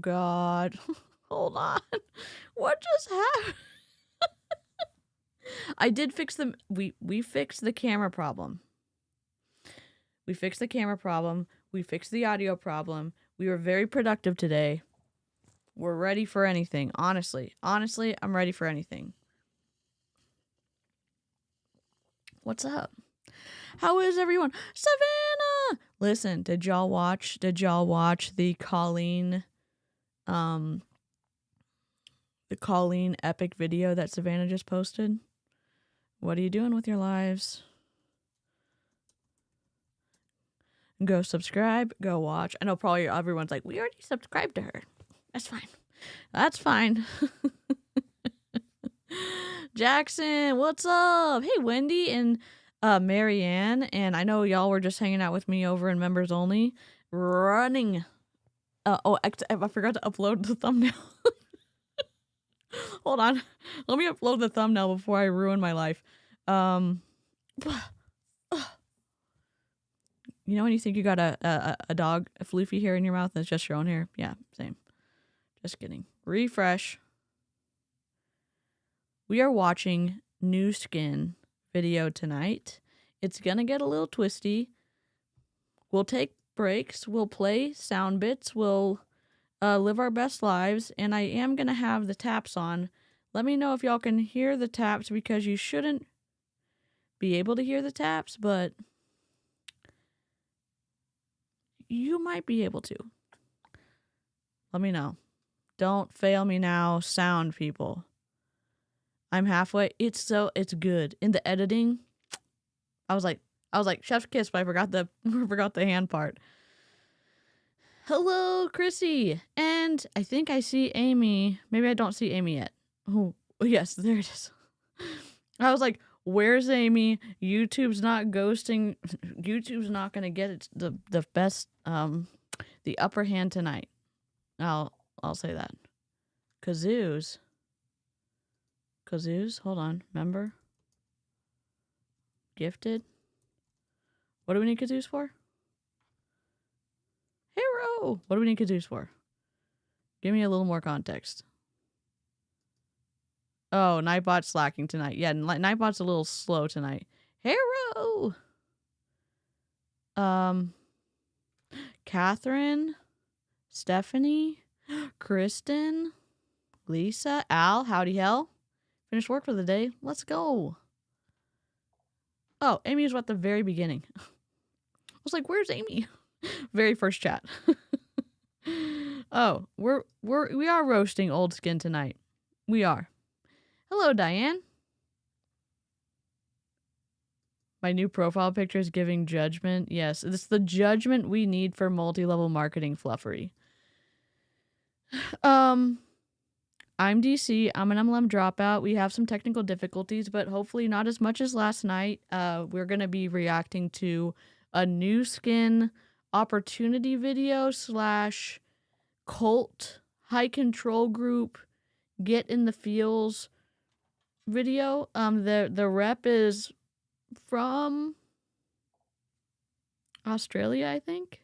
God. Hold on. What just happened? I did fix the... We fixed the camera problem. We fixed the camera problem. We fixed the audio problem. We were very productive today. We're ready for anything. Honestly, I'm ready for anything. What's up? How is everyone? Savannah! Listen, did y'all watch the Colleen epic video that Savannah just posted? What are you doing with your lives? Go subscribe, go watch. I know probably everyone's like, we already subscribed to her. That's fine. That's fine. Jackson, what's up? Hey, Wendy and Marianne. And I know y'all were just hanging out with me over in members only. Running. I forgot to upload the thumbnail. Hold on. Let me upload the thumbnail before I ruin my life. You know when you think you got a dog, a floofy hair in your mouth and it's just your own hair? Yeah, same. Just kidding. Refresh. We are watching New Skin video tonight. It's gonna get a little twisty. We'll take breaks. We'll play sound bits. We'll live our best lives. And I am gonna have the taps on. Let me know if y'all can hear the taps because you shouldn't be able to hear the taps, but you might be able to. Let me know. Don't fail me now, sound people. I'm halfway. It's good. In the editing, I was like chef's kiss, but I forgot the hand part. Hello, Chrissy. And I think I see Amy. Maybe I don't see Amy yet. Oh, yes, there it is. I was like, where's Amy? YouTube's not ghosting. YouTube's not going to get the best, the upper hand tonight. I'll say that. Kazoos. Hold on. Member? Gifted? What do we need kazoos for? Hero! What do we need kazoos for? Give me a little more context. Oh, Nightbot's slacking tonight. Yeah, Nightbot's a little slow tonight. Hero! Catherine? Stephanie? Kristen? Lisa? Al? Howdy hell? Finished work for the day. Let's go. Oh, Amy was at the very beginning. I was like, where's Amy? Very first chat. Oh, we are roasting old skin tonight. We are. Hello, Diane. My new profile picture is giving judgment. Yes, it's the judgment we need for multi-level marketing fluffery. I'm DC. I'm an MLM dropout. We have some technical difficulties, but hopefully not as much as last night. We're going to be reacting to a new skin opportunity video / cult high control group get in the feels video. The rep is from Australia, I think.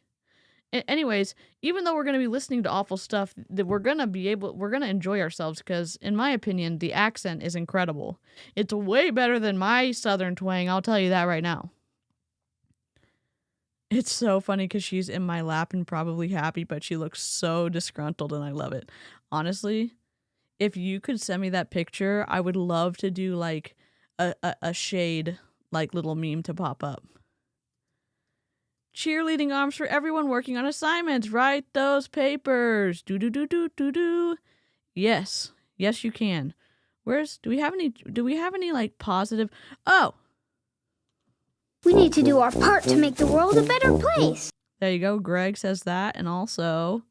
Anyways, even though we're going to be listening to awful stuff, that we're going to enjoy ourselves because, in my opinion, the accent is incredible. It's way better than my southern twang, I'll tell you that right now. It's so funny because she's in my lap and probably happy, but she looks so disgruntled and I love it. Honestly, if you could send me that picture, I would love to do like a shade, like little meme to pop up. Cheerleading arms for everyone working on assignments. Write those papers. Do. Yes, you can. Do we have any like positive? Oh, we need to do our part to make the world a better place. There you go. Greg says that, and also.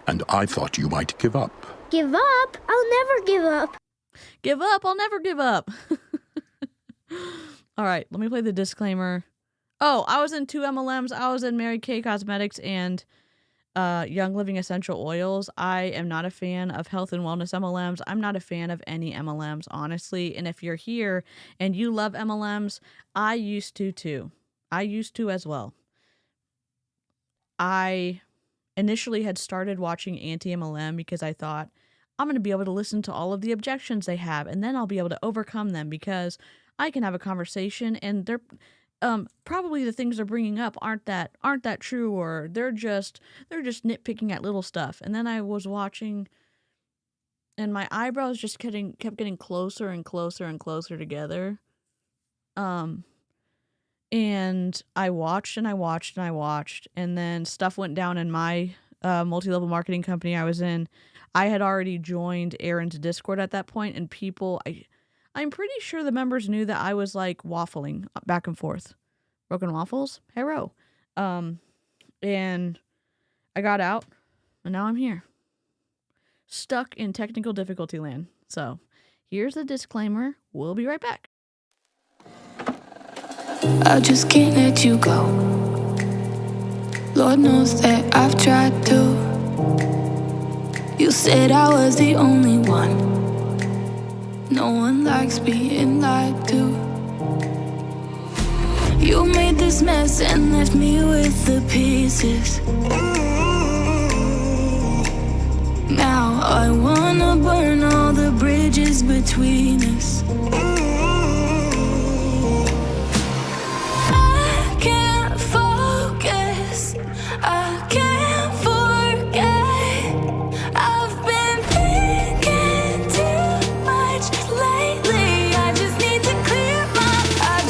And I thought you might give up. Give up? I'll never give up. Give up? I'll never give up. All right, let me play the disclaimer. Oh, I was in 2 MLMs. I was in Mary Kay Cosmetics and Young Living Essential Oils. I am not a fan of health and wellness MLMs. I'm not a fan of any MLMs, honestly. And if you're here and you love MLMs, I used to too. I used to as well. I initially had started watching anti-MLM because I thought I'm going to be able to listen to all of the objections they have, and then I'll be able to overcome them because I can have a conversation, and they're probably the things they're bringing up aren't that true, or they're just nitpicking at little stuff. And then I was watching, and my eyebrows just kept getting closer and closer and closer together. And I watched and I watched and I watched, and then stuff went down in my multi-level marketing company I was in. I had already joined Aaron's Discord at that point, and I'm pretty sure the members knew that I was like waffling back and forth. Broken waffles? Hero. And I got out, and now I'm here. Stuck in technical difficulty land. So, here's the disclaimer. We'll be right back. I just can't let you go. Lord knows that I've tried to. You said I was the only one. No one likes being lied to. You made this mess and left me with the pieces. Now I wanna burn all the bridges between us. I can't forget. I've been thinking too much lately. I just need to clear my head.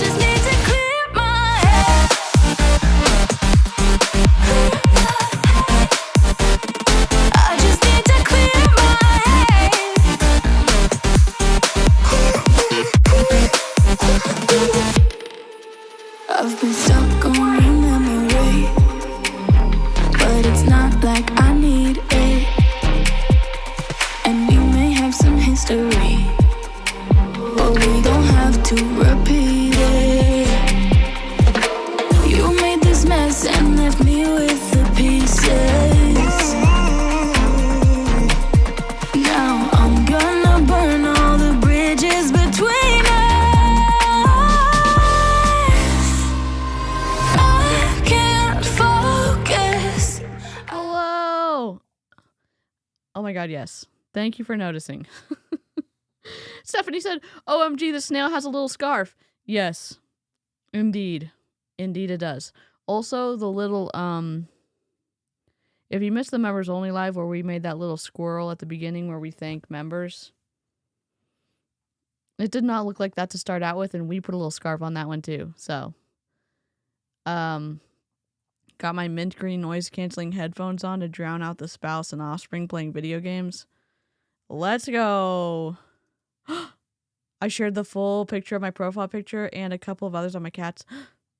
I just need to clear my head. I've been stuck on your memory, but it's not like I need it. And we may have some history, but we don't have to repeat it. You made this mess and left me with the pieces. Now I'm gonna burn all the bridges between us. I can't focus. Hello. Oh my god, yes. Thank you for noticing. Stephanie said, OMG, the snail has a little scarf. Yes. Indeed. Indeed it does. Also, the little, if you missed the members only live where we made that little squirrel at the beginning where we thank members, it did not look like that to start out with, and we put a little scarf on that one too. So, got my mint green noise canceling headphones on to drown out the spouse and offspring playing video games. Let's go. I shared the full picture of my profile picture and a couple of others on my cats.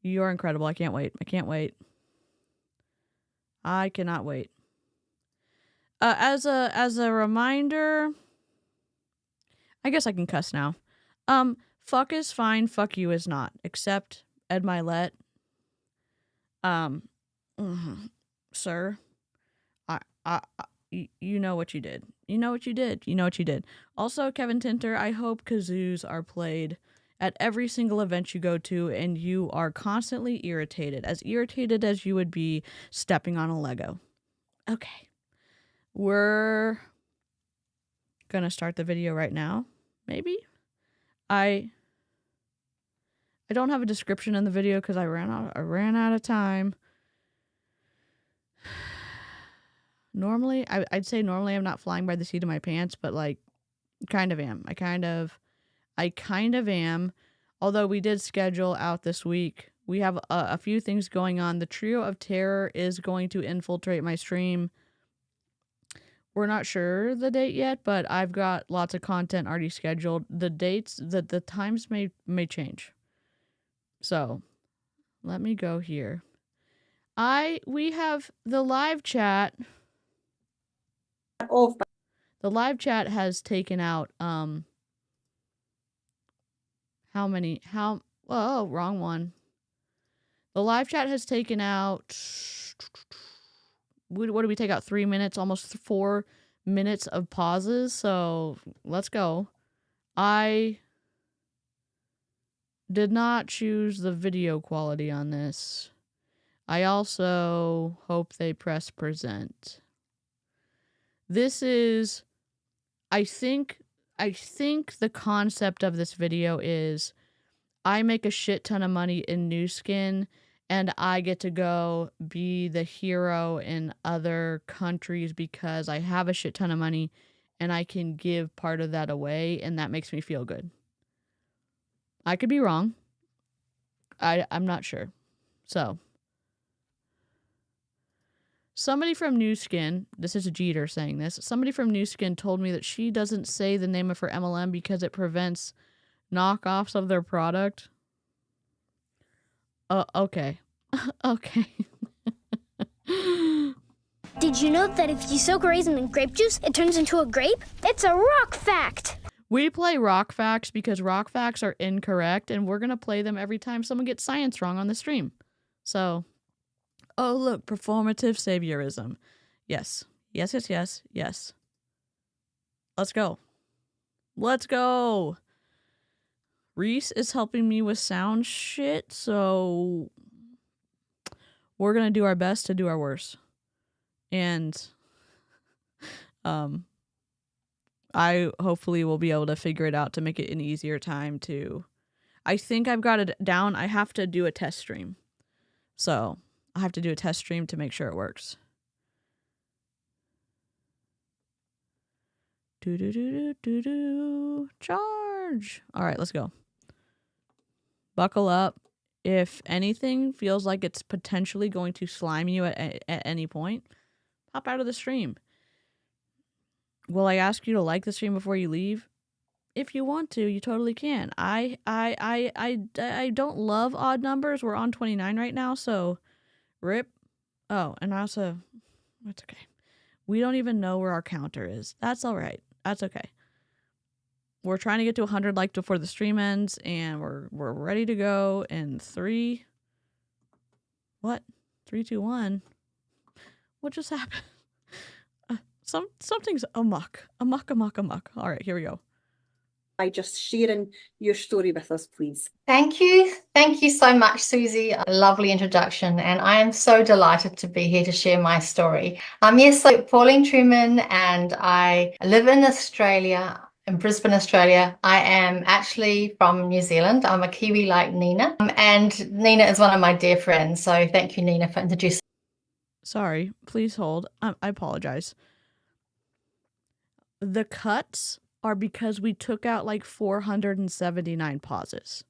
You're incredible. I can't wait. I can't wait. I cannot wait. As a reminder, I guess I can cuss now. Fuck is fine, fuck you is not. Except Ed Milet. Sir, you know what you did. You know what you did. You know what you did. Also, Kevin Tinter, I hope kazoos are played at every single event you go to, and you are constantly irritated as you would be stepping on a Lego. Okay. We're gonna start the video right now. Maybe? I don't have a description in the video because I ran out of time. Normally, I'd say normally I'm not flying by the seat of my pants, but like, kind of am. I kind of am. Although we did schedule out this week. We have a few things going on. The Trio of Terror is going to infiltrate my stream. We're not sure the date yet, but I've got lots of content already scheduled. The dates, the times may change. So, let me go here. We have the live chat. The live chat has taken out, wrong one. The live chat has taken out, what do we take out? 3 minutes, almost 4 minutes of pauses. So let's go. I did not choose the video quality on this. I also hope they press present. This is, I think the concept of this video is I make a shit ton of money in new skin and I get to go be the hero in other countries because I have a shit ton of money and I can give part of that away and that makes me feel good. I could be wrong. I'm not sure. So, somebody from New Skin, this is a Jeter saying this, somebody from New Skin told me that she doesn't say the name of her MLM because it prevents knockoffs of their product. Okay. Okay. Did you know that if you soak a raisin in grape juice, it turns into a grape? It's a rock fact! We play rock facts because rock facts are incorrect, and we're going to play them every time someone gets science wrong on the stream. So, oh, look, performative saviorism. Yes. Yes, yes, yes, yes. Let's go. Let's go. Reese is helping me with sound shit, so we're going to do our best to do our worst. And I hopefully will be able to figure it out to make it an easier time to... I think I've got it down. I have to do a test stream. So I have to do a test stream to make sure it works. Do-do-do-do-do-do. Charge. All right, let's go. Buckle up. If anything feels like it's potentially going to slime you at any point, pop out of the stream. Will I ask you to like the stream before you leave? If you want to, you totally can. I don't love odd numbers. We're on 29 right now, so rip. Oh, and also, it's okay. We don't even know where our counter is. That's all right. That's okay. We're trying to get to 100 likes before the stream ends, and we're ready to go in 3. What? 3, 2, 1. What just happened? Something's amok. Amok. All right, here we go. By just sharing your story with us, please. Thank you. Thank you so much, Susie. A lovely introduction. And I am so delighted to be here to share my story. Yes, so Pauline Truman, and I live in Australia, in Brisbane, Australia. I am actually from New Zealand. I'm a Kiwi like Nina. And Nina is one of my dear friends. So thank you, Nina, for introducing. Sorry, please hold. I apologize. The cuts are because we took out like 479 pauses.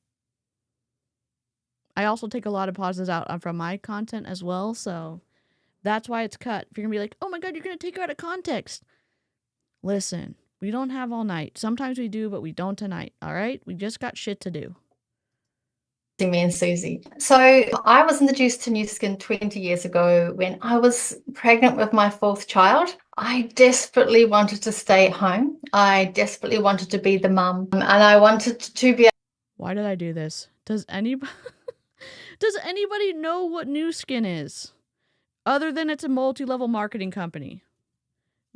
I also take a lot of pauses out from my content as well, so that's why it's cut. If you're gonna be like, oh my god, you're gonna take it out of context. Listen, we don't have all night. Sometimes we do, but we don't tonight, all right? We just got shit to do. Me and Susie. So I was introduced to New Skin 20 years ago when I was pregnant with my 4th child. I desperately wanted to stay at home. I desperately wanted to be the mum, and I wanted to be... Why did I do this? Does anybody know what New Skin is? Other than it's a multi-level marketing company.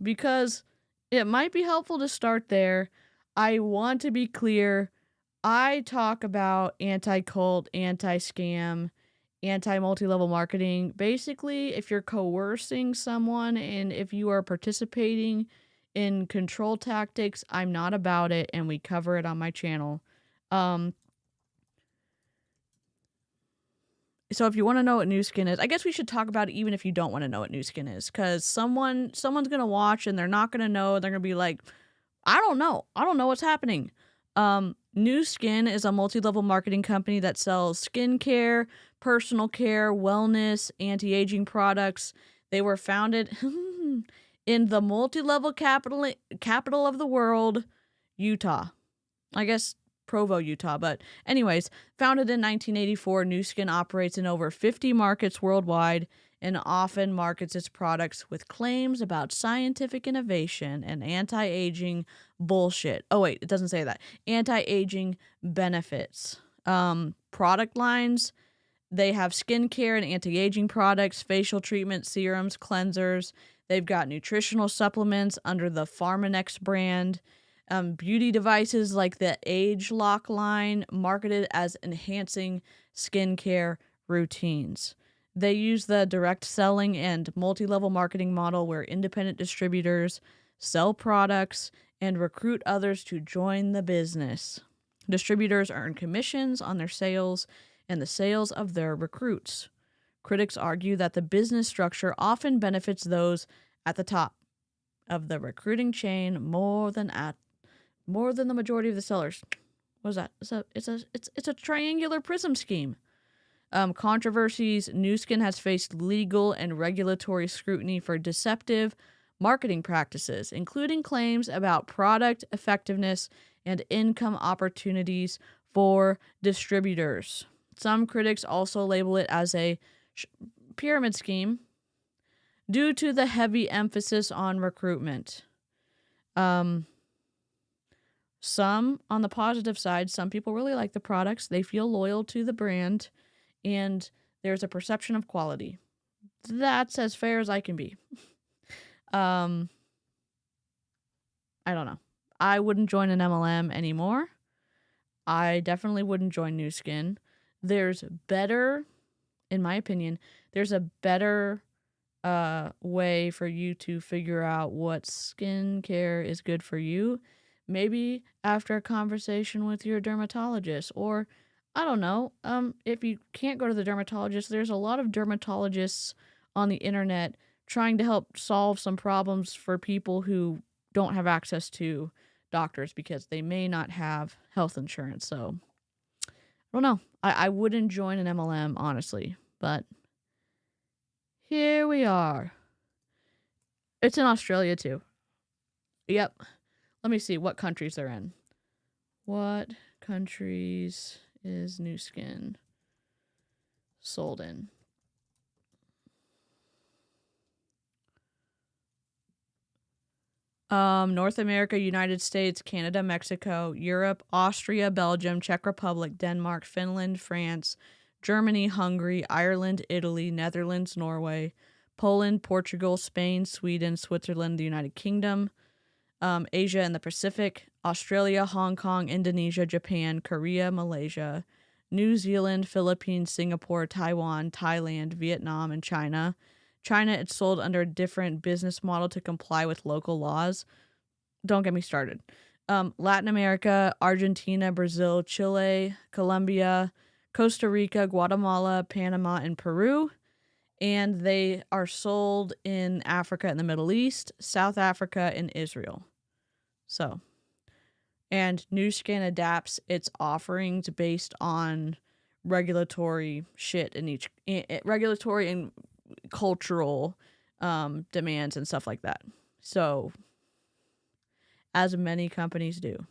Because it might be helpful to start there. I want to be clear. I talk about anti-cult, anti-scam, anti-multi-level marketing. Basically, if you're coercing someone and if you are participating in control tactics, I'm not about it, and we cover it on my channel. So if you want to know what New Skin is, I guess we should talk about it even if you don't want to know what New Skin is, because someone's going to watch and they're not going to know. They're going to be like, I don't know what's happening. New Skin is a multi-level marketing company that sells skincare, personal care, wellness, anti-aging products. They were founded in the multi-level capital of the world, Utah. I guess Provo, Utah. But anyways, founded in 1984, New Skin operates in over 50 markets worldwide and often markets its products with claims about scientific innovation and anti-aging bullshit. Oh, wait, it doesn't say that. Anti-aging benefits. Product lines, they have skincare and anti-aging products, facial treatments, serums, cleansers. They've got nutritional supplements under the Pharmanex brand. Beauty devices like the Age Lock line, marketed as enhancing skincare routines. They use the direct selling and multi-level marketing model where independent distributors sell products and recruit others to join the business. Distributors earn commissions on their sales and the sales of their recruits. Critics argue that the business structure often benefits those at the top of the recruiting chain more than the majority of the sellers. What is that? It's a triangular prism scheme. Controversies. Nu Skin has faced legal and regulatory scrutiny for deceptive marketing practices, including claims about product effectiveness and income opportunities for distributors. Some critics also label it as a pyramid scheme due to the heavy emphasis on recruitment. Some, on the positive side, some people really like the products. They feel loyal to the brand, and there's a perception of quality. That's as fair as I can be. I don't know. I wouldn't join an MLM anymore. I definitely wouldn't join Nu Skin. There's better, in my opinion, there's a better way for you to figure out what skincare is good for you. Maybe after a conversation with your dermatologist, or I don't know. If you can't go to the dermatologist, there's a lot of dermatologists on the internet trying to help solve some problems for people who don't have access to doctors because they may not have health insurance. So I don't know. I wouldn't join an MLM, honestly, but here we are. It's in Australia too. Yep. Let me see what countries they're in. What countries is Nu Skin sold in? North America, United States, Canada, Mexico, Europe, Austria, Belgium, Czech Republic, Denmark, Finland, France, Germany, Hungary, Ireland, Italy, Netherlands, Norway, Poland, Portugal, Spain, Sweden, Switzerland, the United Kingdom, Asia and the Pacific, Australia, Hong Kong, Indonesia, Japan, Korea, Malaysia, New Zealand, Philippines, Singapore, Taiwan, Thailand, Vietnam, and China. China, it's sold under a different business model to comply with local laws. Don't get me started. Latin America, Argentina, Brazil, Chile, Colombia, Costa Rica, Guatemala, Panama, and Peru. And they are sold in Africa and the Middle East, South Africa, and Israel. So, and Nu Skin adapts its offerings based on regulatory shit in regulatory and cultural demands and stuff like that. So, as many companies do.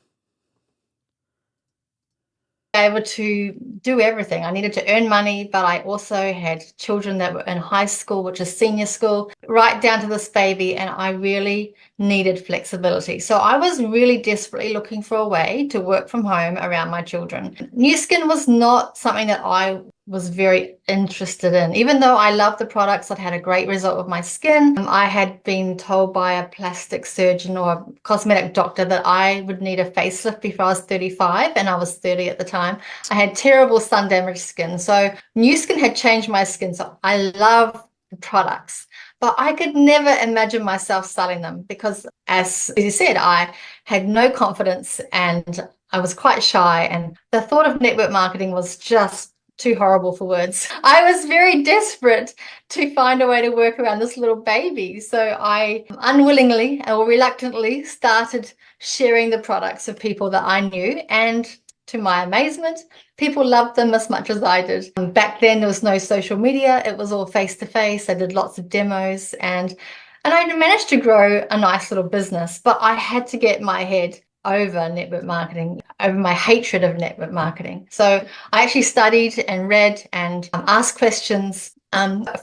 Able to do everything. I needed to earn money, but I also had children that were in high school, which is senior school, right down to this baby, and I really needed flexibility. So I was really desperately looking for a way to work from home around my children. Nu Skin was not something that I was very interested in. Even though I loved the products, I'd had a great result with my skin. I had been told by a plastic surgeon or a cosmetic doctor that I would need a facelift before I was 35, and I was 30 at the time. I had terrible sun damaged skin. So Nu Skin had changed my skin. So I love the products, but I could never imagine myself selling them because, as you said, I had no confidence and I was quite shy. And the thought of network marketing was just too horrible for words. I was very desperate to find a way to work around this little baby. So I unwillingly or reluctantly started sharing the products of people that I knew. And to my amazement, people loved them as much as I did. Back then, there was no social media. It was all face-to-face. I did lots of demos and I managed to grow a nice little business, but I had to get my head over network marketing, over my hatred of network marketing. So I actually studied and read and asked questions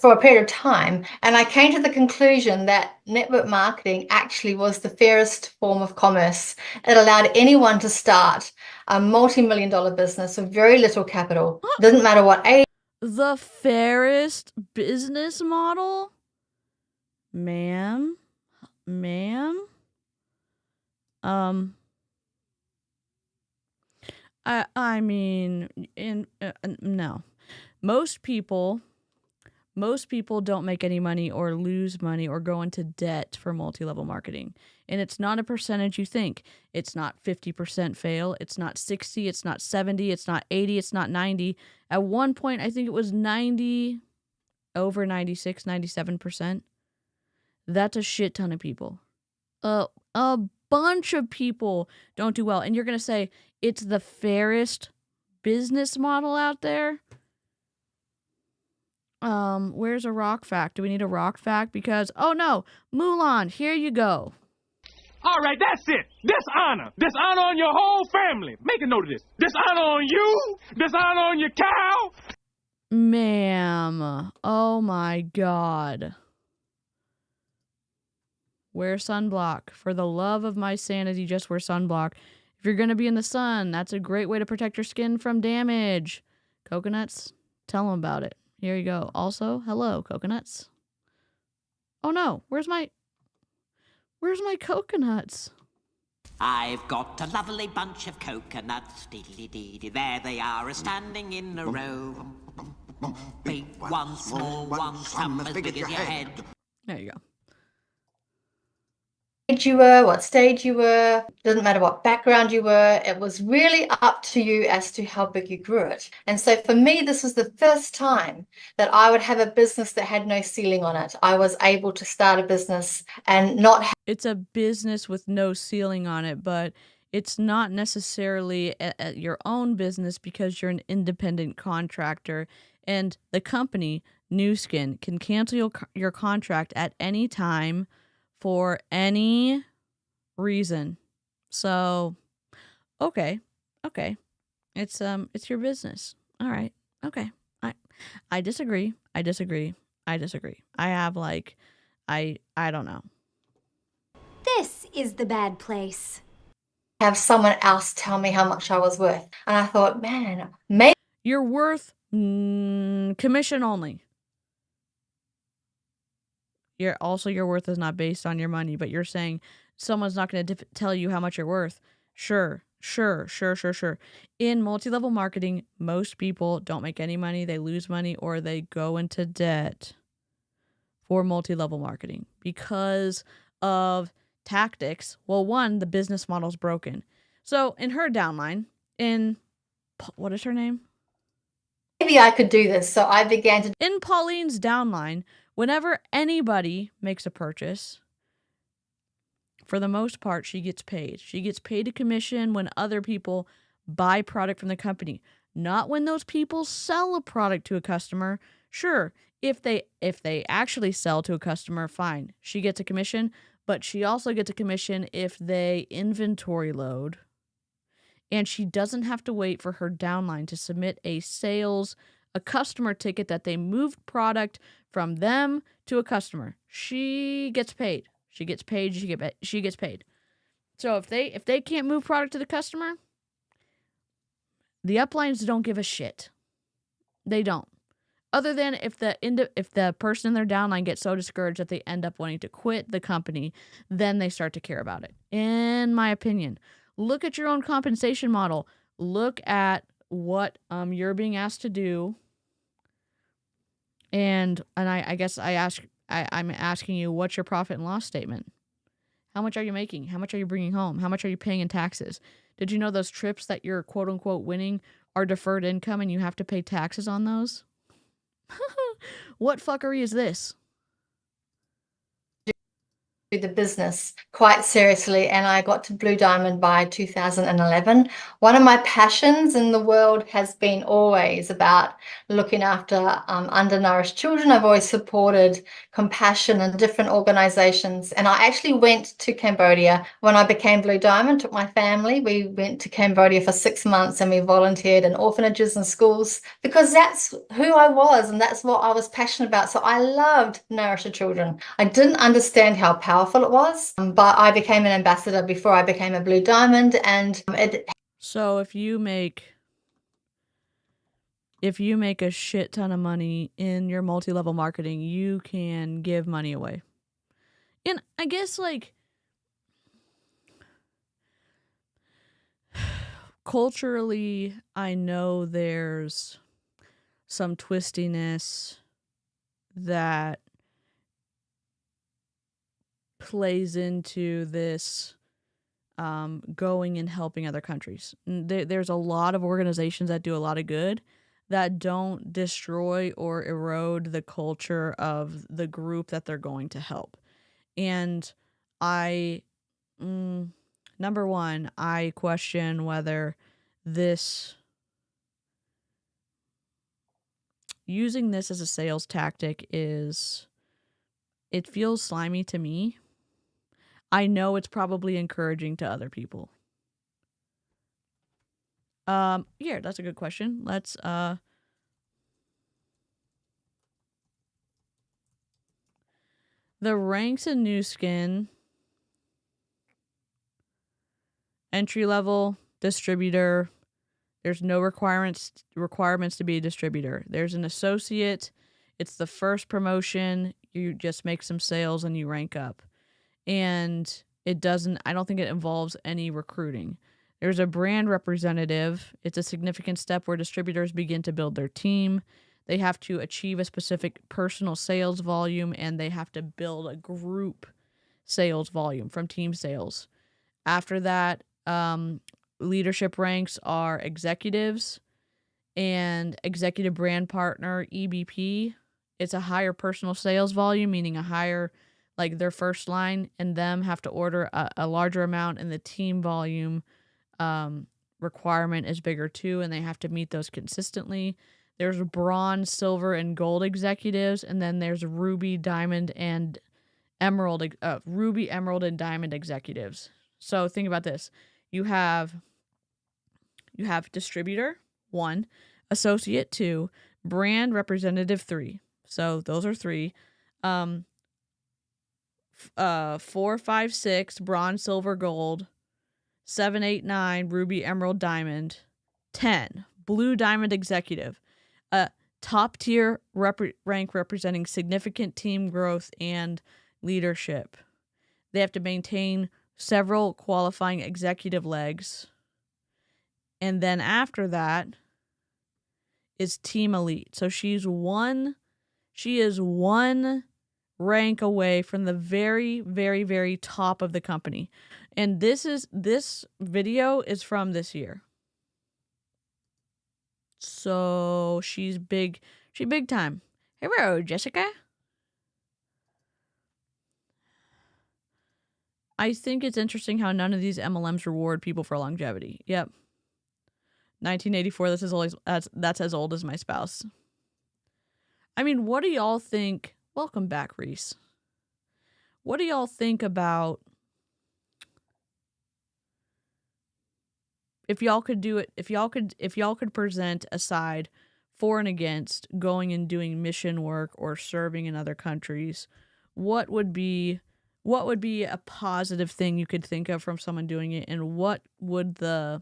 for a period of time. And I came to the conclusion that network marketing actually was the fairest form of commerce. It allowed anyone to start a multi-million-dollar business with very little capital. Doesn't matter what age. The fairest business model? Ma'am? I mean, no. Most people Most people don't make any money or lose money or go into debt for multi-level marketing. And it's not a percentage you think. It's not 50% fail. It's not 60. It's not 70. It's not 80. It's not 90. At one point, I think it was 90, over 96, 97%. That's a shit ton of people. A bunch of people don't do well. And you're going to say, it's the fairest business model out there? Where's a rock fact? Do we need a rock fact? Because, oh no, Mulan, here you go. All right, that's it. Dishonor. Dishonor on your whole family. Make a note of this. Dishonor on you. Dishonor on your cow. Ma'am. Oh my God. Wear sunblock. For the love of my sanity, just wear sunblock. If you're going to be in the sun, that's a great way to protect your skin from damage. Coconuts, tell them about it. Here you go. Also, hello, coconuts. Oh no, where's my coconuts? I've got a lovely bunch of coconuts. Dee-dee-dee-dee. There they are, standing in a row. Big one, small one, some as big as your head. There you go. You were, what stage you were, doesn't matter what background you were, it was really up to you as to how big you grew it. And so for me, this was the first time that I would have a business that had no ceiling on it. I was able to start a business and not have. It's a business with no ceiling on it, but it's not necessarily your own business because you're an independent contractor, and the company, Nu Skin, can cancel your contract at any time for any reason. So, okay. It's your business. All right. Okay. I disagree. I have I don't know. This is the bad place. Have someone else tell me how much I was worth. And I thought, man, maybe You're worth commission only. Your worth is not based on your money, but you're saying someone's not going to tell you how much you're worth. Sure. In multi-level marketing, most people don't make any money, they lose money, or they go into debt for multi-level marketing because of tactics. Well, one, the business model's broken. So in her downline, what is her name? maybe I could do this. So I began to. In Pauline's downline, whenever anybody makes a purchase, for the most part, she gets paid. She gets paid a commission when other people buy product from the company, not when those people sell a product to a customer. Sure, if they actually sell to a customer, fine. She gets a commission, but she also gets a commission if they inventory load. And she doesn't have to wait for her downline to submit a customer ticket that they moved product from them to a customer. She gets paid. She gets paid. So if they can't move product to the customer, the uplines don't give a shit. They don't. Other than if the person in their downline gets so discouraged that they end up wanting to quit the company, then they start to care about it. In my opinion, look at your own compensation model. Look at what you're being asked to do. And I guess I'm asking you, what's your profit and loss statement? How much are you making? How much are you bringing home? How much are you paying in taxes? Did you know those trips that you're quote unquote winning are deferred income and you have to pay taxes on those? What fuckery is this? The business quite seriously, and I got to Blue Diamond by 2011. One of my passions in the world has been always about looking after undernourished children. I've always supported compassion and different organizations, and I actually went to Cambodia when I became Blue Diamond. Took my family. We went to Cambodia for 6 months and we volunteered in orphanages and schools because that's who I was and that's what I was passionate about. So I loved nourished children. I didn't understand how powerful it was, but I became an ambassador before I became a Blue Diamond, and So if you make a shit ton of money in your multi-level marketing, you can give money away. And I guess culturally, I know there's some twistiness that plays into this going and helping other countries. There's a lot of organizations that do a lot of good that don't destroy or erode the culture of the group that they're going to help. And I, number one, I question whether this using this as a sales tactic it feels slimy to me. I know it's probably encouraging to other people. Yeah, that's a good question. Let's the ranks in New Skin, entry level, distributor. There's no requirements to be a distributor. There's an associate. It's the first promotion. You just make some sales and you rank up. And I don't think it involves any recruiting. There's a brand representative. It's a significant step where distributors begin to build their team. They have to achieve a specific personal sales volume, and they have to build a group sales volume from team sales. After that, leadership ranks are executives and executive brand partner, EBP. It's a higher personal sales volume, meaning a higher, like their first line and them have to order a larger amount, and the team volume requirement is bigger too, and they have to meet those consistently. There's bronze, silver, and gold executives, and then there's ruby, diamond, and emerald and diamond executives. So think about this. You have distributor 1, associate 2, brand representative 3. So those are 3. 4, 5, 6, bronze, silver, gold. 7, 8, 9, ruby, emerald, diamond. 10, blue diamond executive. Top tier rank representing significant team growth and leadership. They have to maintain several qualifying executive legs. And then after that is team elite. So she is one rank away from the very, very, very top of the company. And this video is from this year. So she's big time. Hello, Jessica. I think it's interesting how none of these MLMs reward people for longevity. Yep. 1984, that's as old as my spouse. I mean, what do y'all think? Welcome back, Reese. What do y'all think about if y'all could do it, if y'all could present a side for and against going and doing mission work or serving in other countries, what would be a positive thing you could think of from someone doing it, and what do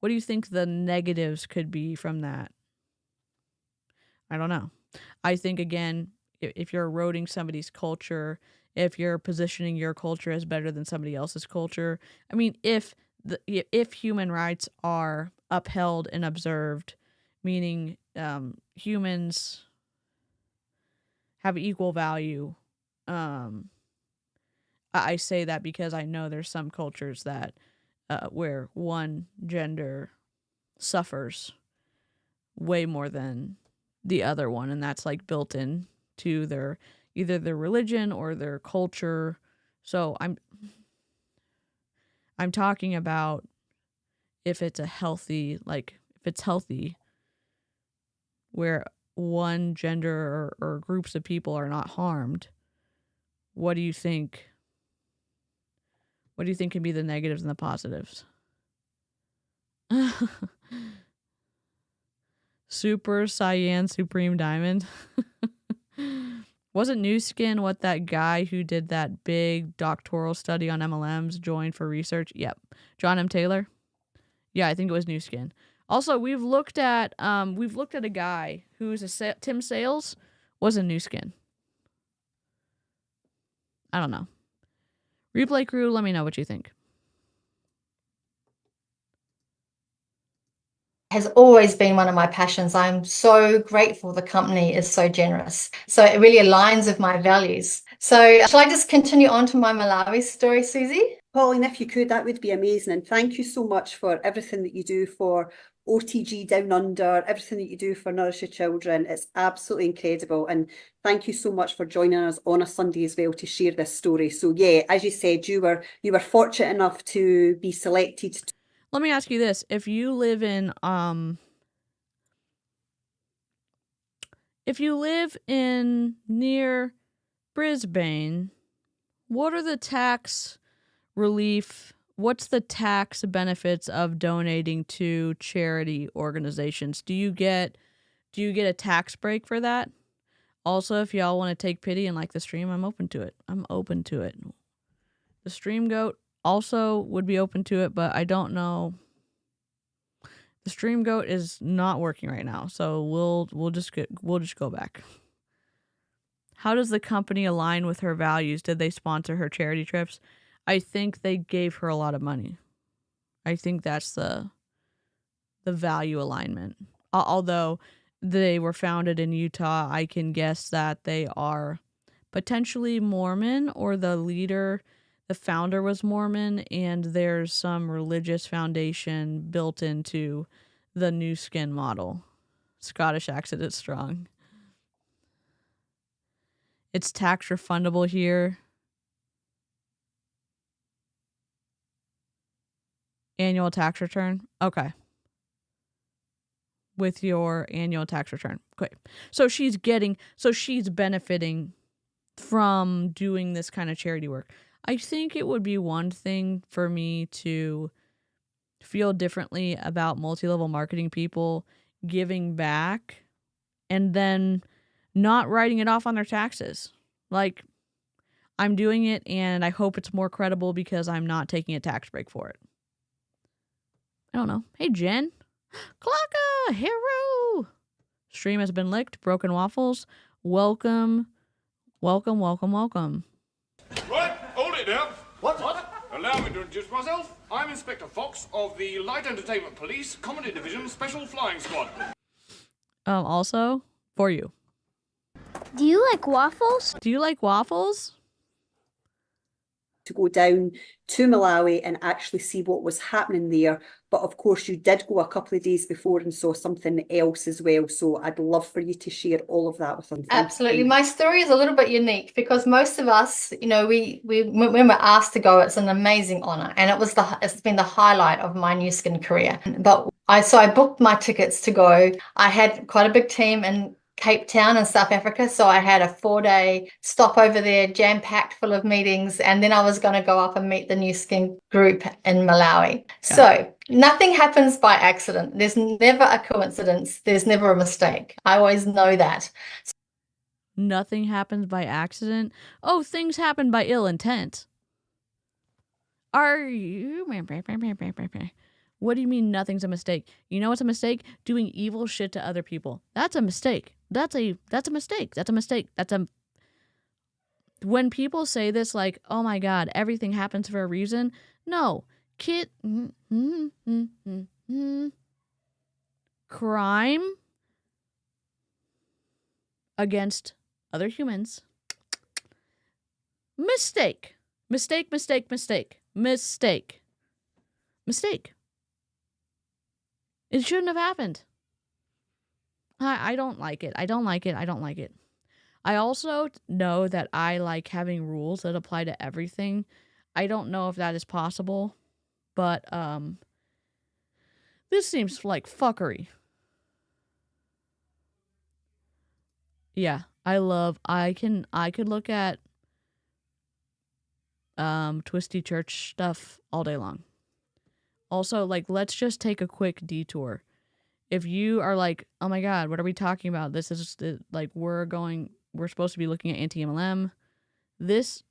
you think the negatives could be from that? I don't know. I think, again, if you're eroding somebody's culture, if you're positioning your culture as better than somebody else's culture, I mean, if human rights are upheld and observed, meaning humans have equal value, I say that because I know there's some cultures that where one gender suffers way more than the other one, and that's like built in to either their religion or their culture. So I'm talking about if it's healthy, where one gender or groups of people are not harmed. What do you think? What do you think can be the negatives and the positives? Super Cyan Supreme Diamond. Wasn't New Skin what that guy who did that big doctoral study on MLMs joined for research? Yep. John M. Taylor? Yeah, I think it was New Skin. Also, we've looked at a guy who's Tim Sales was a New Skin. I don't know. Replay crew, let me know what you think. has always been one of my passions. I'm so grateful the company is so generous. So it really aligns with my values. So shall I just continue on to my Malawi story, Susie? Pauline, if you could, that would be amazing. And thank you so much for everything that you do for OTG Down Under, everything that you do for Nourish Your Children. It's absolutely incredible. And thank you so much for joining us on a Sunday as well to share this story. So yeah, as you said, you were fortunate enough to be selected. Let me ask you this. If you live in near Brisbane, what are the tax relief? What's the tax benefits of donating to charity organizations? Do you get a tax break for that? Also, if y'all want to take pity and like the stream, I'm open to it. The stream goat also would be open to it, but I don't know. The stream goat is not working right now, so we'll just go back. How does the company align with her values? Did they sponsor her charity trips? I think they gave her a lot of money. I think that's the value alignment. Although they were founded in Utah, I can guess that they are potentially Mormon, or the founder was Mormon, and there's some religious foundation built into the new skin model. Scottish accent is strong. It's tax refundable here. Annual tax return. Okay. With your annual tax return. Okay. So she's benefiting from doing this kind of charity work. I think it would be one thing for me to feel differently about multi-level marketing people giving back and then not writing it off on their taxes. Like, I'm doing it and I hope it's more credible because I'm not taking a tax break for it. I don't know. Hey, Jen. Clocka, hero. Stream has been licked. Broken waffles. Welcome. Welcome. Right, hold it there. What? Allow me to introduce myself. I'm Inspector Fox of the Light Entertainment Police Comedy Division Special Flying Squad. Also, for you. Do you like waffles? To go down to Malawi and actually see what was happening there. But of course, you did go a couple of days before and saw something else as well. So I'd love for you to share all of that with them. Absolutely. My story is a little bit unique because most of us, we when we're asked to go, it's an amazing honor, and it's been the highlight of my new skin career. But I booked my tickets to go. I had quite a big team in Cape Town in South Africa, so I had a 4-day stop over there, jam-packed full of meetings, and then I was going to go up and meet the new skin group in Malawi. So nothing happens by accident. There's never a coincidence. There's never a mistake. I always know that. Nothing happens by accident. Oh, things happen by ill intent. Are you? What do you mean nothing's a mistake? You know what's a mistake? Doing evil shit to other people. That's a mistake. That's a mistake. When people say this, like, oh my God, everything happens for a reason. No. Crime against other humans. Mistake. It shouldn't have happened. I don't like it. I don't like it. I also know that I like having rules that apply to everything. I don't know if that is possible, but this seems like fuckery. Yeah, I could look at twisty church stuff all day long. Also, like, let's just take a quick detour. If you are like, oh my God, what are we talking about? This is like, we're supposed to be looking at anti-MLM. This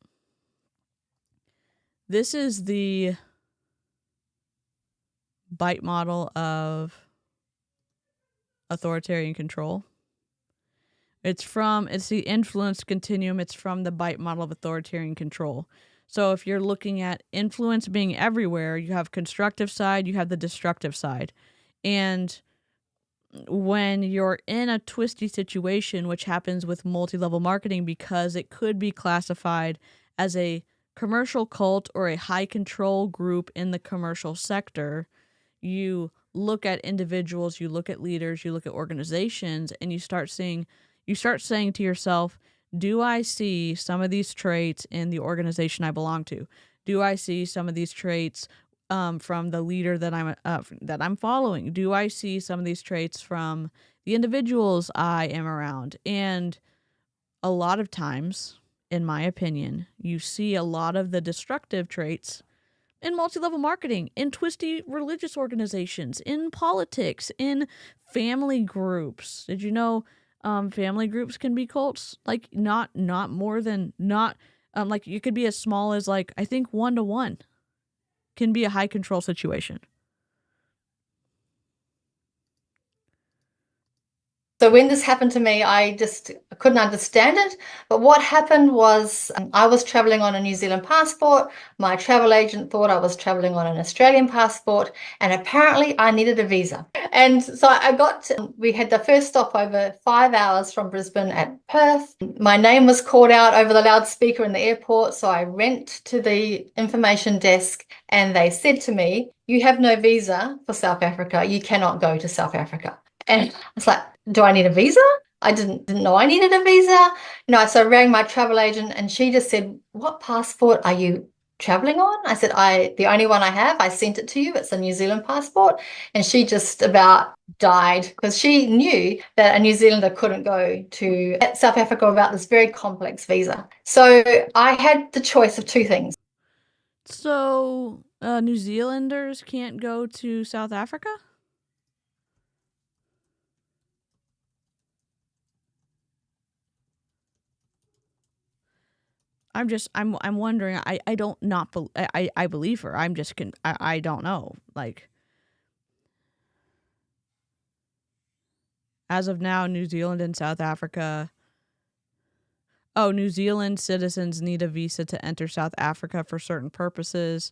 is the bite model of authoritarian control. It's the influence continuum. It's from the bite model of authoritarian control. So if you're looking at influence being everywhere, you have constructive side, you have the destructive side. And when you're in a twisty situation, which happens with multi-level marketing because it could be classified as a commercial cult or a high control group in the commercial sector, you look at individuals, you look at leaders, you look at organizations, and you start saying to yourself, do I see some of these traits in the organization I belong to? Do I see some of these traits from the leader that I'm following? Do I see some of these traits from the individuals I am around? And a lot of times, in my opinion, you see a lot of the destructive traits in multi-level marketing, in twisty religious organizations, in politics, in family groups. Did you know family groups can be cults? Like not more than not like you could be as small as like I think 1-to-1 can be a high control situation. So when this happened to me, I just couldn't understand it. But what happened was I was traveling on a New Zealand passport. My travel agent thought I was traveling on an Australian passport, and apparently I needed a visa. And so we had the first stopover 5 hours from Brisbane at Perth. My name was called out over the loudspeaker in the airport. So I went to the information desk and they said to me, "You have no visa for South Africa. You cannot go to South Africa." And I was like, do I need a visa? I didn't know I needed a visa. No, so I rang my travel agent and she just said, "What passport are you traveling on?" I said, the only one I have, I sent it to you. It's a New Zealand passport. And she just about died because she knew that a New Zealander couldn't go to South Africa without this very complex visa. So I had the choice of two things. So New Zealanders can't go to South Africa? I'm wondering. I don't not I believe her. I'm just I don't know. Like as of now, New Zealand and South Africa. Oh, New Zealand citizens need a visa to enter South Africa for certain purposes.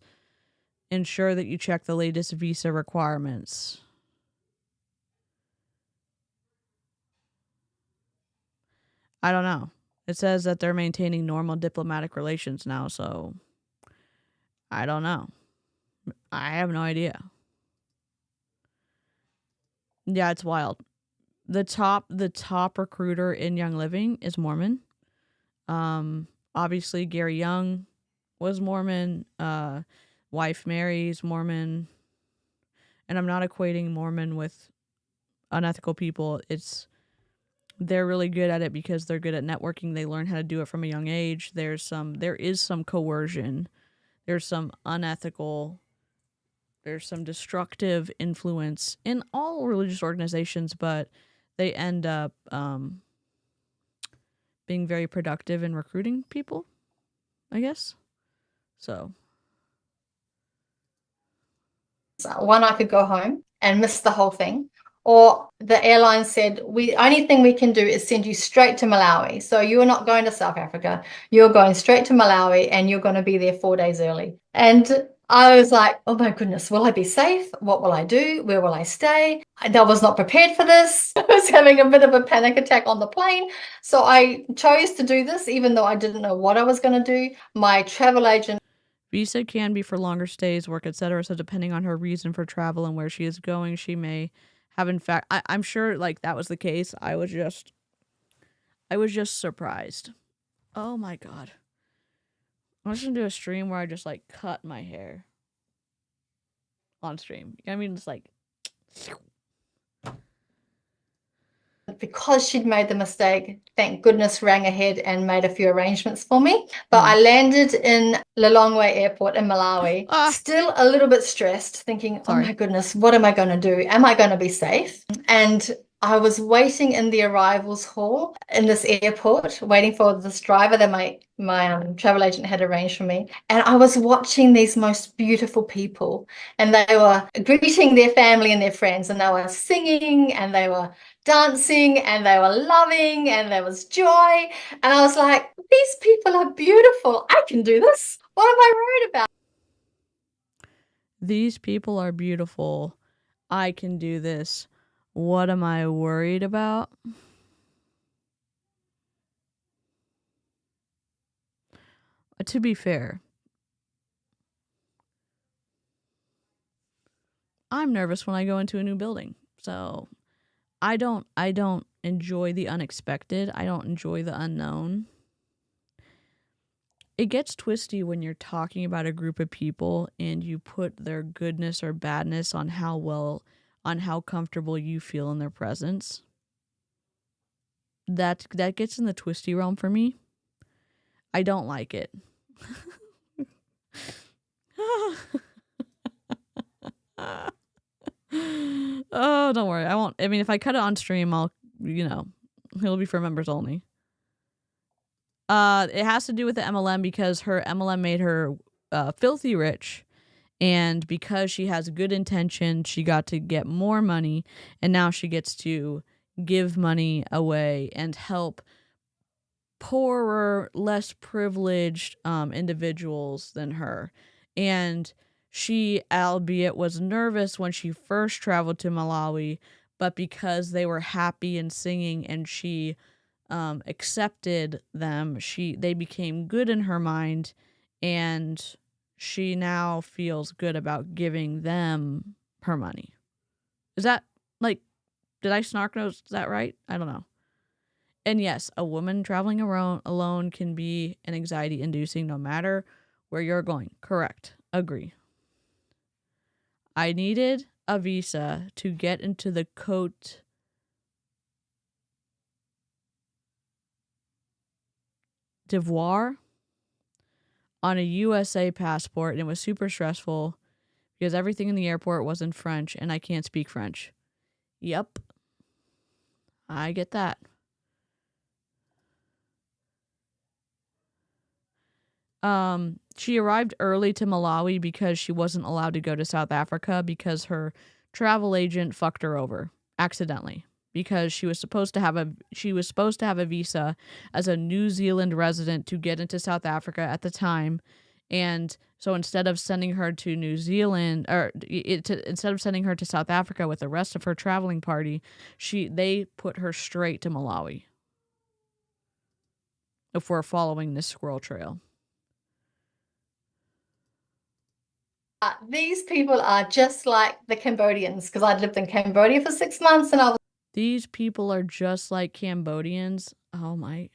Ensure that you check the latest visa requirements. I don't know. It says that they're maintaining normal diplomatic relations now, so I don't know. I have no idea. Yeah, it's wild. The top recruiter in Young Living is Mormon. Obviously Gary Young was Mormon. Wife Mary's Mormon. And I'm not equating Mormon with unethical people. They're really good at it because they're good at networking. They learn how to do it from a young age. There is some coercion. There's some unethical, there's some destructive influence in all religious organizations, but they end up being very productive in recruiting people, I guess. So one, I could go home and miss the whole thing. Or the airline said, only thing we can do is send you straight to Malawi. So you're not going to South Africa. You're going straight to Malawi and you're going to be there 4 days early. And I was like, oh my goodness, will I be safe? What will I do? Where will I stay? I was not prepared for this. I was having a bit of a panic attack on the plane. So I chose to do this, even though I didn't know what I was going to do. My travel agent. Visa can be for longer stays, work, etc. So depending on her reason for travel and where she is going, she may have in fact I'm sure like that was the case. I was just surprised. Oh my god. I'm just gonna do a stream where I just like cut my hair on stream. I mean it's like because she'd made the mistake, thank goodness, rang ahead and made a few arrangements for me. But I landed in Lilongwe Airport in Malawi, still a little bit stressed, thinking, oh my goodness, what am I going to do? Am I going to be safe? And I was waiting in the arrivals hall in this airport, waiting for this driver that my travel agent had arranged for me. And I was watching these most beautiful people, and they were greeting their family and their friends, and they were singing, and they were dancing, and they were loving, and there was joy. And I was like, these people are beautiful. I can do this. What am I worried about? These people are beautiful. I can do this. What am I worried about? To be fair, I'm nervous when I go into a new building. So I don't enjoy the unexpected. I don't enjoy the unknown. It gets twisty when you're talking about a group of people and you put their goodness or badness on how comfortable you feel in their presence. That gets in the twisty realm for me. I don't like it. Oh, don't worry. I won't. I mean, if I cut it on stream, it'll be for members only. It has to do with the MLM because her MLM made her filthy rich. And because she has good intention, she got to get more money. And now she gets to give money away and help poorer, less privileged individuals than her. And she, albeit, was nervous when she first traveled to Malawi, but because they were happy and singing and she accepted them, they became good in her mind, and she now feels good about giving them her money. Is that, did I snark nose that right? I don't know. And yes, a woman traveling alone can be an anxiety inducing no matter where you're going. Correct. Agree. I needed a visa to get into the Côte d'Ivoire on a USA passport, and it was super stressful because everything in the airport was in French and I can't speak French. Yep. I get that. She arrived early to Malawi because she wasn't allowed to go to South Africa because her travel agent fucked her over accidentally because she was supposed to have a visa as a New Zealand resident to get into South Africa at the time. And so instead of sending her to New Zealand instead of sending her to South Africa with the rest of her traveling party, they put her straight to Malawi. If we're following this squirrel trail. These people are just like the Cambodians, because I'd lived in Cambodia for 6 months and I was. These people are just like Cambodians. Oh my.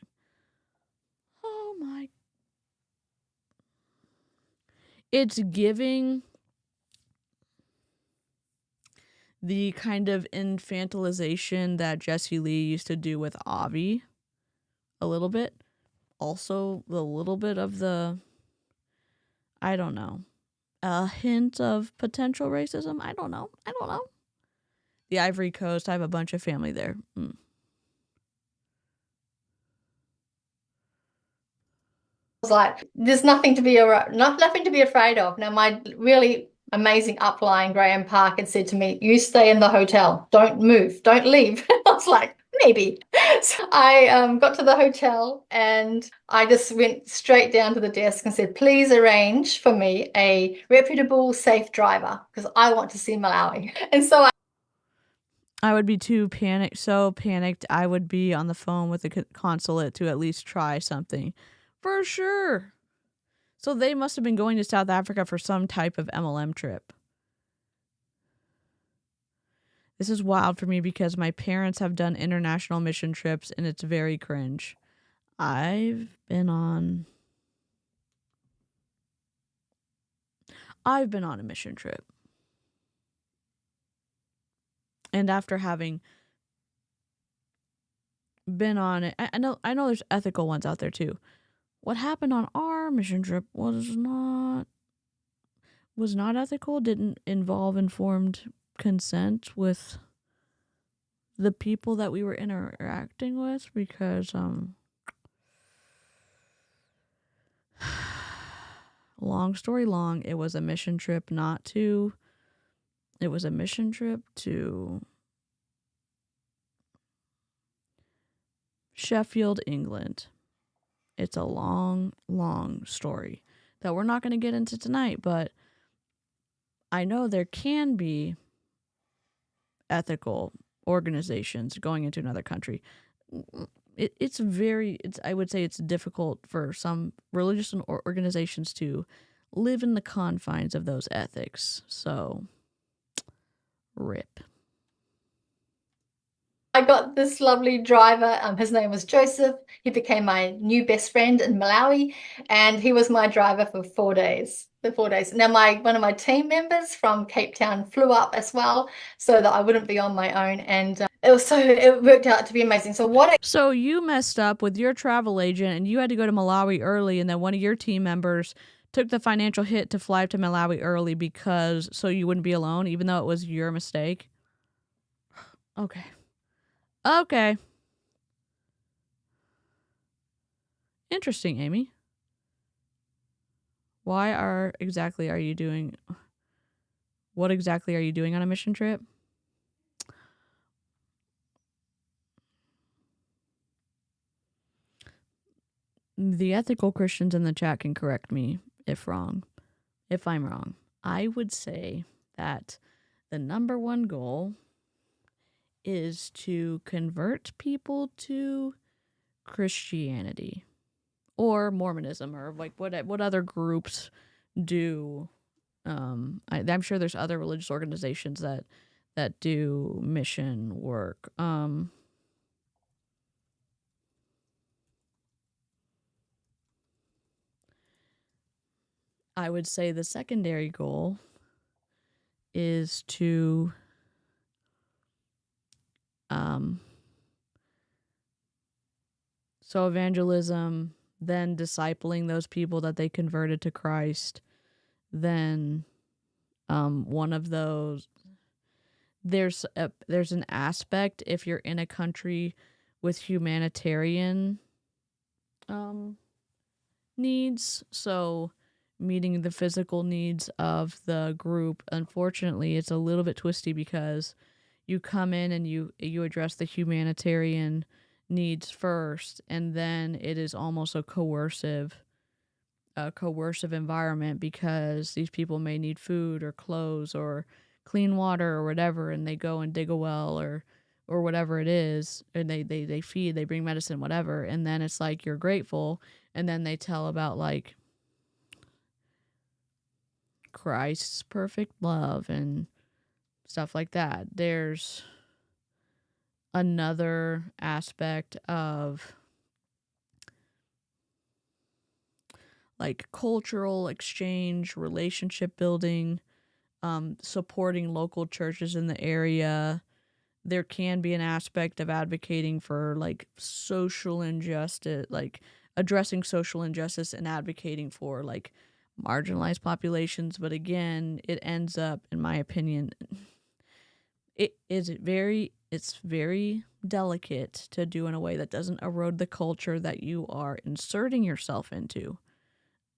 It's giving the kind of infantilization that Jessie Lee used to do with Avi a little bit. Also, a little bit of the, I don't know, a hint of potential racism. I don't know. The Ivory Coast, I have a bunch of family there. Was like, there's nothing to be afraid of. Now, my really amazing upline, Graham Park, had said to me, "You stay in the hotel. Don't move. Don't leave." I was like, maybe. So I got to the hotel and I just went straight down to the desk and said, "Please arrange for me a reputable, safe driver because I want to see Malawi." And so I would be so panicked I would be on the phone with the consulate to at least try something. For sure. So they must have been going to South Africa for some type of MLM trip. This is wild for me because my parents have done international mission trips and it's very cringe. I've been on a mission trip. And after having been on it, I know there's ethical ones out there too. What happened on our mission trip was not ethical, didn't involve informed consent with the people that we were interacting with because long story long, it was a mission trip to Sheffield, England. It's a long, long story that we're not going to get into tonight, but I know there can be ethical organizations going into another country. I would say it's difficult for some religious organizations to live in the confines of those ethics. So, rip. I got this lovely driver. His name was Joseph. He became my new best friend in Malawi, and he was my driver for 4 days. The 4 days. Now, one of my team members from Cape Town flew up as well, so that I wouldn't be on my own, and it worked out to be amazing. So you messed up with your travel agent, and you had to go to Malawi early, and then one of your team members took the financial hit to fly to Malawi early so you wouldn't be alone, even though it was your mistake. Okay. Interesting, Amy. What exactly are you doing on a mission trip? The ethical Christians in the chat can correct me if I'm wrong. I would say that the number one goal is to convert people to Christianity or Mormonism, or like what other groups do. I'm sure there's other religious organizations that do mission work. I would say the secondary goal is to so evangelism, then discipling those people that they converted to Christ, then one of those, there's an aspect if you're in a country with humanitarian needs, so meeting the physical needs of the group. Unfortunately, it's a little bit twisty because you come in and you address the humanitarian needs first, and then it is almost a coercive environment because these people may need food or clothes or clean water or whatever, and they go and dig a well or whatever it is, and they feed, they bring medicine, whatever, and then it's like you're grateful, and then they tell about like Christ's perfect love and stuff like that. There's another aspect of like cultural exchange, relationship building, supporting local churches in the area. There can be an aspect of advocating for like social injustice, like addressing social injustice and advocating for like marginalized populations. But again, it ends up, in my opinion, it's very delicate to do in a way that doesn't erode the culture that you are inserting yourself into.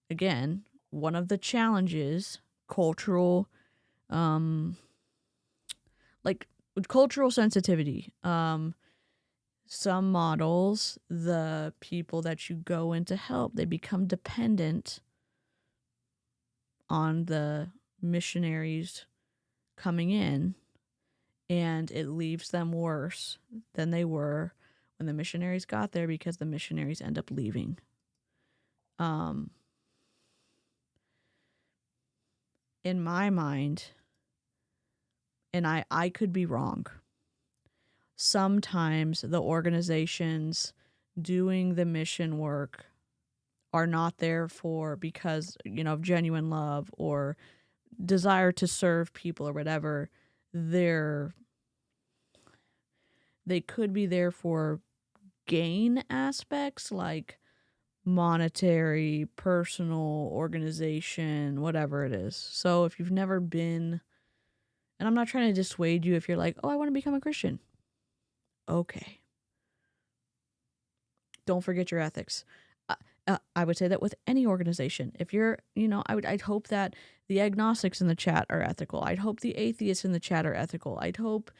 Again, one of the challenges, cultural sensitivity. Some models, the people that you go in to help, they become dependent on the missionaries coming in, and it leaves them worse than they were when the missionaries got there because the missionaries end up leaving. In my mind, and I could be wrong, sometimes the organizations doing the mission work are not there because, of genuine love or desire to serve people or whatever. They could be there for gain aspects like monetary, personal, organization, whatever it is. So if you've never been, and I'm not trying to dissuade you if you're like, oh, I want to become a Christian. Okay. Don't forget your ethics. I would say that with any organization. If you're, I'd hope that the agnostics in the chat are ethical. I'd hope the atheists in the chat are ethical. I'd hope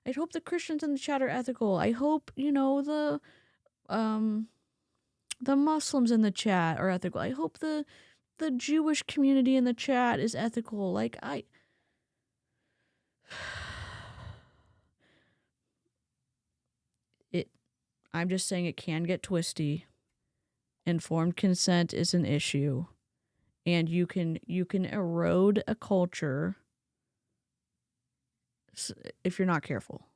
the Christians in the chat are ethical. I hope, the Muslims in the chat are ethical. I hope the Jewish community in the chat is ethical. Like I'm just saying it can get twisty. Informed consent is an issue. And you can erode a culture if you're not careful.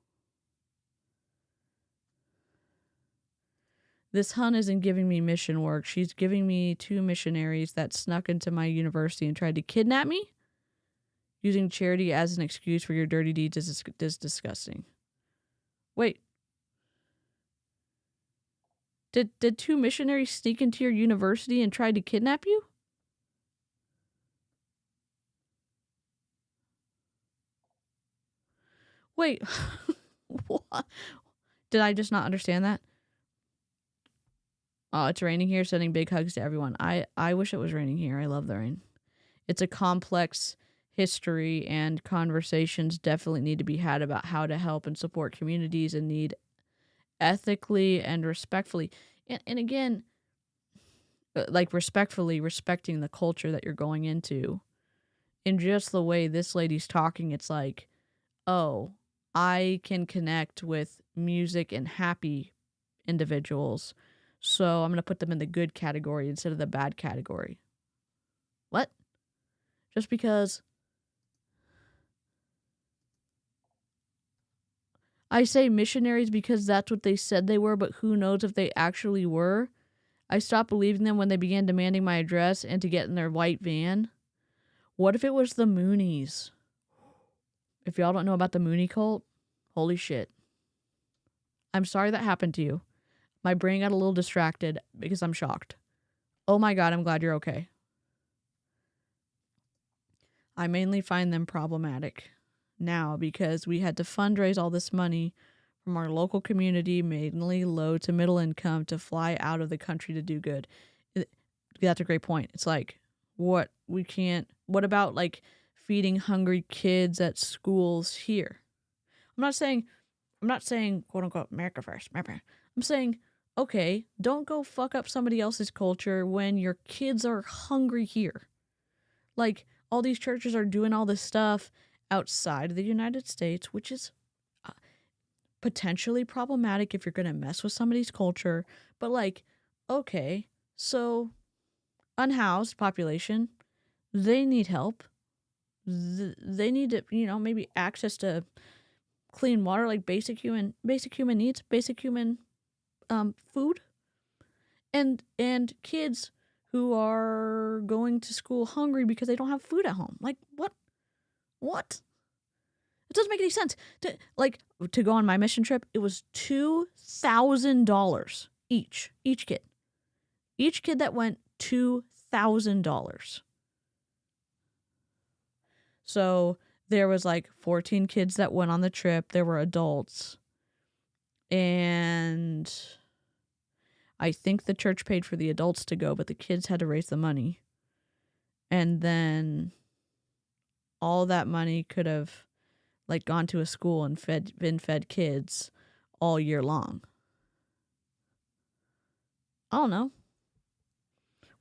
This hun isn't giving me mission work. She's giving me 2 missionaries that snuck into my university and tried to kidnap me. Using charity as an excuse for your dirty deeds is disgusting. Wait. Did 2 missionaries sneak into your university and try to kidnap you? Wait. What? Did I just not understand that? Oh, it's raining here. Sending big hugs to everyone. I wish it was raining here. I love the rain. It's a complex history, and conversations definitely need to be had about how to help and support communities in need ethically and respectfully. And again, like respectfully respecting the culture that you're going into. In just the way this lady's talking, it's like, oh, I can connect with music and happy individuals, so I'm going to put them in the good category instead of the bad category. What? Just because I say missionaries because that's what they said they were, but who knows if they actually were. I stopped believing them when they began demanding my address and to get in their white van. What if it was the Moonies? If y'all don't know about the Mooney cult, holy shit. I'm sorry that happened to you. My brain got a little distracted because I'm shocked. Oh my God, I'm glad you're okay. I mainly find them problematic now because we had to fundraise all this money from our local community, mainly low to middle income, to fly out of the country to do good. That's a great point. It's like, what about like feeding hungry kids at schools here? I'm not saying quote unquote America first. I'm saying, okay, don't go fuck up somebody else's culture when your kids are hungry here. Like, all these churches are doing all this stuff outside of the United States, which is potentially problematic if you're going to mess with somebody's culture. But like, okay, so unhoused population, they need help. They need to, maybe access to clean water, like basic human needs, basic human food. And kids who are going to school hungry because they don't have food at home. Like, what? It doesn't make any sense. To go on my mission trip, it was $2,000 each kid. Each kid that went, $2,000. So there was like 14 kids that went on the trip. There were adults. And I think the church paid for the adults to go, but the kids had to raise the money. And then all that money could have like gone to a school and been fed kids all year long. I don't know.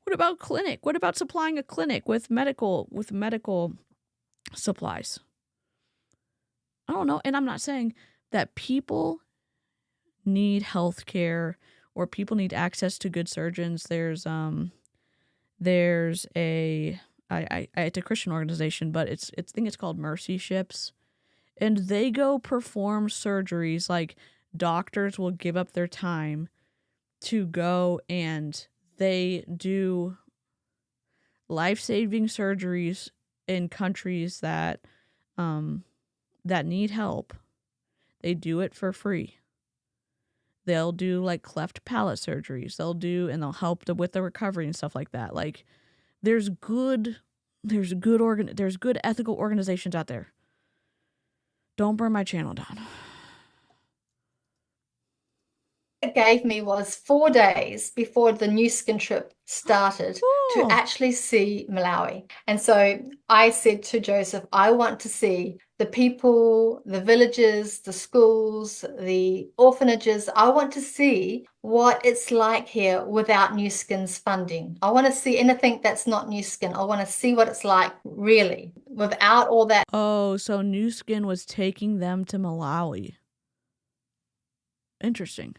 What about clinic? What about supplying a clinic with medical supplies? I don't know. And I'm not saying that people need health care or people need access to good surgeons. There's a it's a Christian organization, but I think it's called Mercy Ships. And they go perform surgeries. Like, doctors will give up their time to go, and they do life-saving surgeries in countries that need help. They do it for free. They'll do like cleft palate surgeries. They'll help with the recovery and stuff like that. Like, there's good ethical organizations out there. Don't burn my channel down. It gave me was 4 days before the new skin trip started to actually see Malawi. And so I said to Joseph, I want to see the people, the villages, the schools, the orphanages. I want to see what it's like here without New Skin's funding. I want to see anything that's not New Skin. I want to see what it's like really without all that. Oh, so New Skin was taking them to Malawi. Interesting.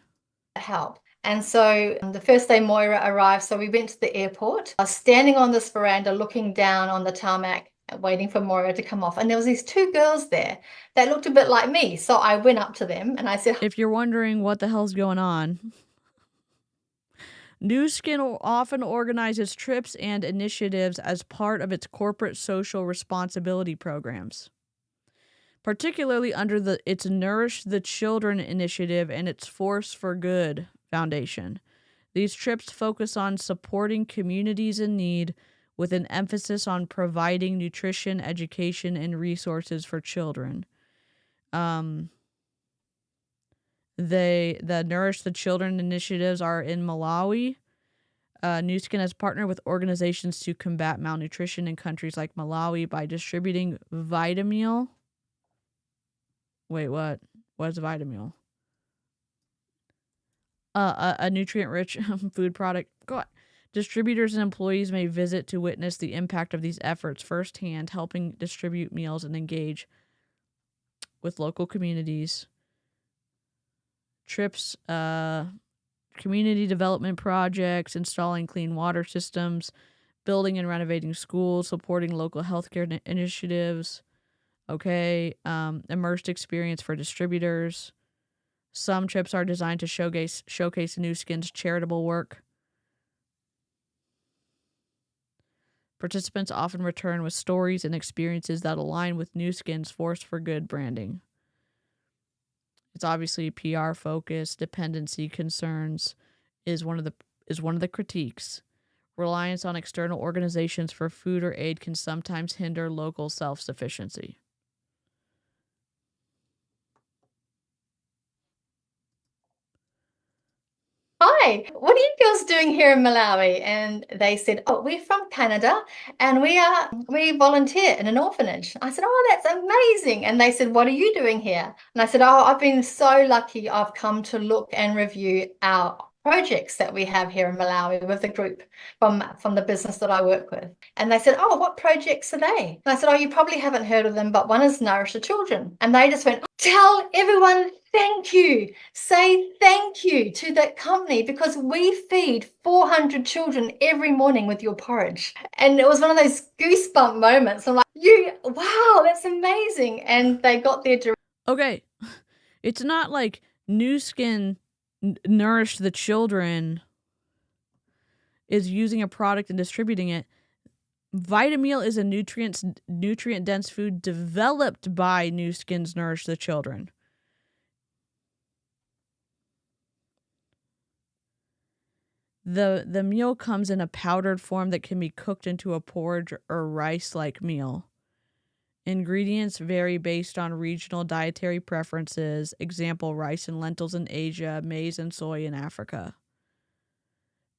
help. And so the first day Moira arrived, so we went to the airport. I was standing on this veranda looking down on the tarmac, waiting for Moira to come off. And there was these two girls there that looked a bit like me. So I went up to them and I said, If you're wondering what the hell's going on, Nu Skin often organizes trips and initiatives as part of its corporate social responsibility programs, particularly under its Nourish the Children initiative and its Force for Good Foundation. These trips focus on supporting communities in need with an emphasis on providing nutrition, education, and resources for children. The Nourish the Children initiatives are in Malawi. Nu Skin has partnered with organizations to combat malnutrition in countries like Malawi by distributing Vitameal. Wait, what? What is Vitameal? A nutrient-rich food product. God. Distributors and employees may visit to witness the impact of these efforts firsthand, helping distribute meals and engage with local communities. Trips, community development projects, installing clean water systems, building and renovating schools, supporting local healthcare initiatives. Okay, immersed experience for distributors. Some trips are designed to showcase Nu Skin's charitable work. Participants often return with stories and experiences that align with Nu Skin's Force for Good branding. It's obviously PR focused. Dependency concerns is one of the critiques. Reliance on external organizations for food or aid can sometimes hinder local self-sufficiency. hi, what are you girls doing here in Malawi? And they said, oh, we're from Canada and we volunteer in an orphanage. I said, oh, that's amazing. And they said, what are you doing here? And I said, oh, I've been so lucky. I've come to look and review our projects that we have here in Malawi with the group from the business that I work with. And they said, oh, what projects are they? And I said, oh, you probably haven't heard of them, but one is Nourish the Children. And they just went, tell everyone thank you. Say thank you to that company because we feed 400 children every morning with your porridge. And it was one of those goosebump moments. I'm like, wow, that's amazing. And they got their Okay, it's not like Nu Skin Nourish the Children is using a product and distributing it. Vitameal is a nutrient-dense food developed by Nu Skin's Nourish the Children. The meal comes in a powdered form that can be cooked into a porridge or rice-like meal. Ingredients vary based on regional dietary preferences, example, rice and lentils in Asia, maize and soy in Africa.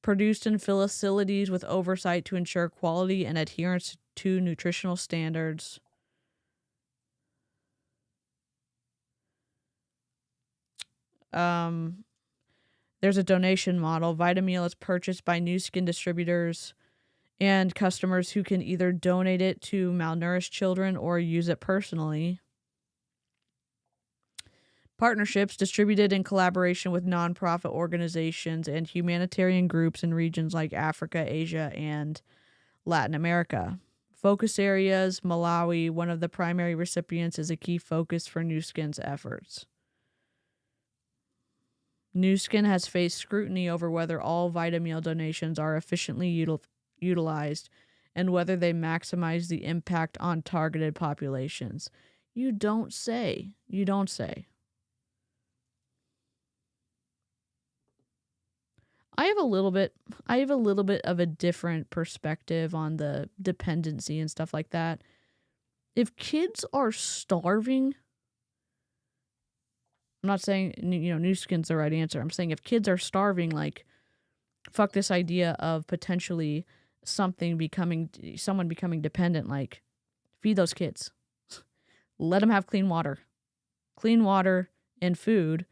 Produced in facilities with oversight to ensure quality and adherence to nutritional standards. There's a donation model. Vitameal is purchased by Nu Skin distributors and customers who can either donate it to malnourished children or use it personally. Partnerships distributed in collaboration with nonprofit organizations and humanitarian groups in regions like Africa, Asia, and Latin America. Focus areas, Malawi, one of the primary recipients, is a key focus for Nu Skin's efforts. Nu Skin has faced scrutiny over whether all Vitameal donations are efficiently utilized and whether they maximize the impact on targeted populations. You don't say. You don't say. I have a little bit of a different perspective on the dependency and stuff like that. If kids are starving, I'm not saying, Nu Skin's the right answer. I'm saying if kids are starving, like, fuck this idea of potentially someone becoming dependent. Like, feed those kids. Let them have clean water. Clean water and food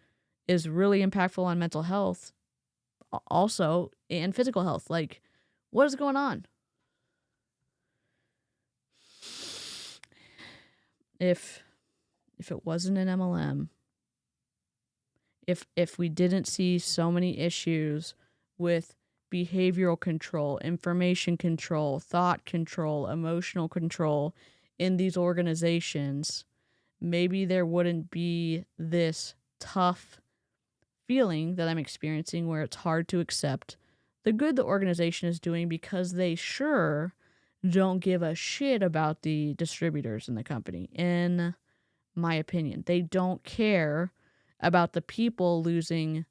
is really impactful on mental health, also, and physical health. Like, what is going on? If it wasn't an MLM, if we didn't see so many issues with behavioral control, information control, thought control, emotional control in these organizations, maybe there wouldn't be this tough feeling that I'm experiencing where it's hard to accept the good the organization is doing because they sure don't give a shit about the distributors in the company. In my opinion, they don't care about the people losing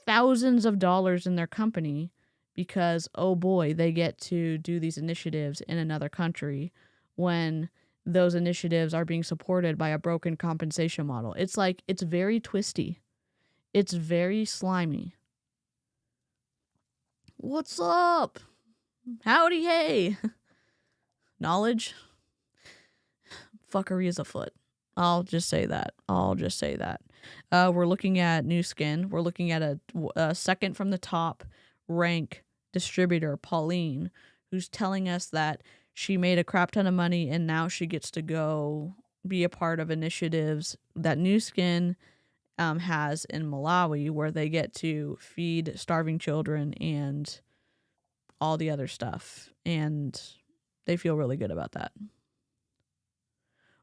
thousands of dollars in their company because, oh boy, they get to do these initiatives in another country when those initiatives are being supported by a broken compensation model. It's like, it's very twisty. It's very slimy. What's up? Howdy, hey. Knowledge? Fuckery is afoot. I'll just say that. We're looking at new skin. We're looking at a second from the top rank distributor, Pauline, who's telling us that she made a crap ton of money and now she gets to go be a part of initiatives that New Skin has in Malawi, where they get to feed starving children and all the other stuff. And they feel really good about that.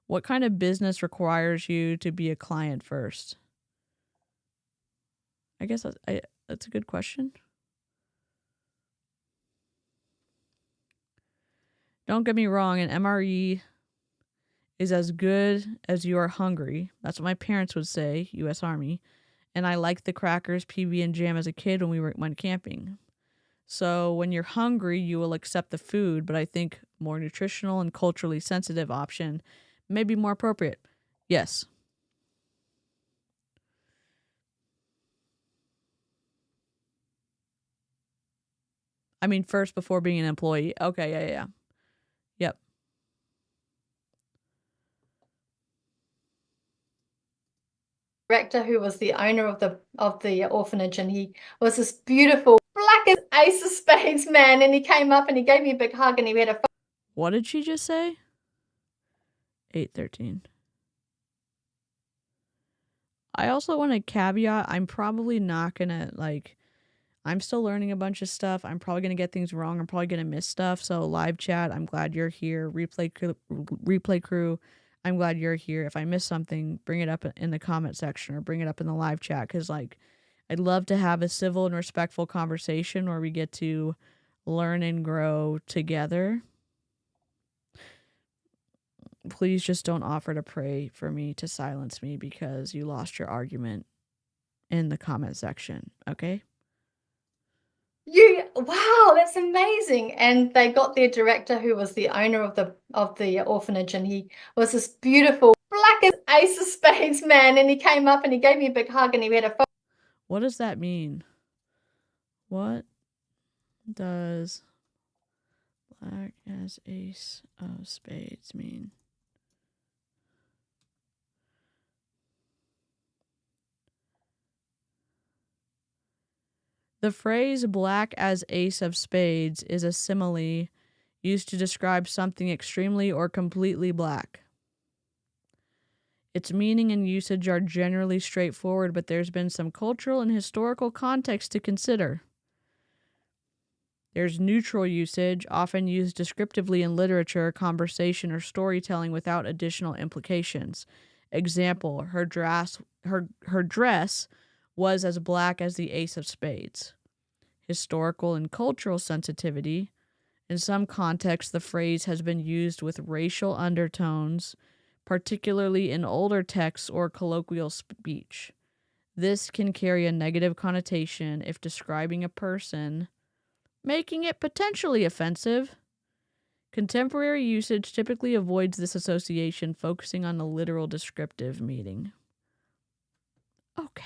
What kind of business requires you to be a client first? I guess that's a good question. Don't get me wrong, an MRE is as good as you are hungry. That's what my parents would say, U.S. Army. And I liked the crackers, PB, and jam as a kid when we went camping. So when you're hungry, you will accept the food, but I think more nutritional and culturally sensitive option may be more appropriate. Yes. I mean, first before being an employee. Okay, yeah. Yep. Director who was the owner of the orphanage, and he was this beautiful black as ace of spades man, and he came up and he gave me a big hug and he had a What did she just say? 8:13. I also want to caveat, I'm probably not gonna I'm still learning a bunch of stuff. I'm probably gonna get things wrong. I'm probably gonna miss stuff. So live chat, I'm glad you're here. Replay crew, I'm glad you're here. If I miss something, bring it up in the comment section or bring it up in the live chat, because I'd love to have a civil and respectful conversation where we get to learn and grow together. Please just don't offer to pray for me to silence me because you lost your argument in the comment section, okay? Wow, that's amazing. And they got their director who was the owner of the orphanage, and he was this beautiful black as ace of spades man, and he came up and he gave me a big hug and he had a What does that mean? What does black as ace of spades mean? The phrase black as ace of spades is a simile used to describe something extremely or completely black. Its meaning and usage are generally straightforward, but there's been some cultural and historical context to consider. There's neutral usage, often used descriptively in literature, conversation, or storytelling without additional implications. Example, her dress was as black as the ace of spades. Historical and cultural sensitivity. In some contexts, the phrase has been used with racial undertones, particularly in older texts or colloquial speech. This can carry a negative connotation if describing a person, making it potentially offensive. Contemporary usage typically avoids this association, focusing on the literal descriptive meaning. Okay.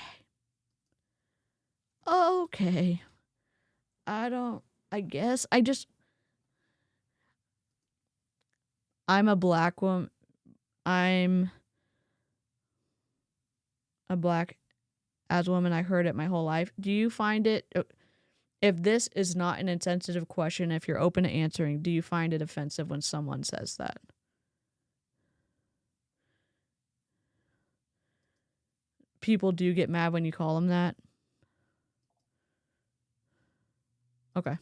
I'm a black woman. I'm a black as woman. I heard it my whole life. Do you find it, if this is not an insensitive question, if you're open to answering, do you find it offensive when someone says that? people do get mad when you call them that. Okay.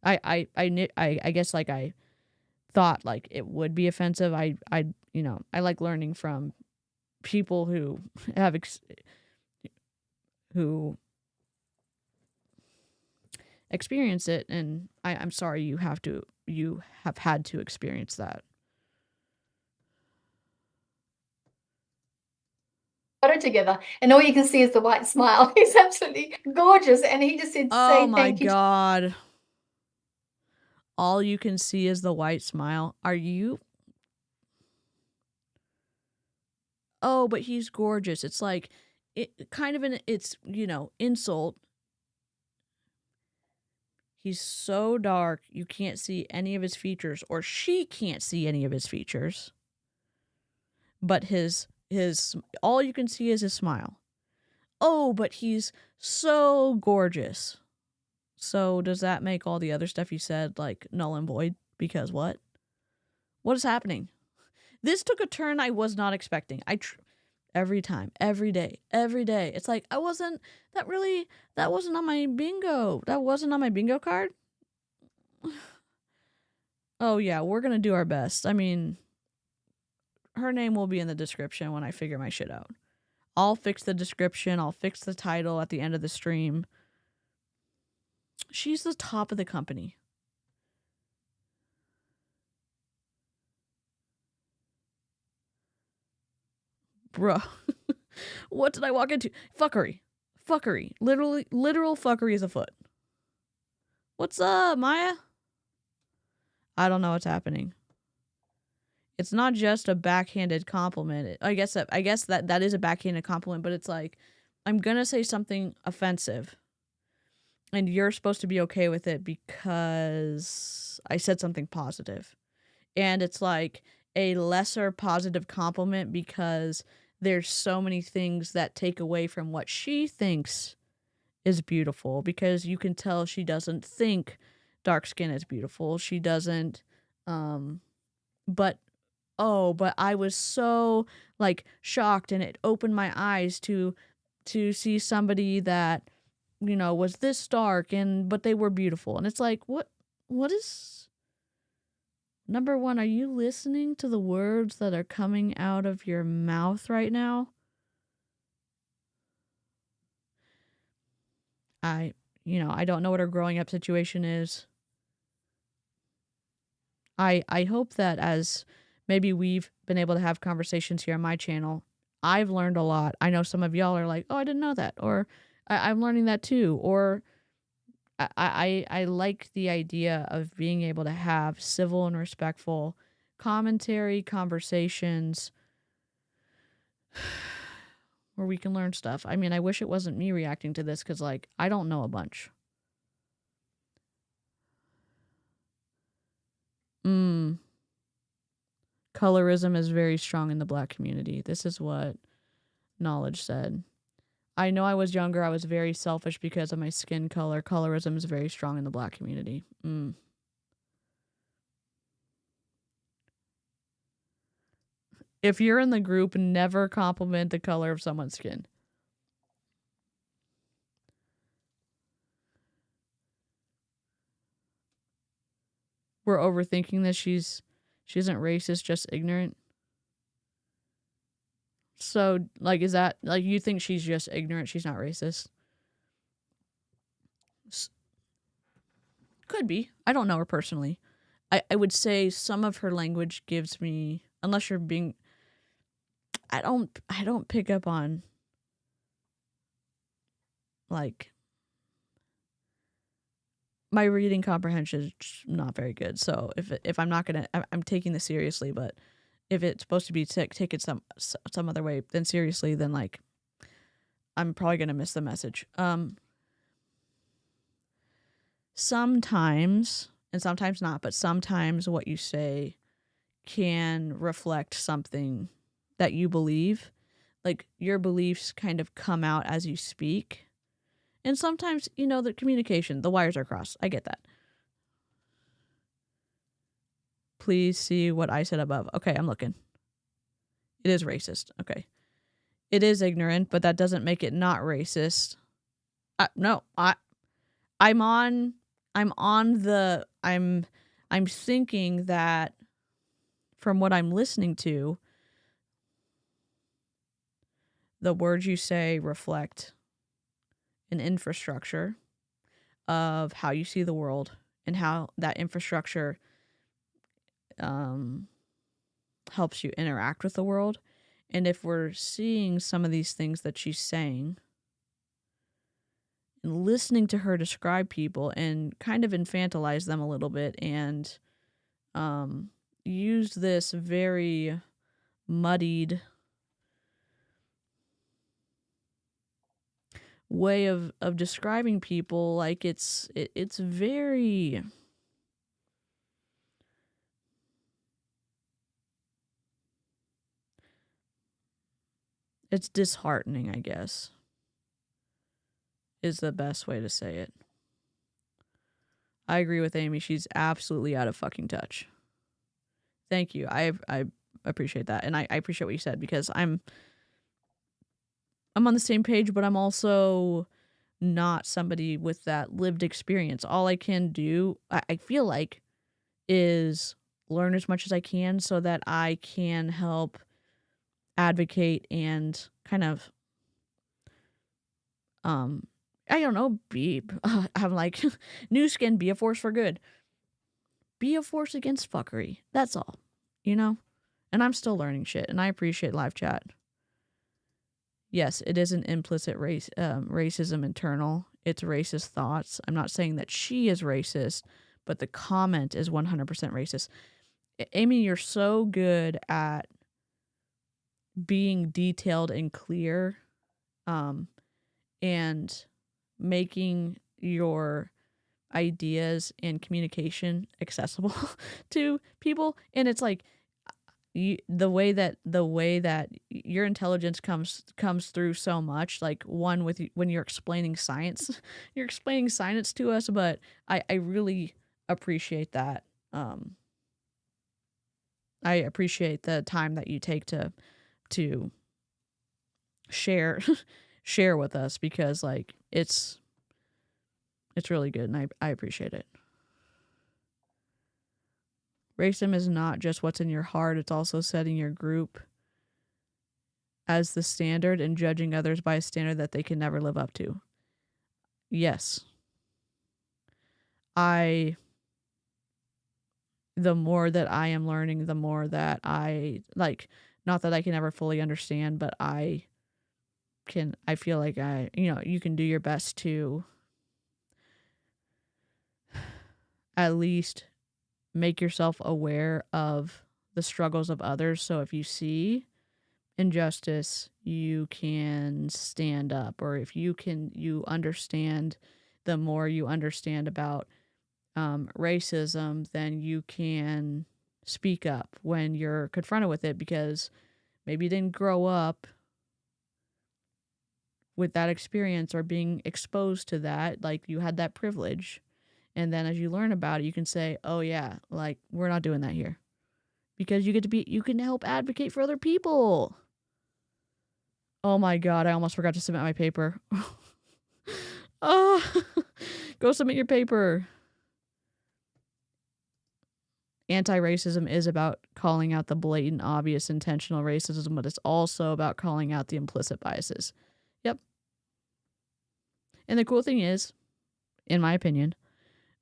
I guess like I thought like it would be offensive. I like learning from people who have who experience it, and I'm sorry you have had to experience that. Photo together, and all you can see is the white smile. He's absolutely gorgeous, and he just said, Oh "Say my thank you." God. All you can see is the white smile. Are you? Oh, but he's gorgeous. It's like it's insult. He's so dark, you can't see any of his features, or she can't see any of his features. But his all you can see is his smile. Oh, but he's so gorgeous. So does that make all the other stuff you said like null and void? Because what? What is happening? This took a turn I was not expecting. Every time, every day. It's like that wasn't on my bingo. That wasn't on my bingo card. Oh yeah, we're gonna do our best. I mean, her name will be in the description when I figure my shit out. I'll fix the description. I'll fix the title at the end of the stream. She's the top of the company. Bruh. What did I walk into? Fuckery. Literal fuckery is afoot. What's up, Maya? I don't know what's happening. It's not just a backhanded compliment. I guess that is a backhanded compliment, but it's like, I'm gonna say something offensive, and you're supposed to be okay with it because I said something positive. And it's like a lesser positive compliment because there's so many things that take away from what she thinks is beautiful, because you can tell she doesn't think dark skin is beautiful. She doesn't, but I was so like shocked, and it opened my eyes to see somebody that, was this dark but they were beautiful. And it's like, what is, number one, are you listening to the words that are coming out of your mouth right now? I don't know what her growing up situation is. I hope that as maybe we've been able to have conversations here on my channel, I've learned a lot. I know some of y'all are like, oh, I didn't know that. Or I'm learning that too. Or I like the idea of being able to have civil and respectful commentary, conversations where we can learn stuff. I mean, I wish it wasn't me reacting to this because, like, I don't know a bunch. Colorism is very strong in the Black community. This is what Knowledge said. I know I was younger. I was very selfish because of my skin color. Colorism is very strong in the Black community. If you're in the group, never compliment the color of someone's skin. We're overthinking this. She isn't racist, just ignorant. So, like, is that, like, you think she's just ignorant? She's not racist? Could be. I don't know her personally. I would say some of her language gives me, unless you're being, I don't pick up on, like, my reading comprehension is not very good. So if I'm not gonna, I'm taking this seriously, but if it's supposed to be take it some other way than seriously, then like I'm probably gonna miss the message. Sometimes, and sometimes not, but sometimes what you say can reflect something that you believe. Like, your beliefs kind of come out as you speak. And sometimes, the communication, the wires are crossed. I get that. Please see what I said above. Okay, I'm looking. It is racist. Okay. It is ignorant, but that doesn't make it not racist. No, I'm on the I'm thinking that from what I'm listening to, the words you say reflect an infrastructure of how you see the world and how that infrastructure helps you interact with the world. And if we're seeing some of these things that she's saying and listening to her describe people and kind of infantilize them a little bit and use this very muddied way of describing people, like it's very it's disheartening, I guess, is the best way to say it. I agree with Amy. She's absolutely out of fucking touch. Thank you. I appreciate that. And I appreciate what you said, because I'm on the same page, but I'm also not somebody with that lived experience. All I can do, I feel like, is learn as much as I can so that I can help advocate and kind of I don't know, I'm like new skin, be a force for good. Be a force against fuckery. That's all. You know? And I'm still learning shit, and I appreciate live chat. Yes, it is an implicit racism internal. It's racist thoughts. I'm not saying that she is racist, but the comment is 100% racist. Amy, you're so good at being detailed and clear, and making your ideas and communication accessible to people. And it's like the way that your intelligence comes through so much, like one with when you're explaining science to us, but I really appreciate that. I appreciate the time that you take to share share with us, because like it's really good, and I appreciate it. Racism is not just what's in your heart, it's also setting your group as the standard and judging others by a standard that they can never live up to. Yes. The more that I am learning, the more that I, like, not that I can ever fully understand, but I feel like you can do your best to at least make yourself aware of the struggles of others. So if you see injustice, you can stand up, or if you understand, the more you understand about racism, then you can speak up when you're confronted with it, because maybe you didn't grow up with that experience or being exposed to that, like you had that privilege. And then as you learn about it, you can say, oh yeah, like we're not doing that here. Because you can help advocate for other people. Oh my God, I almost forgot to submit my paper. Oh, go submit your paper. Anti-racism is about calling out the blatant, obvious, intentional racism, but it's also about calling out the implicit biases. Yep. And the cool thing is, in my opinion,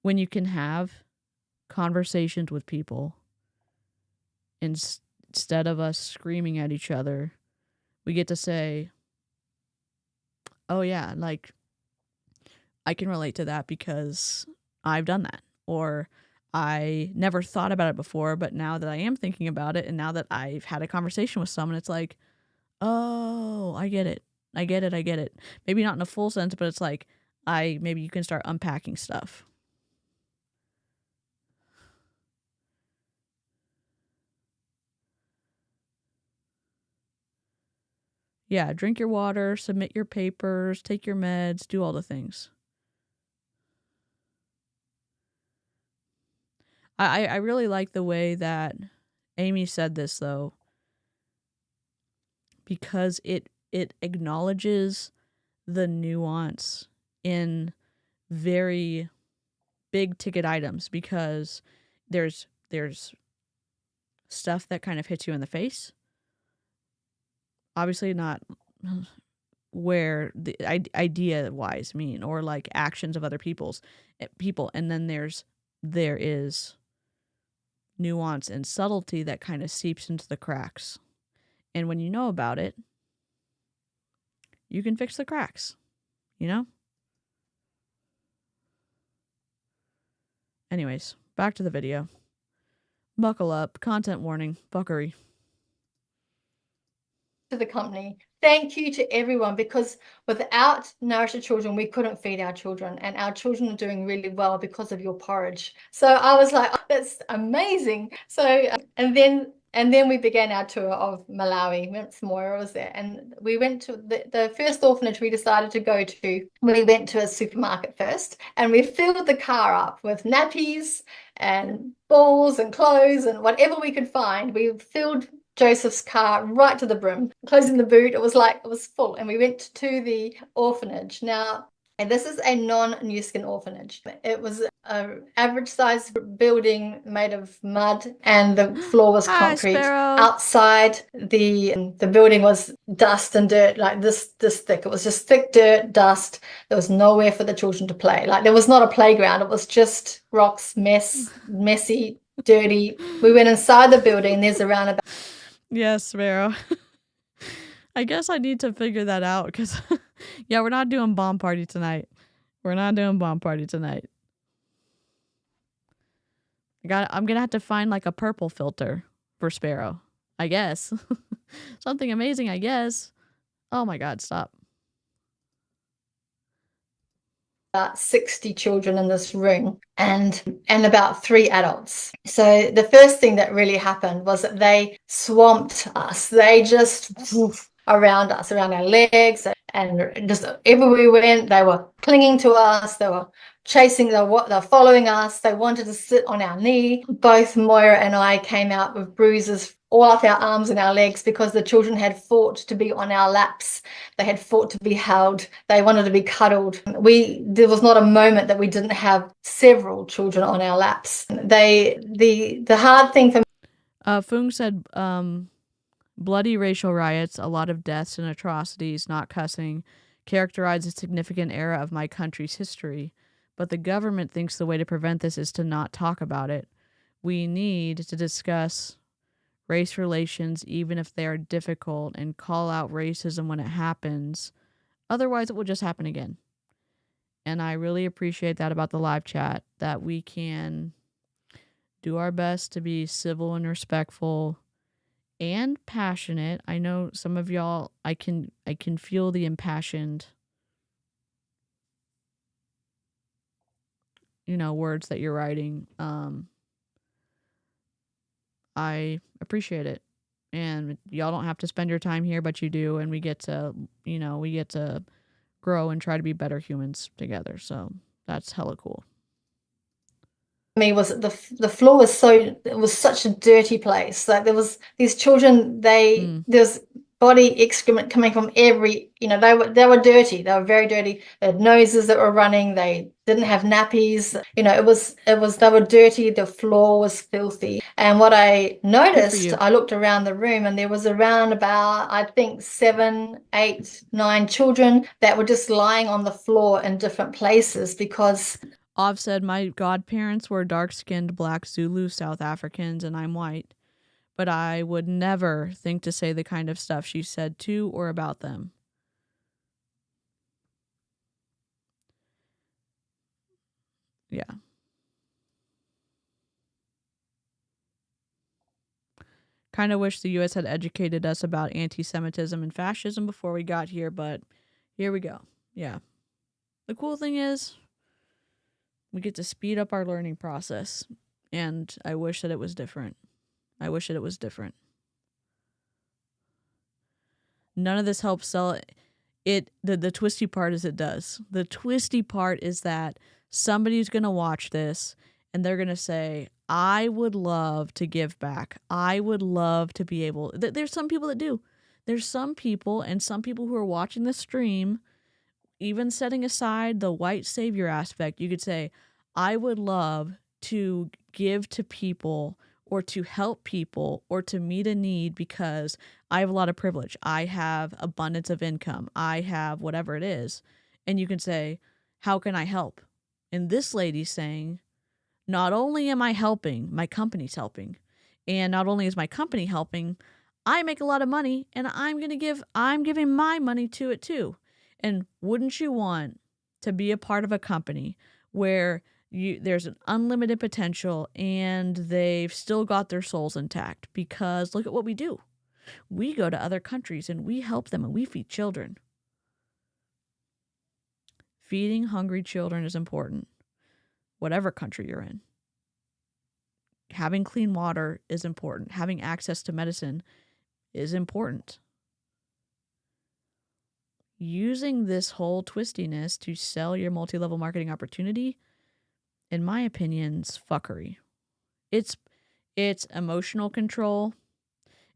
when you can have conversations with people, instead of us screaming at each other, we get to say, oh yeah, like, I can relate to that because I've done that. Or I never thought about it before, but now that I am thinking about it, and now that I've had a conversation with someone, it's like, oh, I get it. I get it. Maybe not in a full sense, but it's like, maybe you can start unpacking stuff. Yeah, drink your water, submit your papers, take your meds, do all the things. I really like the way that Amy said this, though, because it it acknowledges the nuance in very big ticket items, because there's stuff that kind of hits you in the face. Obviously not where the idea wise mean, or like actions of other people, and then there is nuance and subtlety that kind of seeps into the cracks. And when you know about it, you can fix the cracks, you know? Anyways, back to the video. Buckle up. Content warning. Fuckery. To the company. Thank you to everyone, because without Nourish the Children, we couldn't feed our children, and our children are doing really well because of your porridge. So I was like, oh, that's amazing. So and then we began our tour of Malawi. Moira was there, and we went to the first orphanage we decided to go to. We went to a supermarket first, and we filled the car up with nappies and balls and clothes and whatever we could find. We filled Joseph's car right to the brim, closing the boot. It was full, and we went to the orphanage. Now, and this is a non-new skin orphanage. It was an average size building made of mud, and the floor was concrete. Outside, the building was dust and dirt, like this thick. It was just thick dirt, dust. There was nowhere for the children to play. Like, there was not a playground. It was just rocks, messy, dirty. We went inside the building. There's around about... Yes, Sparrow. I guess I need to figure that out, because yeah, we're not doing bomb party tonight. I'm gonna have to find like a purple filter for Sparrow, I guess. Something amazing, I guess. Oh my God, stop. 60 children in this room, and about 3 adults. So the first thing that really happened was that they swamped us. They just around us, around our legs, and just everywhere we went, they were clinging to us. They were chasing, they were following us. They wanted to sit on our knee. Both Moira and I came out with bruises all up our arms and our legs, because the children had fought to be on our laps. They had fought to be held. They wanted to be cuddled. There was not a moment that we didn't have several children on our laps. The hard thing for Fung said, bloody racial riots, a lot of deaths and atrocities, not cussing, characterize a significant era of my country's history. But the government thinks the way to prevent this is to not talk about it. We need to discuss race relations, even if they are difficult, and call out racism when it happens. Otherwise, it will just happen again. And I really appreciate that about the live chat, that we can do our best to be civil and respectful and passionate. I know some of y'all, I can feel the impassioned, words that you're writing. I appreciate it. And y'all don't have to spend your time here, but you do, and we get to grow and try to be better humans together. So that's hella cool. Me was the floor was such a dirty place. Like, there was these children, there's body excrement coming from every, they were dirty. They were very dirty. They had noses that were running. They didn't have nappies. They were dirty. The floor was filthy. And what I noticed, I looked around the room, and there was around about, I think, 7, 8, 9 children that were just lying on the floor in different places, because Ov said, my godparents were dark-skinned Black Zulu South Africans, and I'm white. But I would never think to say the kind of stuff she said to or about them. Yeah. Kind of wish the U.S. had educated us about anti-Semitism and fascism before we got here, but here we go. Yeah. The cool thing is, we get to speed up our learning process, and I wish that it was different. None of this helps sell it. The twisty part is it does. The twisty part is that somebody's going to watch this and they're going to say, I would love to give back. I would love to be able... There's some people that do. There's some people, and some people who are watching the stream, even setting aside the white savior aspect, you could say, I would love to give to people or to help people or to meet a need because I have a lot of privilege. I have abundance of income. I have whatever it is. And you can say, how can I help? And this lady's saying, not only am I helping, my company's helping. And not only is my company helping, I make a lot of money and I'm giving my money to it too. And wouldn't you want to be a part of a company where there's an unlimited potential and they've still got their souls intact? Because look at what we do. We go to other countries and we help them and we feed children. Feeding hungry children is important, whatever country you're in. Having clean water is important. Having access to medicine is important. Using this whole twistiness to sell your multi-level marketing opportunity, in my opinion, is fuckery. It's emotional control.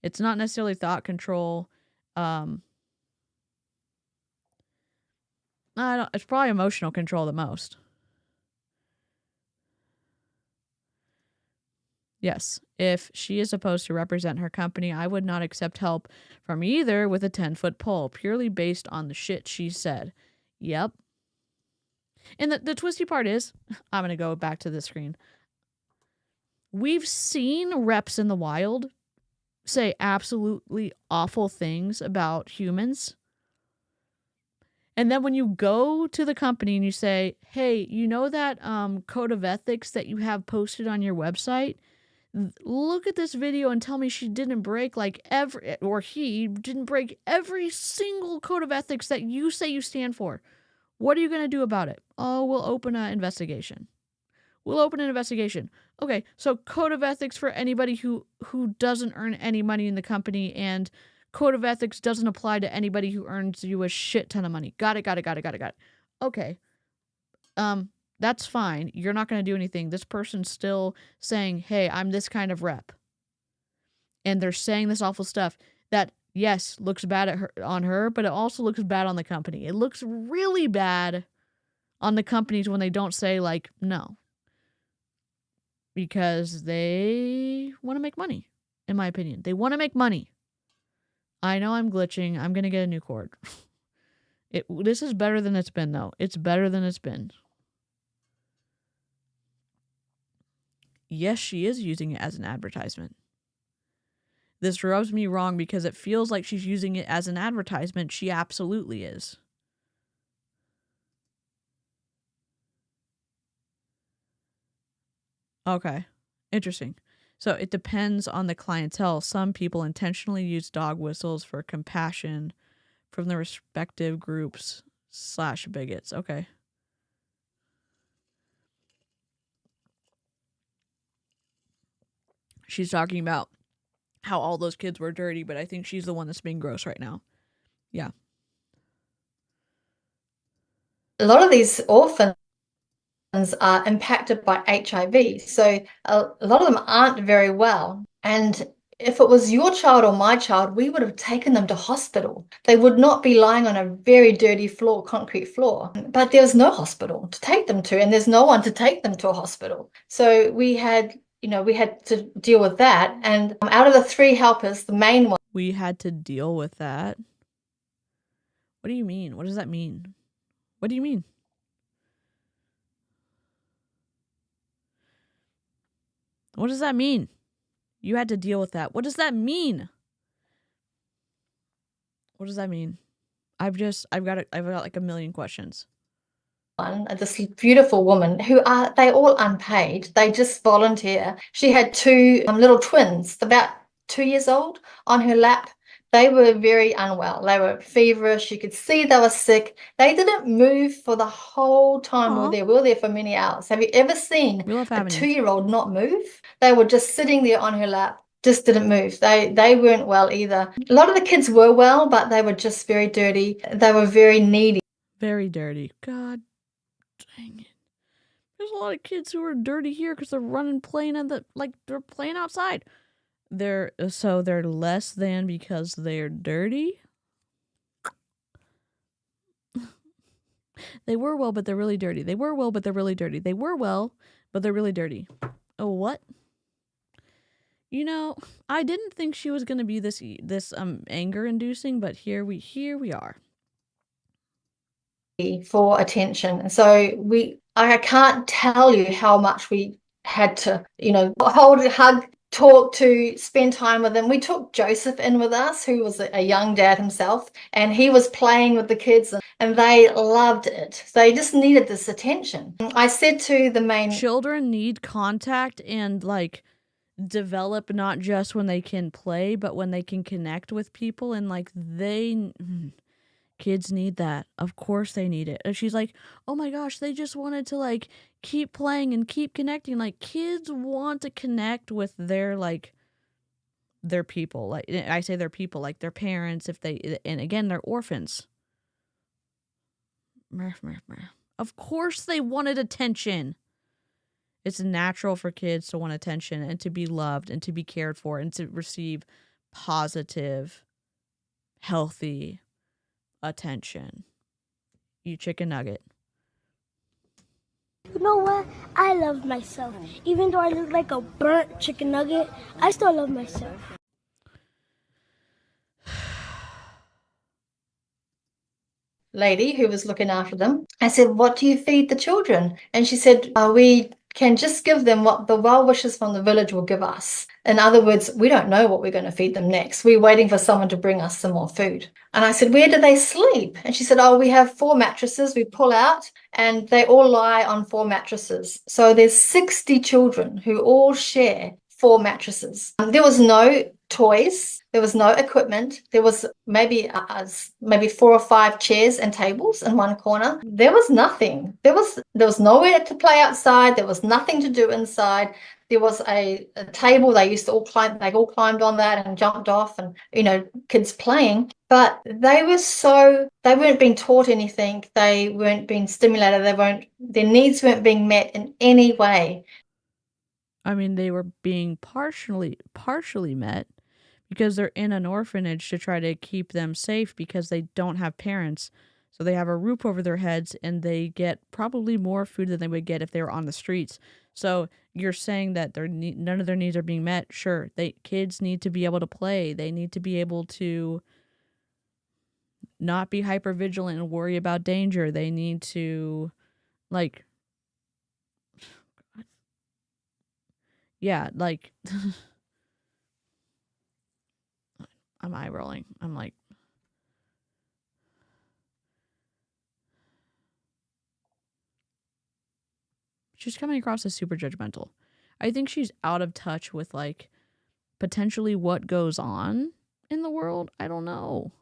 It's not necessarily thought control. It's probably emotional control the most. Yes, if she is supposed to represent her company, I would not accept help from either with a 10-foot pole, purely based on the shit she said. Yep. And the twisty part is, I'm going to go back to the screen. We've seen reps in the wild say absolutely awful things about humans. And then when you go to the company and you say, hey, you know that code of ethics that you have posted on your website? Look at this video and tell me she didn't break he didn't break every single code of ethics that you say you stand for. What are you going to do about it? Oh, we'll open an investigation. Okay, so code of ethics for anybody who doesn't earn any money in the company, and code of ethics doesn't apply to anybody who earns you a shit ton of money. Got it. Okay. That's fine. You're not going to do anything. This person's still saying, hey, I'm this kind of rep. And they're saying this awful stuff that, yes, looks bad on her, but it also looks bad on the company. It looks really bad on the companies when they don't say, like, no. Because they want to make money, in my opinion. They want to make money. I know I'm glitching. I'm going to get a new cord. This is better than it's been, though. It's better than it's been. Yes, she is using it as an advertisement. This rubs me wrong because it feels like she's using it as an advertisement. She absolutely is. Okay, interesting. So it depends on the clientele. Some people intentionally use dog whistles for compassion from the respective groups / bigots. Okay. She's talking about how all those kids were dirty, but I think she's the one that's being gross right now. Yeah. A lot of these orphans are impacted by HIV. So a lot of them aren't very well. And if it was your child or my child, we would have taken them to hospital. They would not be lying on a very dirty floor, concrete floor. But there's no hospital to take them to, and there's no one to take them to a hospital. So we had to deal with that. And out of the 3 helpers, the main one. We had to deal with that? What do you mean? What does that mean? What do you mean? What does that mean? You had to deal with that. What does that mean? What does that mean? I've got like a million questions. This beautiful woman they all unpaid. They just volunteer. She had 2 little twins, about 2 years old, on her lap. They were very unwell. They were feverish. You could see they were sick. They didn't move for the whole time we were there. We were there for many hours. Have you ever seen a 2-year-old not move? They were just sitting there on her lap, just didn't move. They weren't well either. A lot of the kids were well, but they were just very dirty. They were very needy. Very dirty. God dang it. There's a lot of kids who are dirty here because they're playing they're playing outside. They're less than because they're dirty? They were well, but they're really dirty. They were well, but they're really dirty. They were well, but they're really dirty. Oh, what? You know, I didn't think she was gonna be this anger inducing, but here we are. For attention. And so I can't tell you how much we had to, hold, hug, talk to, spend time with them. We took Joseph in with us, who was a young dad himself, and he was playing with the kids and they loved it. They just needed this attention. I said to the main... Children need contact and like develop not just when they can play, but when they can connect with people, and like kids need that. Of course they need it. And she's like, oh my gosh, they just wanted to like keep playing and keep connecting. Like kids want to connect with their people. Like I say their people, like their parents, and again, they're orphans. Of course they wanted attention. It's natural for kids to want attention and to be loved and to be cared for and to receive positive, healthy attention. You chicken nugget. You know what? I love myself. Even though I look like a burnt chicken nugget, I still love myself. Lady who was looking after them. I said, what do you feed the children? And she said, we can just give them what the well wishers from the village will give us. In other words, we don't know what we're going to feed them next. We're waiting for someone to bring us some more food. And I said, where do they sleep? And she said, we have 4 mattresses we pull out and they all lie on 4 mattresses. So there's 60 children who all share 4 mattresses. There was no toys. There was no equipment. There was maybe 4 or 5 chairs and tables in one corner. There was nothing. There was nowhere to play outside. There was nothing to do inside. There was a table. They used to all climb. They all climbed on that and jumped off, and kids playing. But they weren't being taught anything. They weren't being stimulated. Their needs weren't being met in any way. I mean, they were being partially met because they're in an orphanage to try to keep them safe because they don't have parents. So they have a roof over their heads and they get probably more food than they would get if they were on the streets. So you're saying that none of their needs are being met. Sure, kids need to be able to play. They need to be able to not be hypervigilant and worry about danger. They need to, yeah, I'm eye rolling. I'm like, she's coming across as super judgmental. I think she's out of touch with potentially what goes on in the world. I don't know.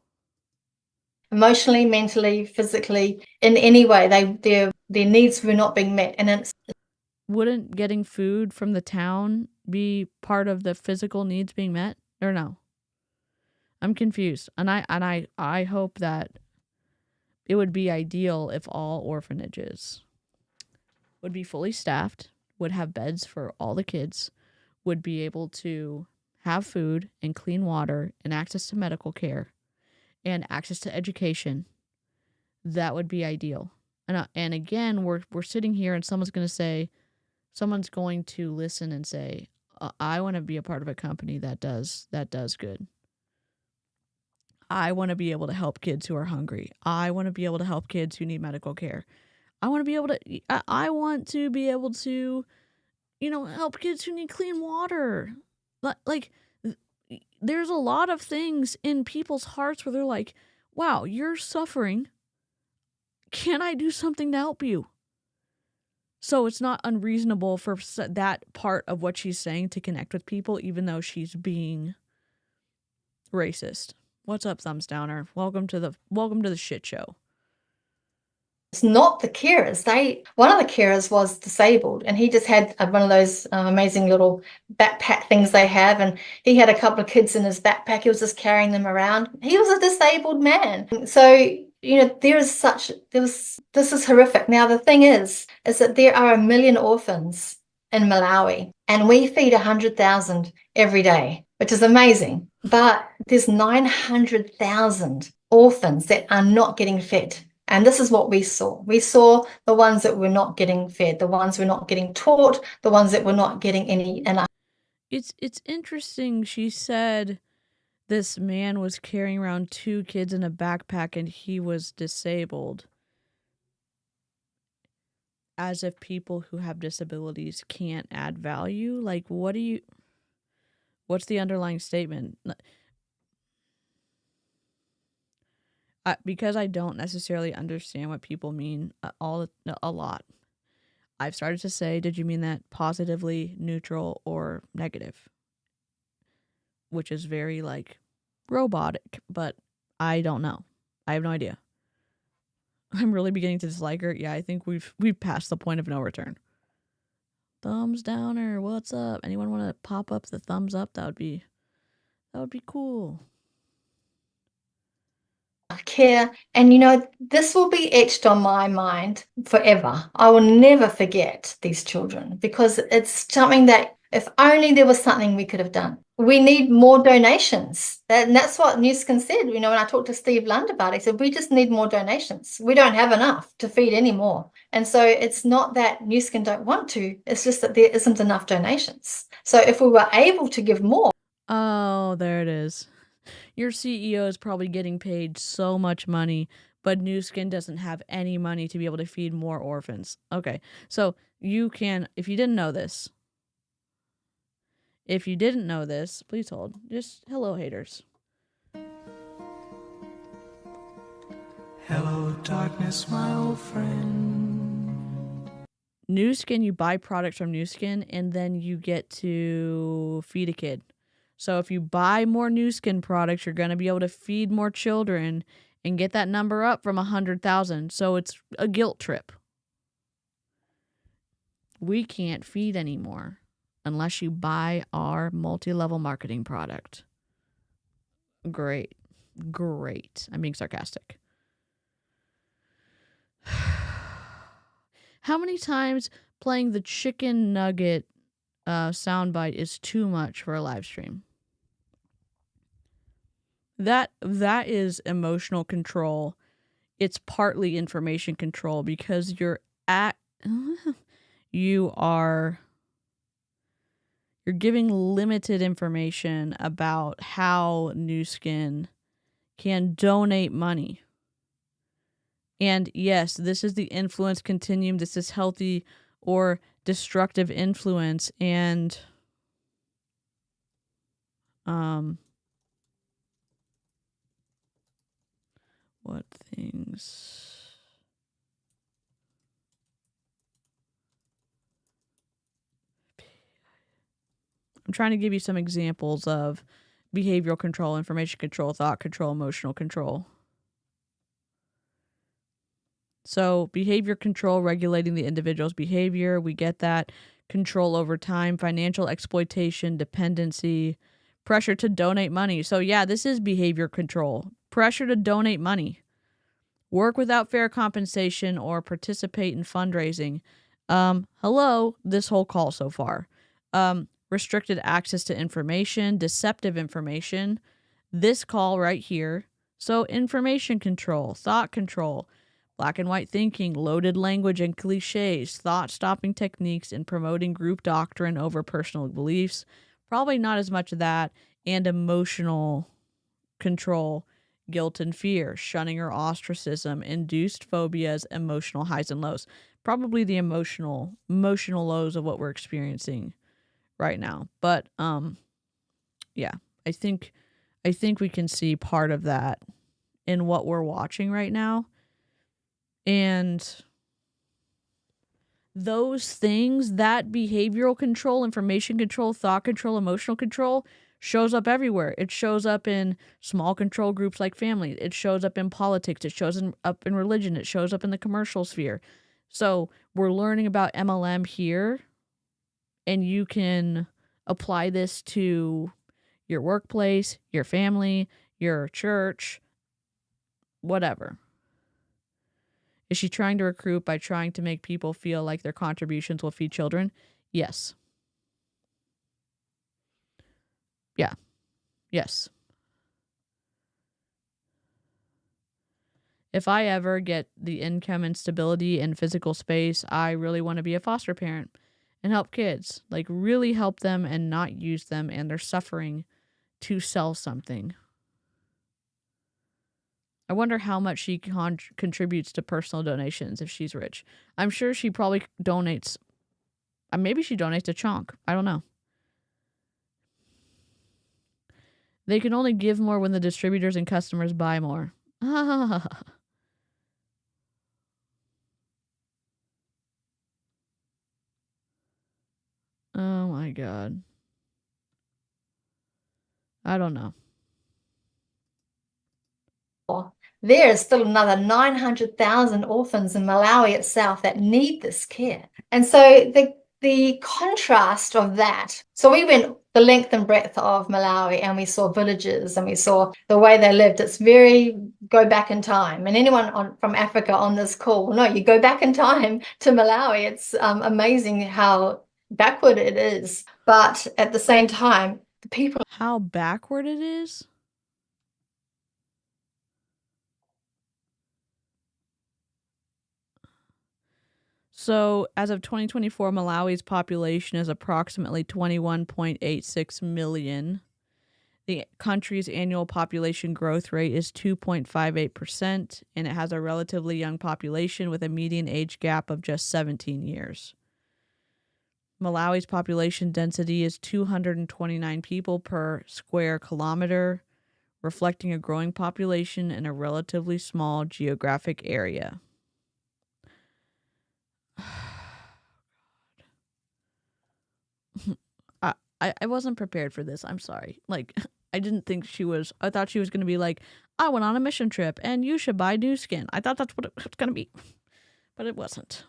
Emotionally, mentally, physically, in any way, their needs were not being met, and wouldn't getting food from the town be part of the physical needs being met, or no? I'm confused, and I hope that it would be ideal if all orphanages would be fully staffed, would have beds for all the kids, would be able to have food and clean water and access to medical care and access to education. That would be ideal. And again, we're sitting here and someone's going to listen and say, I want to be a part of a company that does good. I want to be able to help kids who are hungry. I want to be able to help kids who need medical care. I want to be able to help kids who need clean water. There's a lot of things in people's hearts where they're like, wow, you're suffering. Can I do something to help you? So it's not unreasonable for that part of what she's saying to connect with people, even though she's being racist. What's up, Thumbs Downer? Welcome to the shit show. It's not the carers. One of the carers was disabled, and he just had one of those amazing little backpack things they have, and he had a couple of kids in his backpack. He was just carrying them around. He was a disabled man. So, this is horrific. Now, the thing is that there are 1 million orphans in Malawi, and we feed 100,000 every day. which is amazing. But there's 900,000 orphans that are not getting fed. And this is what we saw. We saw the ones that were not getting fed, the ones who were not getting taught, the ones that were not getting any enough. It's interesting. She said this man was carrying around 2 kids in a backpack and he was disabled. As if people who have disabilities can't add value. Like, what's the underlying statement? Because I don't necessarily understand what people mean a lot. I've started to say, did you mean that positively, neutral, or negative? Which is very, like, robotic, but I don't know. I have no idea. I'm really beginning to dislike her. Yeah, I think we've passed the point of no return. Thumbs downer, what's up? Anyone want to pop up the thumbs up? That would be cool. Care, and this will be etched on my mind forever. I will never forget these children because it's something that if only there was something we could have done. We need more donations, and that's what Newskin said. When I talked to Steve Lund about it, he said we just need more donations. We don't have enough to feed anymore. And so it's not that Newskin don't want to, it's just that there isn't enough donations. So if we were able to give more. Oh, there it is. Your CEO is probably getting paid so much money, but Newskin doesn't have any money to be able to feed more orphans. Okay, so you can, if you didn't know this, please hold. Just hello, haters. Hello, darkness, my old friend. Newskin, you buy products from Newskin, and then you get to feed a kid. So if you buy more Newskin products, you're going to be able to feed more children and get that number up from 100,000. So it's a guilt trip. We can't feed anymore unless you buy our multi-level marketing product. Great. I'm being sarcastic. How many times playing the chicken nugget soundbite is too much for a live stream? That is emotional control. It's partly information control because you're giving limited information about how Newskin can donate money. And yes, this is the influence continuum. This is healthy or destructive influence. And what things? I'm trying to give you some examples of behavioral control, information control, thought control, emotional control. So behavior control, regulating the individual's behavior. We get that. Control over time, financial exploitation, dependency, pressure to donate money. So yeah, this is behavior control. Pressure to donate money. Work without fair compensation or participate in fundraising. Hello, this whole call so far. Restricted access to information, deceptive information. This call right here. So information control, thought control, black and white thinking, loaded language and cliches, thought-stopping techniques, and promoting group doctrine over personal beliefs. Probably not as much of that. And emotional control, guilt and fear, shunning or ostracism, induced phobias, emotional highs and lows. Probably the emotional lows of what we're experiencing right now. But yeah, I think we can see part of that in what we're watching right now. And those things, that behavioral control, information control, thought control, emotional control, shows up everywhere. It shows up in small control groups like family. It shows up in politics. It shows up in religion. It shows up in the commercial sphere. So we're learning about MLM here, and you can apply this to your workplace, your family, your church, whatever. Is she trying to recruit by trying to make people feel like their contributions will feed children? Yes. Yeah, Yes. If I ever get the income and stability and physical space, I really want to be a foster parent and help kids. Like, really help them and not use them and their suffering to sell something. I wonder how much she contributes to personal donations if she's rich. I'm sure she probably donates. Maybe she donates a chunk. I don't know. They can only give more when the distributors and customers buy more. Oh my God. I don't know. There's still another 900,000 orphans in Malawi itself that need this care. And so the contrast of that. So we went the length and breadth of Malawi and we saw villages and we saw the way they lived. It's very go back in time. And anyone from Africa on this call, no, you go back in time to Malawi. It's amazing how backward it is. But at the same time, the people. How backward it is? So, as of 2024, Malawi's population is approximately 21.86 million. The country's annual population growth rate is 2.58%, and it has a relatively young population with a median age gap of just 17 years. Malawi's population density is 229 people per square kilometer, reflecting a growing population in a relatively small geographic area. I wasn't prepared for this. I'm sorry. Like, I didn't think she was. I thought she was going to be like, I went on a mission trip and you should buy new skin. I thought that's what it was going to be, but it wasn't.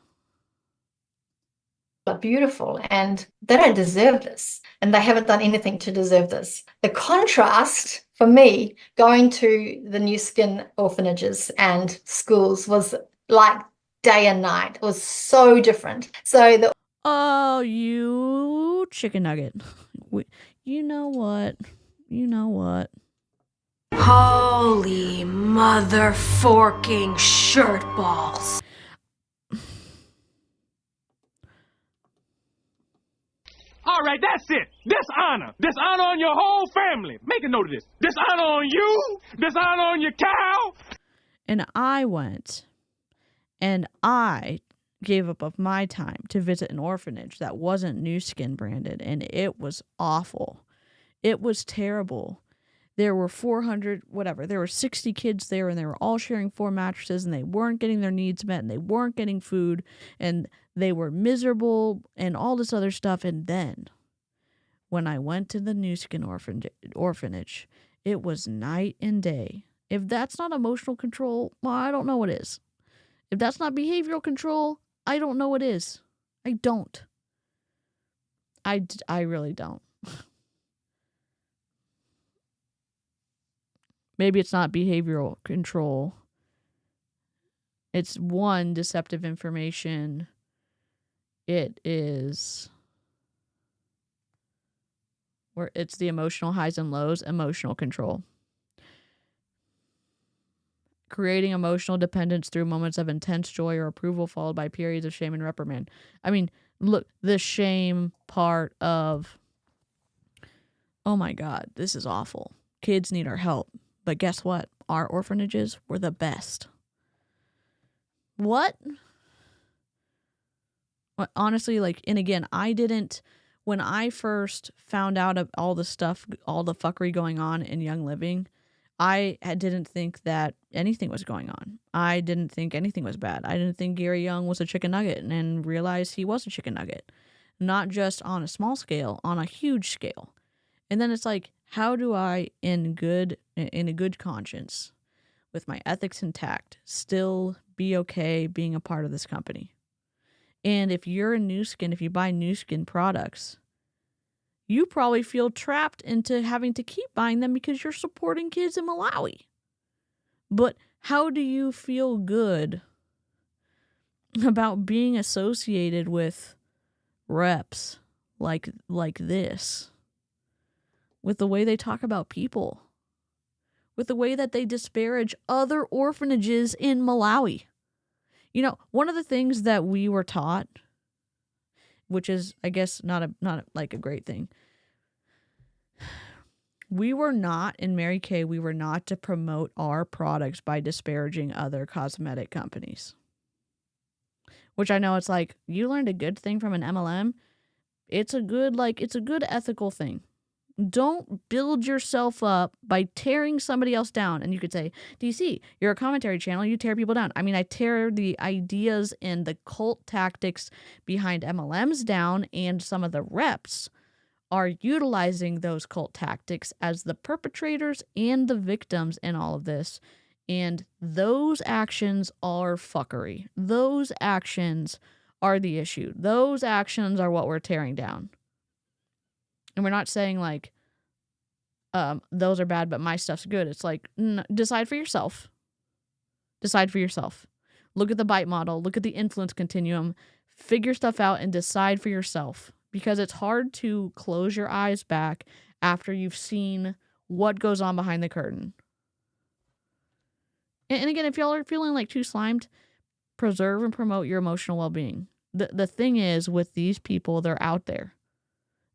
Are beautiful and they don't deserve this, and they haven't done anything to deserve this. The contrast for me going to the new skin orphanages and schools was like day and night. It was so different. So oh, you chicken nugget. You know what? Holy mother forking shirt balls. All right, that's it. Dishonor. Dishonor on your whole family. Make a note of this. Dishonor on you. Dishonor on your cow. And I went and I gave up of my time to visit an orphanage that wasn't New Skin branded, and it was awful. It was terrible. There were 400, whatever, there were 60 kids there, and they were all sharing 4 mattresses, and they weren't getting their needs met, and they weren't getting food, and they were miserable, and all this other stuff. And then, when I went to the New Skin orphanage, it was night and day. If that's not emotional control, well, I don't know what is. If that's not behavioral control, I don't know what is. I don't. I really don't. Maybe it's not behavioral control. It's one, deceptive information. It is where it's the emotional highs and lows, emotional control. Creating emotional dependence through moments of intense joy or approval followed by periods of shame and reprimand. I mean, look, the shame part of, oh my God, this is awful. Kids need our help. But guess what? Our orphanages were the best. What? Honestly, like, and again, when I first found out of all the stuff, all the fuckery going on in Young Living, I didn't think that anything was going on. I didn't think anything was bad. I didn't think Gary Young was a chicken nugget, and realized he was a chicken nugget. Not just on a small scale, on a huge scale. And then it's like, how do I, in a good conscience, with my ethics intact, still be okay being a part of this company? And if you're a New Skin, if you buy New Skin products, you probably feel trapped into having to keep buying them because you're supporting kids in Malawi. But how do you feel good about being associated with reps like this? with the way they talk about people, with the way that they disparage other orphanages in Malawi. You know, one of the things that we were taught, which is, I guess, not like a great thing. We were not, in Mary Kay, we were not to promote our products by disparaging other cosmetic companies. Which I know it's like, you learned a good thing from an MLM. It's a good ethical thing. Don't build yourself up by tearing somebody else down. And you could say, DC, you're a commentary channel, you tear people down. I mean, I tear the ideas and the cult tactics behind MLMs down, and some of the reps are utilizing those cult tactics as the perpetrators and the victims in all of this. And those actions are fuckery. Those actions are the issue. Those actions are what we're tearing down. And we're not saying like, those are bad, but my stuff's good. It's like, decide for yourself. Decide for yourself. Look at the bite model. Look at the influence continuum. Figure stuff out and decide for yourself. Because it's hard to close your eyes back after you've seen what goes on behind the curtain. And again, if y'all are feeling like too slimed, preserve and promote your emotional well-being. The thing is, with these people, they're out there.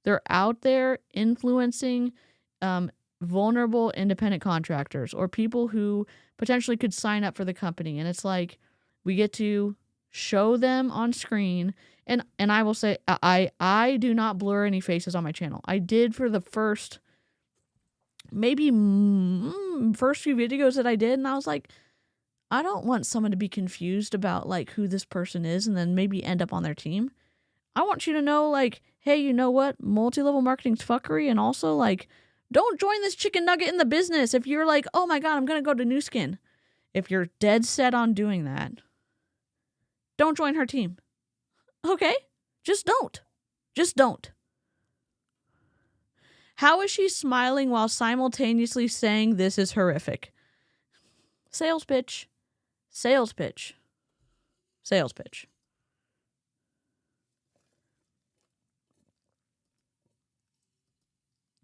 They're out there influencing vulnerable independent contractors or people who potentially could sign up for the company. And it's like, we get to show them on screen. And I will say, I do not blur any faces on my channel. I did for the first few videos that I did. And I was like, I don't want someone to be confused about like who this person is and then maybe end up on their team. I want you to know like, hey, you know what? Multi-level marketing's fuckery. And also like, don't join this chicken nugget in the business. If you're like, oh my God, I'm going to go to New Skin. If you're dead set on doing that, don't join her team. Okay? Just don't. Just don't. How is she smiling while simultaneously saying this is horrific? Sales pitch. Sales pitch. Sales pitch.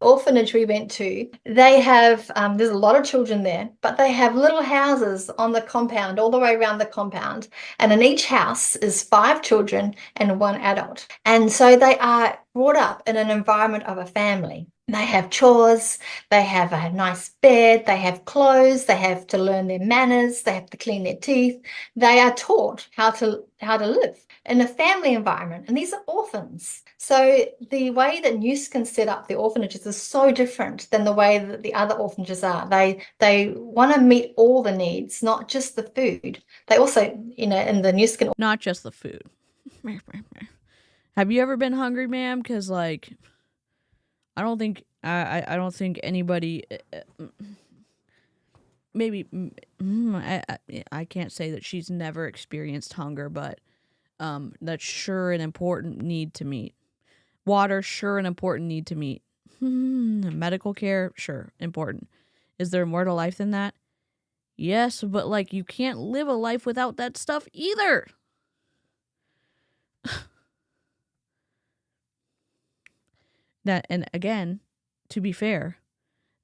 Orphanage we went to, they have, there's a lot of children there, but they have little houses on the compound, all the way around the compound. And in each house is 5 children and 1 adult. And so they are brought up in an environment of a family. They have chores, they have a nice bed, they have clothes, they have to learn their manners, they have to clean their teeth. They are taught how to live in a family environment, and these are orphans. So the way that New Skin set up the orphanages is so different than the way that the other orphanages are. They want to meet all the needs, not just the food. They also, in the New Skin, not just the food. Have you ever been hungry, ma'am? Because like, I don't think anybody. Maybe I can't say that she's never experienced hunger, but that's sure an important need to meet. Water, sure an important need to meet. Medical care, sure, important. Is there more to life than that? Yes, but like you can't live a life without that stuff either. That, and again, to be fair,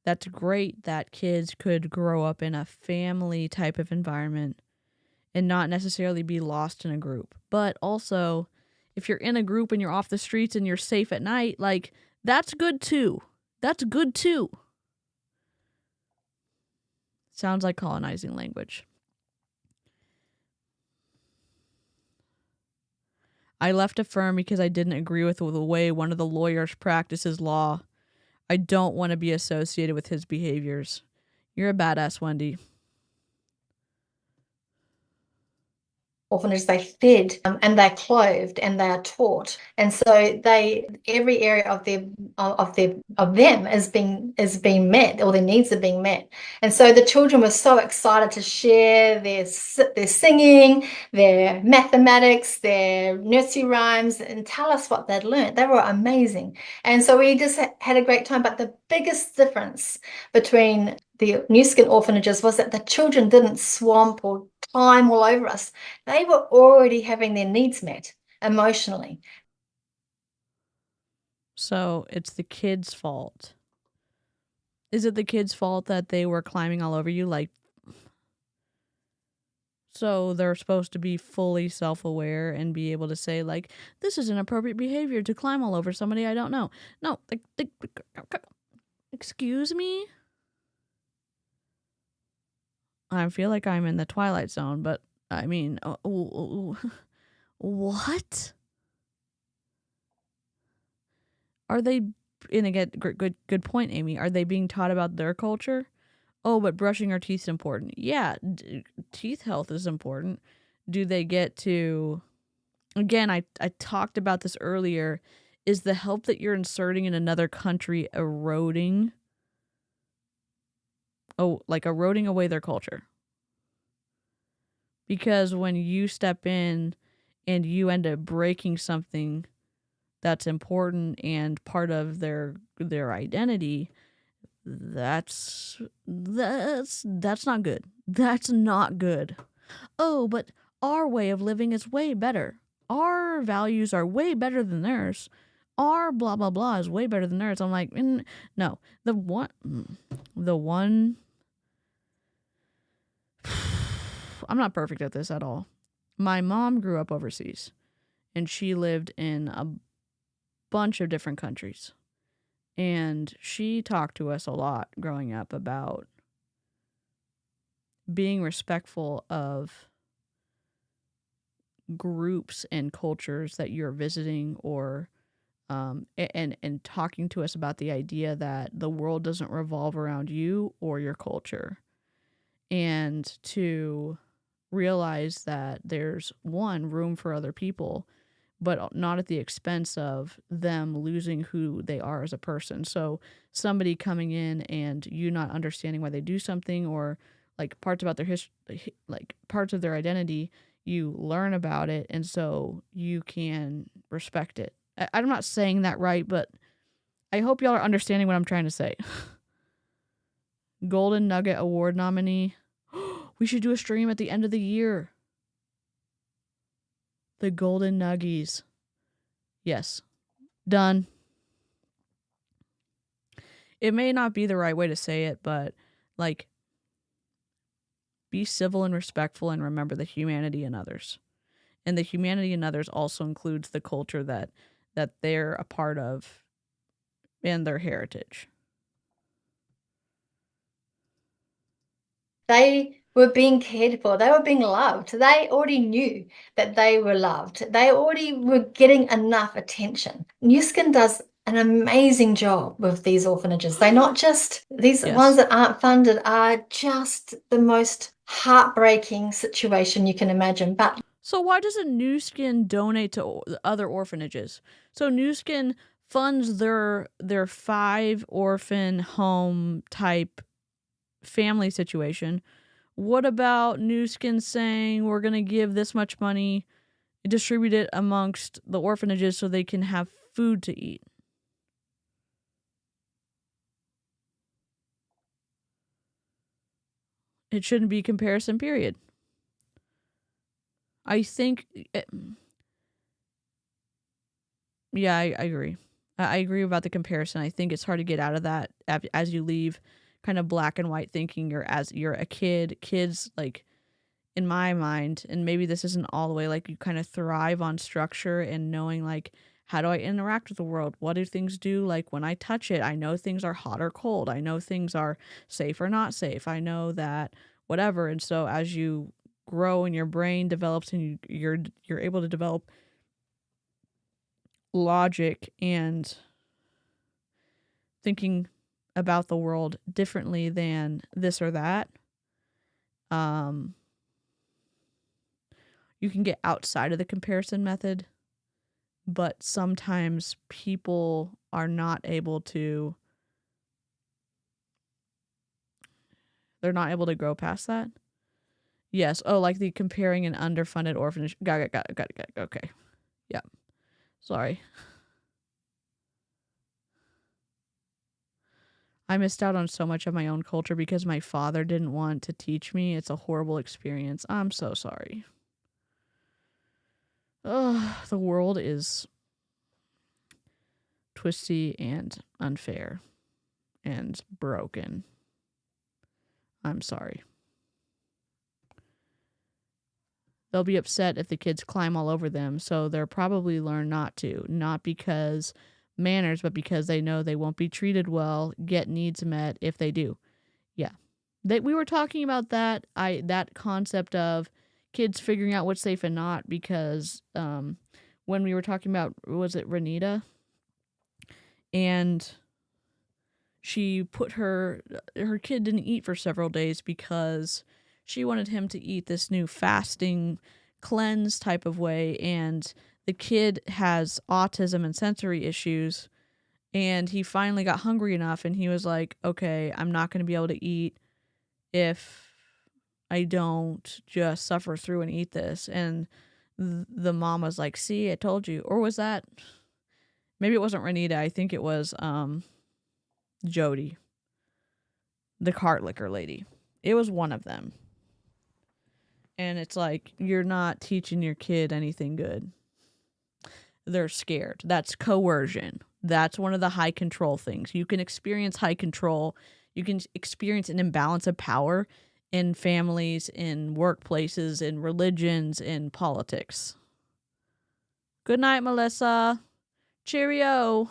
that's great that kids could grow up in a family type of environment and not necessarily be lost in a group. But also, if you're in a group and you're off the streets and you're safe at night, like, that's good too. That's good too. Sounds like colonizing language. I left a firm because I didn't agree with the way one of the lawyers practices law. I don't want to be associated with his behaviors. You're a badass, Wendy. Orphanages, they fed and they're clothed and they are taught, and so every area of them is being met, or their needs are being met. And so the children were so excited to share their singing, their mathematics, their nursery rhymes, and tell us what they'd learned. They were amazing, and so we just had a great time. But the biggest difference between the New Skin orphanages was that the children didn't swamp or climb all over us. They were already having their needs met emotionally. So it's the kids' fault Is it the kid's fault that they were climbing all over you? Like, so they're supposed to be fully self-aware and be able to say, like, this is inappropriate behavior to climb all over somebody I don't know. No, like excuse me? I feel like I'm in the Twilight Zone, but I mean, what? Are they, and again, good point, Amy. Are they being taught about their culture? Oh, but brushing our teeth is important. Yeah, teeth health is important. Do they get to, again, I talked about this earlier, is the help that you're inserting in another country eroding, eroding away their culture? Because when you step in and you end up breaking something that's important and part of their identity, that's not good. That's not good. Oh, but our way of living is way better. Our values are way better than theirs. Our blah blah blah is way better than theirs. I'm like, no. The one I'm not perfect at this at all. My mom grew up overseas and she lived in a bunch of different countries. And she talked to us a lot growing up about being respectful of groups and cultures that you're visiting, or and talking to us about the idea that the world doesn't revolve around you or your culture, and to realize that there's room for other people, but not at the expense of them losing who they are as a person. So somebody coming in and you not understanding why they do something, or like parts about their history, like parts of their identity, you learn about it, and so you can respect it. I'm not saying that right, but I hope y'all are understanding what I'm trying to say. Golden Nugget Award nominee. We should do a stream at the end of the year. The Golden Nuggies. Yes. Done. It may not be the right way to say it, but like, be civil and respectful and remember the humanity in others. And the humanity in others also includes the culture that they're a part of and their heritage. They were being cared for. They were being loved. They already knew that they were loved. They already were getting enough attention. New Skin does an amazing job with these orphanages. They're not just, these ones that aren't funded are just the most heartbreaking situation you can imagine. But so why doesn't New Skin donate to other orphanages? So New Skin funds their 5 orphan home type family situation. What about New Skin saying we're going to give this much money, distribute it amongst the orphanages so they can have food to eat? It shouldn't be comparison, period. I think... I agree. I agree about the comparison. I think it's hard to get out of that as you leave kind of black and white thinking, or as you're a kid. Kids, like, in my mind, and maybe this isn't all the way, like, you kind of thrive on structure and knowing, like, how do I interact with the world? What do things do? Like, when I touch it, I know things are hot or cold. I know things are safe or not safe. I know that whatever. And so as you grow and your brain develops and you're able to develop logic and thinking about the world differently than this or that, you can get outside of the comparison method, but sometimes people are not able to, they're not able to grow past that. Yes. Oh, like the comparing an underfunded orphanage. Got it. Okay. Yeah. Sorry. I missed out on so much of my own culture because my father didn't want to teach me. It's a horrible experience. I'm so sorry. The world is twisty and unfair. and broken. I'm sorry. They'll be upset if the kids climb all over them, so they'll probably learn not to. Not because manners, but because they know they won't be treated well, get needs met if they do. Yeah. We were talking about that concept of kids figuring out what's safe and not, because when we were talking about, was it Renita? And she put her kid didn't eat for several days because she wanted him to eat this new fasting cleanse type of way, and the kid has autism and sensory issues, and he finally got hungry enough and he was like, okay, I'm not going to be able to eat if I don't just suffer through and eat this. And the mom was like, see, I told you. Or was that, maybe it wasn't Renita, I think it was Jody, the cart liquor lady. It was one of them. And it's like, you're not teaching your kid anything good. They're scared. That's coercion. That's one of the high control things. You can experience high control. You can experience an imbalance of power in families, in workplaces, in religions, in politics. Good night, Melissa. Cheerio.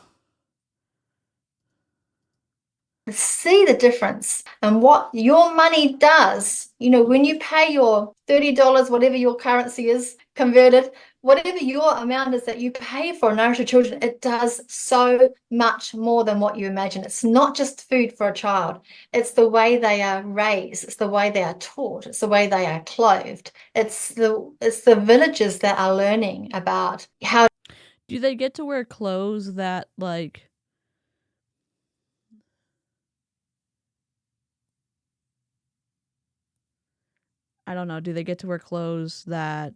See the difference and what your money does. You know, when you pay your $30, whatever your currency is converted, whatever your amount is that you pay for Nourish Your Children, it does so much more than what you imagine. It's not just food for a child. It's the way they are raised. It's the way they are taught. It's the way they are clothed. It's the villages that are learning about how. Do they get to wear clothes that, like, I don't know, do they get to wear clothes that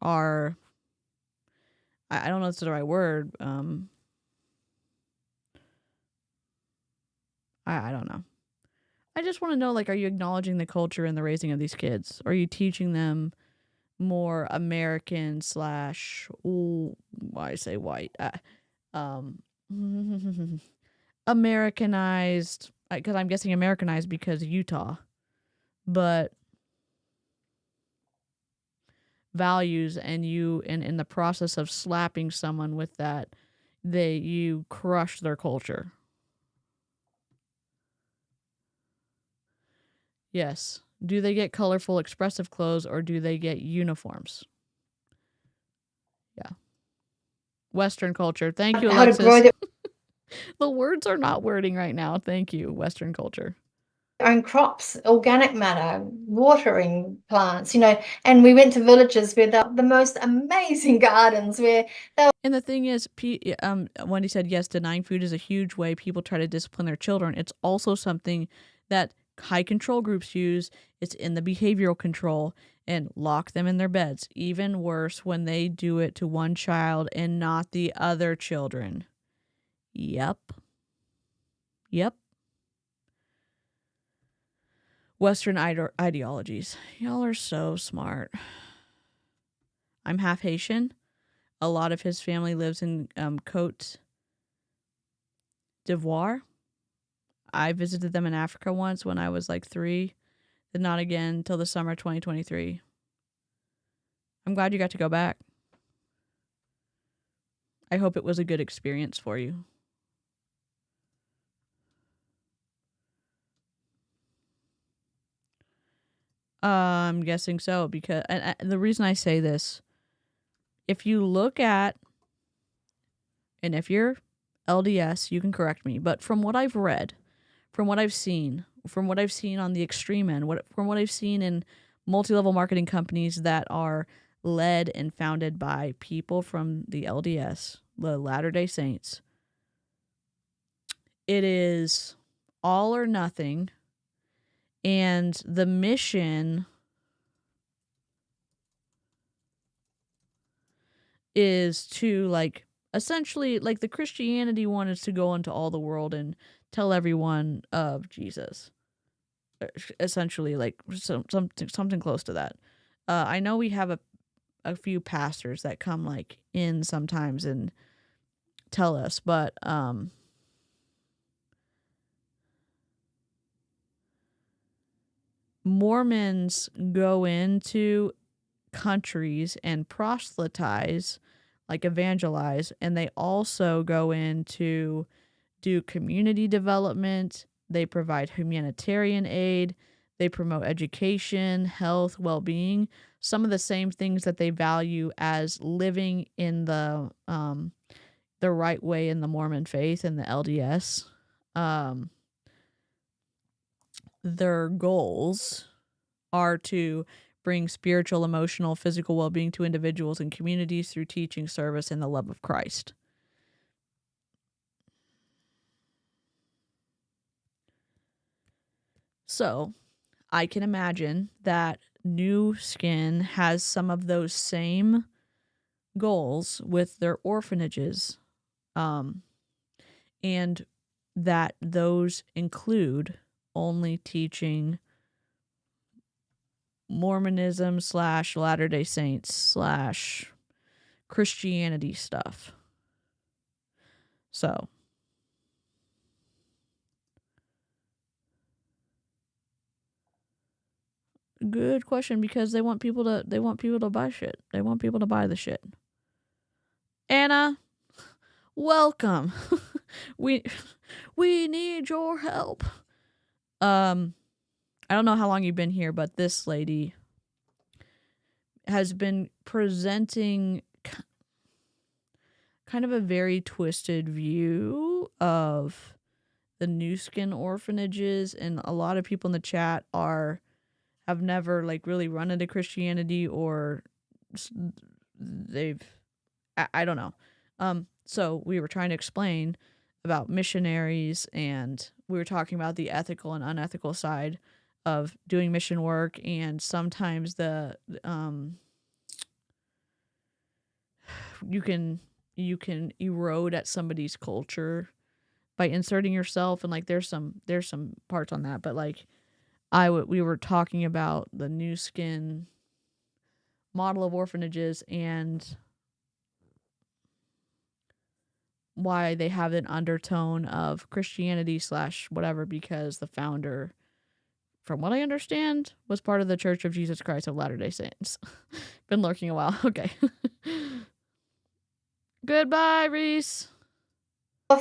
are, I don't know if it's the right word, I don't know. I just want to know, like, are you acknowledging the culture and the raising of these kids? Are you teaching them more American slash, why I say white, Americanized, because I'm guessing Americanized because Utah, but values, and you, and in the process of slapping someone with that, you crush their culture. Yes. Do they get colorful, expressive clothes, or do they get uniforms? Yeah. Western culture. Thank you, Alexis. The words are not wording right now. Thank you, Western culture. Own crops, organic matter, watering plants, you know, and we went to villages where the most amazing gardens where they were. And the thing is, Wendy said, yes, denying food is a huge way people try to discipline their children. It's also something that high control groups use. It's in the behavioral control, and lock them in their beds. Even worse when they do it to one child and not the other children. Yep. Western ideologies. Y'all are so smart. I'm half Haitian. A lot of his family lives in Côte d'Ivoire. I visited them in Africa once when I was like 3. Then not again till the summer 2023. I'm glad you got to go back. I hope it was a good experience for you. I'm guessing so, because and the reason I say this, if you look at, and if you're LDS, you can correct me, but from what I've read, from what I've seen on the extreme end, from what I've seen in multi-level marketing companies that are led and founded by people from the LDS, the Latter-day Saints, it is all or nothing. And the mission is to, like, essentially, like, the Christianity one is to go into all the world and tell everyone of Jesus. Essentially, like, something close to that. I know we have a few pastors that come like in sometimes and tell us, but Mormons go into countries and proselytize, like evangelize, and they also go in to do community development. They provide humanitarian aid. They promote education, health, well-being, some of the same things that they value as living in the right way in the Mormon faith and the LDS. Their goals are to bring spiritual, emotional, physical well-being to individuals and communities through teaching, service, and the love of Christ. So, I can imagine that New Skin has some of those same goals with their orphanages, and that those include only teaching Mormonism / Latter-day Saints / Christianity stuff. So, good question, because they want people to buy shit. They want people to buy the shit. Anna, welcome. we need your help. I don't know how long you've been here, but this lady has been presenting kind of a very twisted view of the New Skin orphanages, and a lot of people in the chat have never like really run into Christianity, or I don't know. So we were trying to explain about missionaries, and we were talking about the ethical and unethical side of doing mission work, and sometimes you can erode at somebody's culture by inserting yourself, and like there's some parts on that, but like we were talking about the New Skin model of orphanages and why they have an undertone of Christianity / whatever, because the founder, from what I understand, was part of the Church of Jesus Christ of Latter-day Saints. Been lurking a while. Okay. Goodbye, Reese.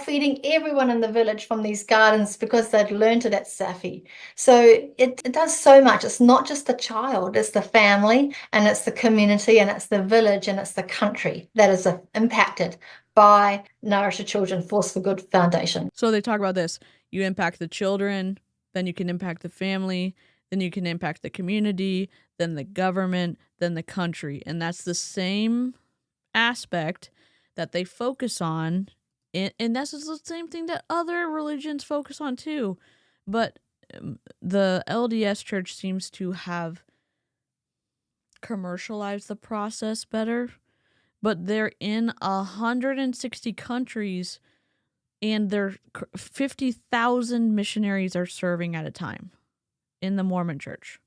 Feeding everyone in the village from these gardens because they'd learned it at Safi. So it does so much. It's not just the child, it's the family, and it's the community, and it's the village, and it's the country that is impacted by Nourish Your Children Force for Good Foundation. So they talk about this. You impact the children, then you can impact the family, then you can impact the community, then the government, then the country. And that's the same aspect that they focus on. And that's the same thing that other religions focus on too. But the LDS Church seems to have commercialized the process better. But they're in 160 countries, and they're 50,000 missionaries are serving at a time in the Mormon Church.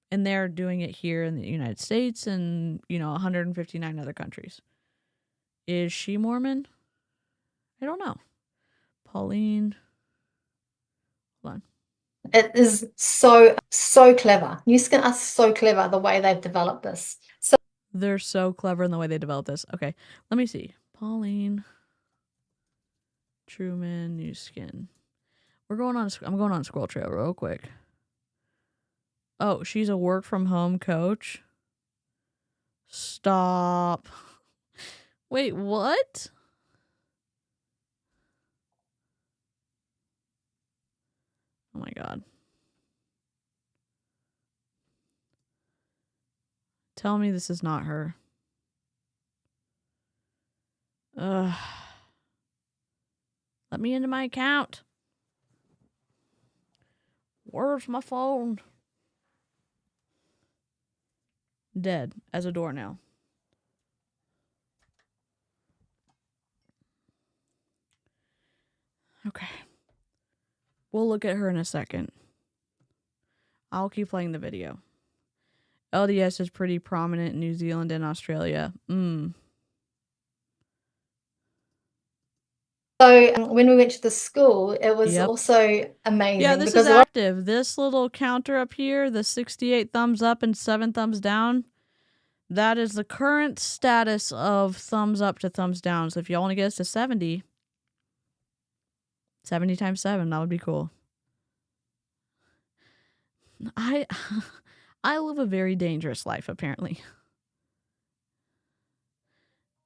And they're doing it here in the United States and, 159 other countries. Is she Mormon? I don't know. Pauline. Hold on. It is so clever. New Skin are so clever the way they've developed this. So they're so clever in the way they developed this. Okay, let me see. Pauline Truman, New Skin. I'm going on Scroll Trail real quick. Oh, she's a work from home coach. Stop. Wait, what? Oh my God. Tell me this is not her. Ugh. Let me into my account. Where's my phone? Dead as a doornail. Okay. We'll look at her in a second. I'll keep playing the video. LDS is pretty prominent in New Zealand and Australia. So when we went to the school, it was Yep. also amazing. Yeah, this is active. This little counter up here, the 68 thumbs up and 7 thumbs down, that is the current status of thumbs up to thumbs down. So if y'all want to get us to 70 times 7, that would be cool. I live a very dangerous life, apparently.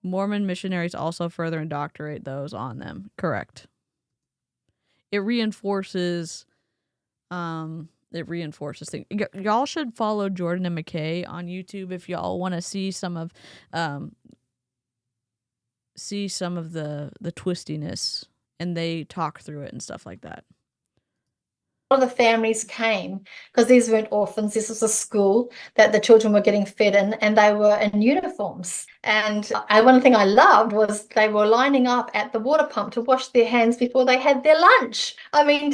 Mormon missionaries also further indoctrinate those on them. Correct. It reinforces things. Y'all should follow Jordan and McKay on YouTube if y'all want to see some of the twistiness, and they talk through it and stuff like that. A lot of the families came because these weren't orphans. This was a school that the children were getting fed in, and they were in uniforms. And one thing I loved was they were lining up at the water pump to wash their hands before they had their lunch. I mean,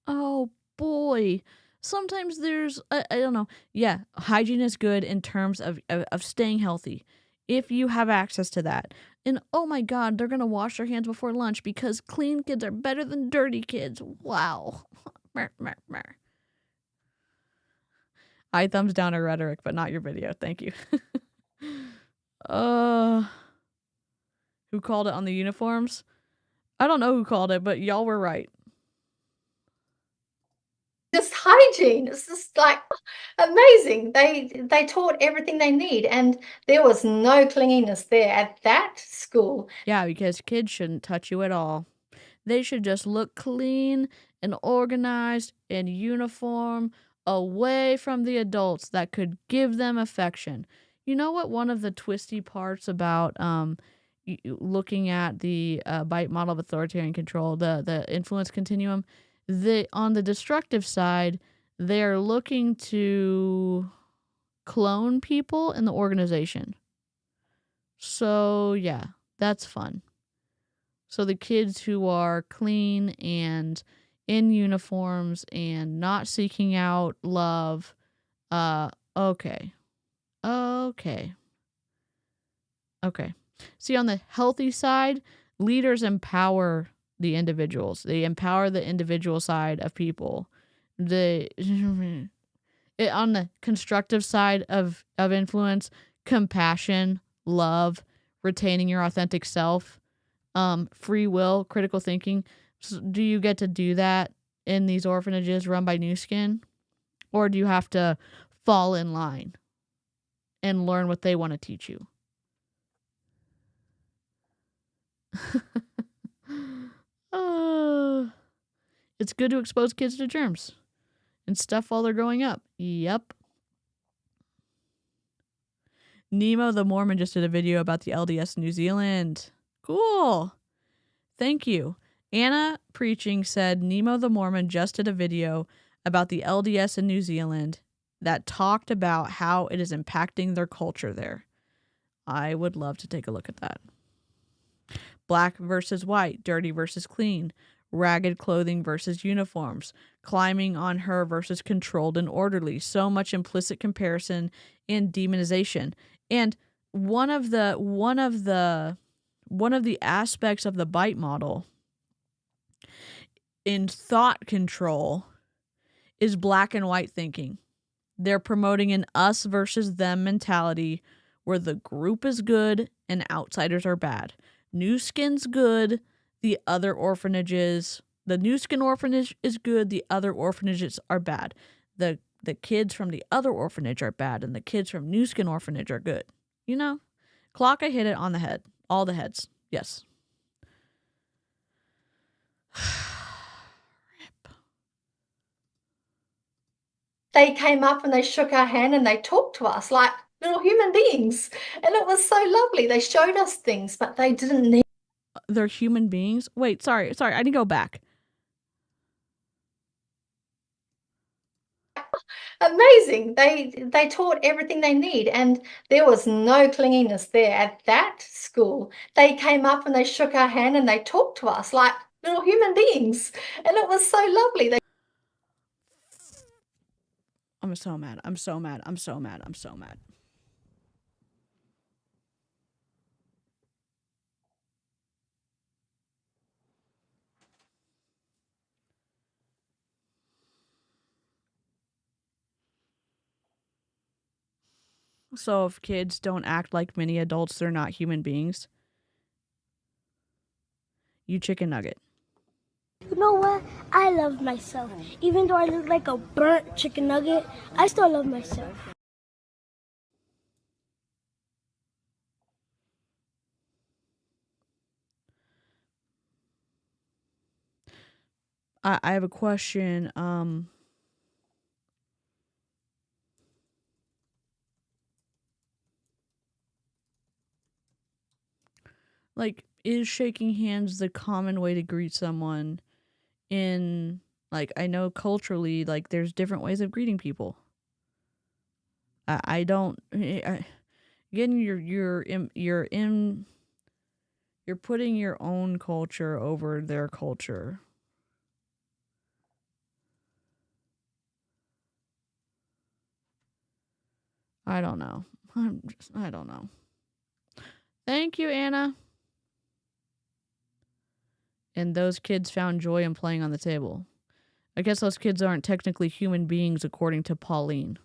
oh boy, sometimes there's I don't know. Yeah, hygiene is good in terms of staying healthy if you have access to that. And oh my God, they're gonna wash their hands before lunch because clean kids are better than dirty kids. Wow. I thumbs down her rhetoric, but not your video. Thank you. Who called it on the uniforms? I don't know who called it, but y'all were right. just hygiene. It's just like amazing. They taught everything they need, and there was no clinginess there at that school. Yeah, because kids shouldn't touch you at all. They should just look clean and organized and uniform, away from the adults that could give them affection. You know what one of the twisty parts about looking at the bite model of authoritarian control, the influence continuum, on the destructive side, they're looking to clone people in the organization. So yeah, that's fun. So the kids who are clean and in uniforms and not seeking out love, okay. See, on the healthy side, leaders empower the individuals. They empower the individual side of people. On the constructive side of influence, compassion, love, retaining your authentic self, free will, critical thinking. So do you get to do that in these orphanages run by New Skin? Or do you have to fall in line and learn what they want to teach you? It's good to expose kids to germs and stuff while they're growing up. Yep. Nemo the Mormon just did a video about the LDS in New Zealand. Cool. Thank you. Anna Preaching said Nemo the Mormon just did a video about the LDS in New Zealand that talked about how it is impacting their culture there. I would love to take a look at that. Black versus white, dirty versus clean, ragged clothing versus uniforms, climbing on her versus controlled and orderly. So much implicit comparison and demonization. And one of the aspects of the bite model in thought control is black and white thinking. They're promoting an us versus them mentality where the group is good and outsiders are bad. New Skin's good, the other orphanages, the New Skin orphanage is good, the other orphanages are bad. The kids from the other orphanage are bad, and the kids from New Skin orphanage are good. You know? Clocka hit it on the head. All the heads. Yes. They came up and they shook our hand and they talked to us like little human beings. And it was so lovely. They showed us things, but they didn't need. They're human beings? Wait, sorry. I need to go back. Amazing. They taught everything they need, and there was no clinginess there at that school. They came up and they shook our hand and they talked to us like little human beings. And it was so lovely. I'm so mad. I'm so mad. I'm so mad. I'm so mad. So if kids don't act like mini adults, they're not human beings. You chicken nugget. You know what? I love myself. Even though I look like a burnt chicken nugget, I still love myself. I have a question. Like, is shaking hands the common way to greet someone in, like, I know culturally, like, there's different ways of greeting people. I don't, again, you're putting your own culture over their culture. I don't know. I don't know. Thank you, Anna. And those kids found joy in playing on the table. I guess those kids aren't technically human beings, according to Pauline.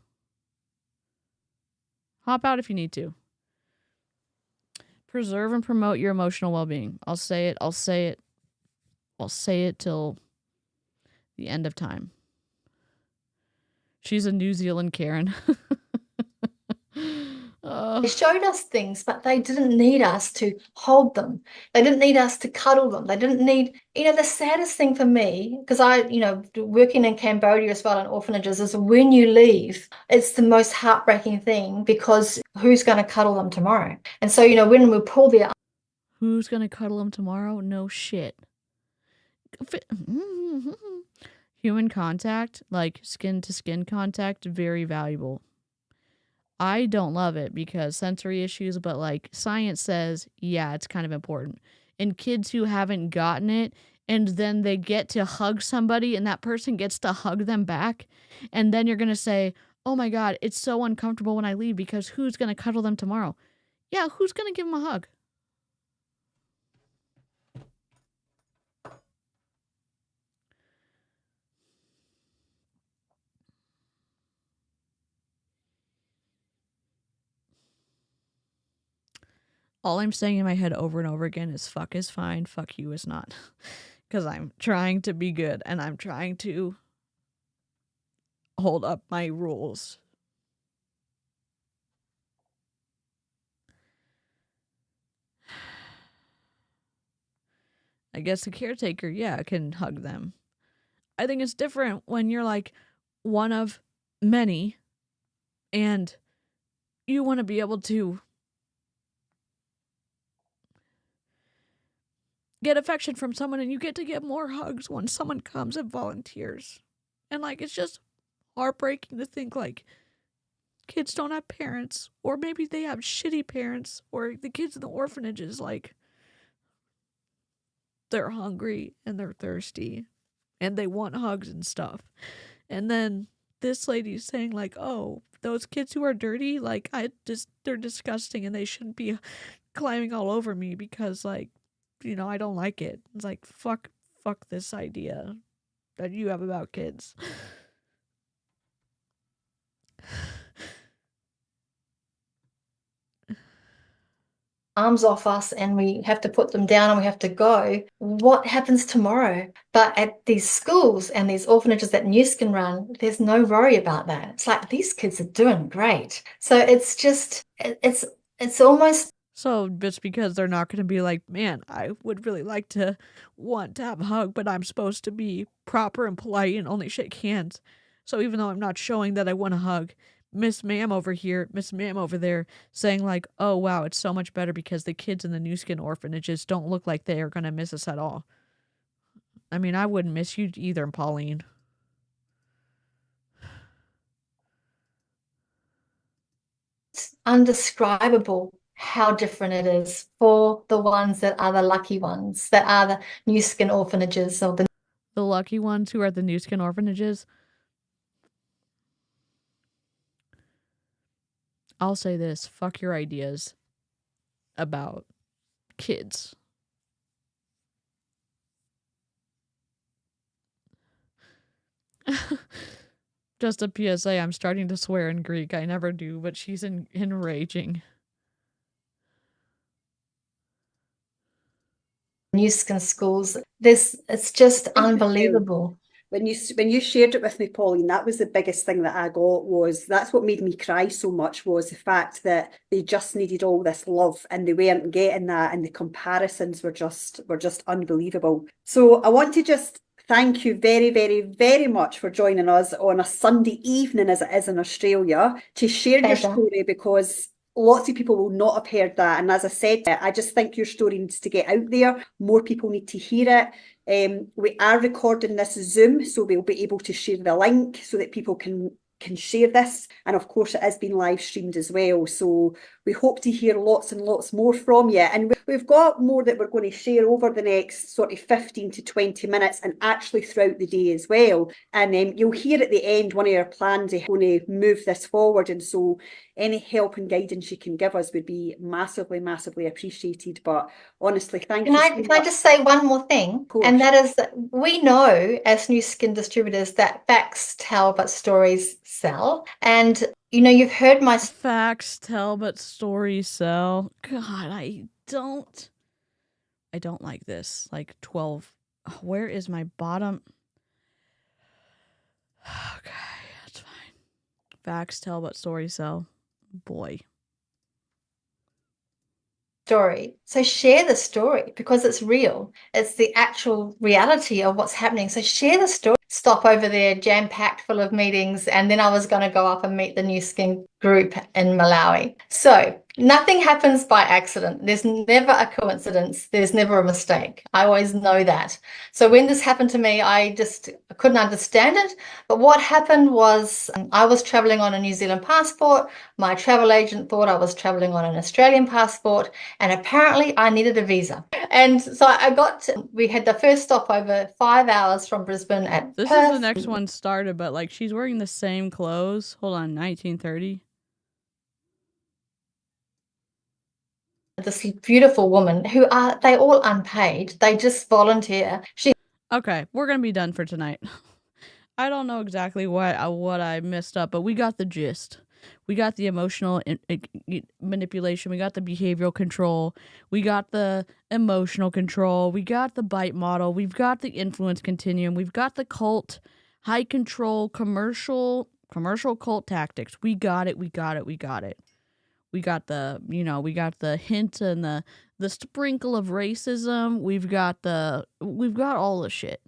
Hop out if you need to. Preserve and promote your emotional well-being. I'll say it. I'll say it. I'll say it till the end of time. She's a New Zealand Karen. They showed us things, but they didn't need us to hold them. They didn't need us to cuddle them. They didn't need, the saddest thing for me, because working in Cambodia as well in orphanages, is when you leave, it's the most heartbreaking thing, because who's going to cuddle them tomorrow? And so, when we pull their... Who's going to cuddle them tomorrow? No shit. Human contact, like skin-to-skin contact, very valuable. I don't love it because sensory issues, but like science says, yeah, it's kind of important. And kids who haven't gotten it, and then they get to hug somebody and that person gets to hug them back, and then you're going to say, oh my God, it's so uncomfortable when I leave because who's going to cuddle them tomorrow? Yeah, who's going to give them a hug? All I'm saying in my head over and over again is fuck is fine, fuck you is not. Because I'm trying to be good and I'm trying to hold up my rules. I guess the caretaker, yeah, can hug them. I think it's different when you're like one of many and you want to be able to get affection from someone and you get to get more hugs when someone comes and volunteers. And like, it's just heartbreaking to think like kids don't have parents, or maybe they have shitty parents, or the kids in the orphanages, like, they're hungry and they're thirsty and they want hugs and stuff. And then this lady's saying like, oh, those kids who are dirty, like, they're disgusting and they shouldn't be climbing all over me because, like, I don't like it. It's like, fuck this idea that you have about kids. Arms off us and we have to put them down and we have to go. What happens tomorrow? But at these schools and these orphanages that New Skin run, there's no worry about that. It's like, these kids are doing great. So it's just, it's almost... So just because they're not going to be like, man, I would really like to want to have a hug, but I'm supposed to be proper and polite and only shake hands. So even though I'm not showing that I want a hug, Miss Ma'am over here, Miss Ma'am over there, saying like, oh wow, it's so much better because the kids in the New Skin orphanages don't look like they are going to miss us at all. I mean, I wouldn't miss you either, Pauline. It's undescribable how different it is for the ones that are the lucky ones, that are the New Skin orphanages, or the lucky ones who are the New Skin orphanages. I'll say this, fuck your ideas about kids. Just a PSA, I'm starting to swear in Greek. I never do, but she's enraging. New skin schools. It's just unbelievable. When you shared it with me, Pauline, that was the biggest thing that I got. Was that's what made me cry so much, was the fact that they just needed all this love and they weren't getting that, and the comparisons were just unbelievable. So I want to just thank you very, very, very much for joining us on a Sunday evening, as it is in Australia, to share your story, because lots of people will not have heard that. And as I said, I just think your story needs to get out there. More people need to hear it. We are recording this Zoom, so we'll be able to share the link so that people can share this. And of course, it has been live streamed as well. So we hope to hear lots and lots more from you. And we've got more that we're going to share over the next sort of 15 to 20 minutes and actually throughout the day as well. And you'll hear at the end one of our plans is going to move this forward. And so any help and guidance you can give us would be massively, massively appreciated. But honestly, thank you so much. Can I just say one more thing? And that is that we know as new skin distributors that facts tell but stories sell. And you know, you've heard my facts tell but stories sell. God, I don't like this. Like 12. Where is my bottom? Okay, that's fine. Facts tell but stories sell. Boy. Story. So share the story because it's real. It's the actual reality of what's happening. So share the story. Stop over there, jam-packed full of meetings, and then I was going to go up and meet the new skin group in Malawi. So nothing happens by accident. There's never a coincidence. There's never a mistake. I always know that. So when this happened to me, I couldn't understand it. But what happened was I was traveling on a New Zealand passport. My travel agent thought I was traveling on an Australian passport, and apparently I needed a visa. And so we had the first stopover 5 hours from Brisbane at This Perth. is the next one started, but like she's wearing the same clothes. Hold on, 1930. This beautiful woman who they all unpaid. They just volunteer. Okay, we're gonna be done for tonight. I don't know exactly what I messed up, but we got the gist. We got the emotional manipulation. We got the behavioral control. We got the emotional control. We got the bite model. We've got the influence continuum. We've got the cult, high control, commercial cult tactics. We got it. We got it. We got it. We got the, we got the hint and the sprinkle of racism. We've got all the shit.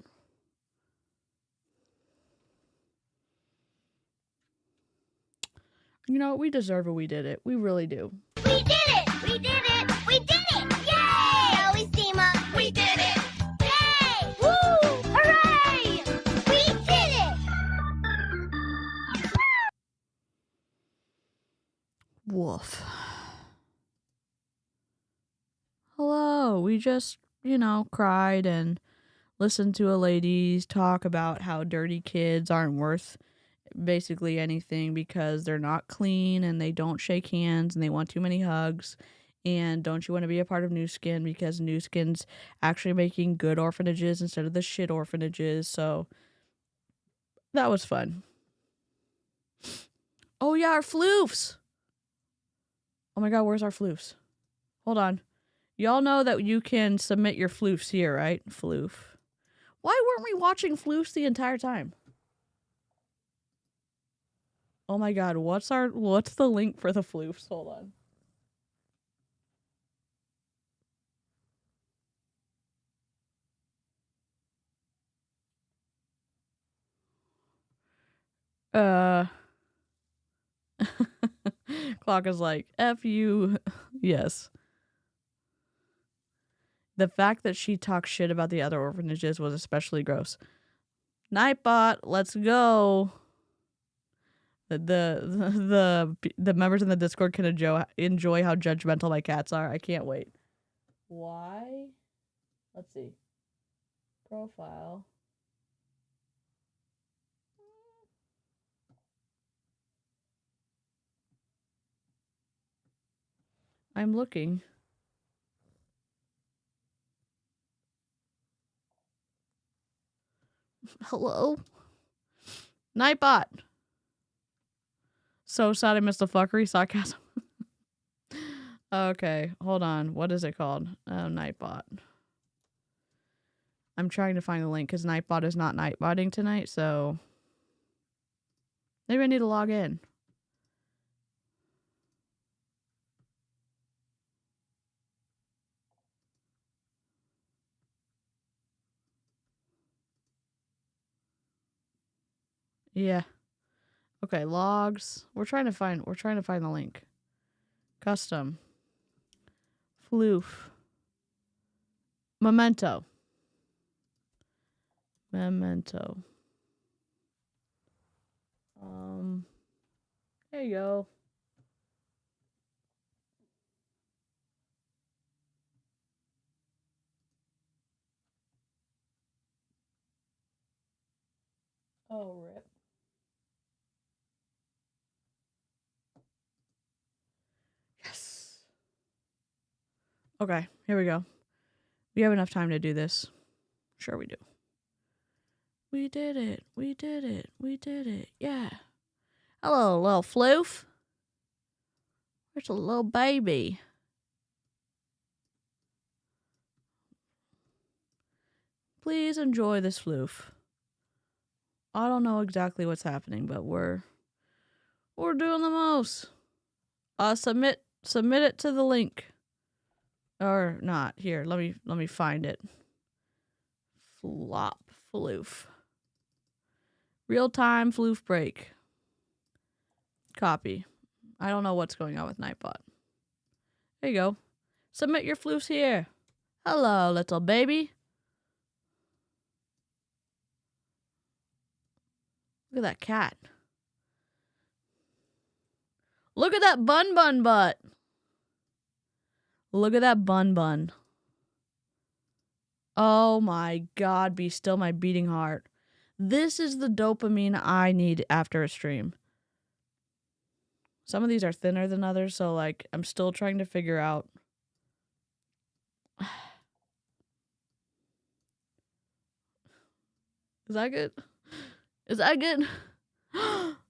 You know, we deserve it. We did it. We really do. We did it! We did it! We did it! Yay! Always team up. We did it! Yay! Woo! Hooray! We did it! Woof. Hello. We just, cried and listened to a lady talk about how dirty kids aren't worth basically anything because they're not clean and they don't shake hands and they want too many hugs. And don't you want to be a part of New Skin because New Skin's actually making good orphanages instead of the shit orphanages. So that was fun. Oh yeah, our floofs. Oh my god, where's our floofs? Hold on. Y'all know that you can submit your floofs here, right? Floof. Why weren't we watching floofs the entire time? Oh my god, what's the link for the floofs? Hold on. Clock is like, F you. Yes. The fact that she talks shit about the other orphanages was especially gross. Nightbot, let's go. The members in the Discord can enjoy how judgmental my cats are. I can't wait. Why? Let's see. Profile. I'm looking. Hello? Nightbot. So sad I missed the fuckery. Sarcasm. Okay, hold on. What is it called? Nightbot. I'm trying to find the link because Nightbot is not nightbotting tonight, so maybe I need to log in. Yeah. Okay, logs. We're trying to find the link. Custom. Floof. Memento. There you go. Oh, rip. Yes. Okay, here we go. We have enough time to do this. Sure we do. We did it. We did it. We did it. Yeah. Hello, little Floof. There's a little baby. Please enjoy this Floof. I don't know exactly what's happening, but we're doing the most. Submit it to the link. Or not. Here, let me find it. Floof. Real-time Floof break. Copy. I don't know what's going on with Nightbot. There you go. Submit your Floofs here. Hello, little baby. Look at that cat. Look at that bun butt. Look at that bun. Oh my God, be still my beating heart. This is the dopamine I need after a stream. Some of these are thinner than others, so like I'm still trying to figure out. Is that good? Is that good?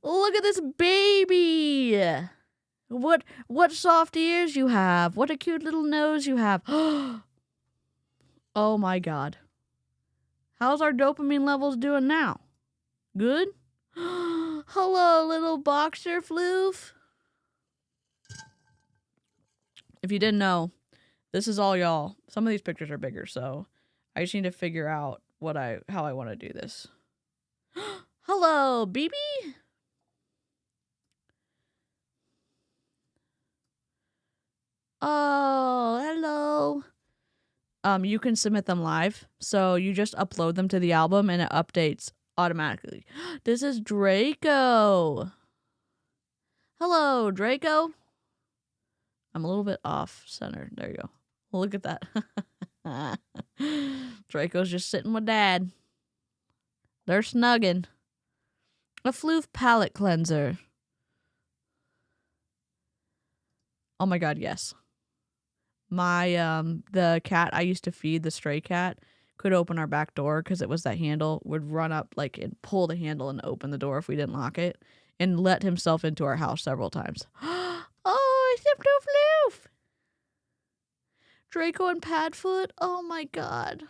Look at this baby. What soft ears you have. What a cute little nose you have. Oh my God. How's our dopamine levels doing now? Good? Hello, little boxer Floof. If you didn't know, this is all y'all. Some of these pictures are bigger, so I just need to figure out how I want to do this. Hello, BB. Oh, hello. You can submit them live, so you just upload them to the album and it updates automatically. This is Draco. Hello, Draco. I'm a little bit off center. There you go. Look at that. Draco's just sitting with Dad. They're snugging. A Floof palette cleanser. Oh my God, yes. My the cat I used to feed, the stray cat, could open our back door because it was that handle, would run up like and pull the handle and open the door if we didn't lock it, and let himself into our house several times. Oh, it's a Floof. Draco and Padfoot. Oh my God.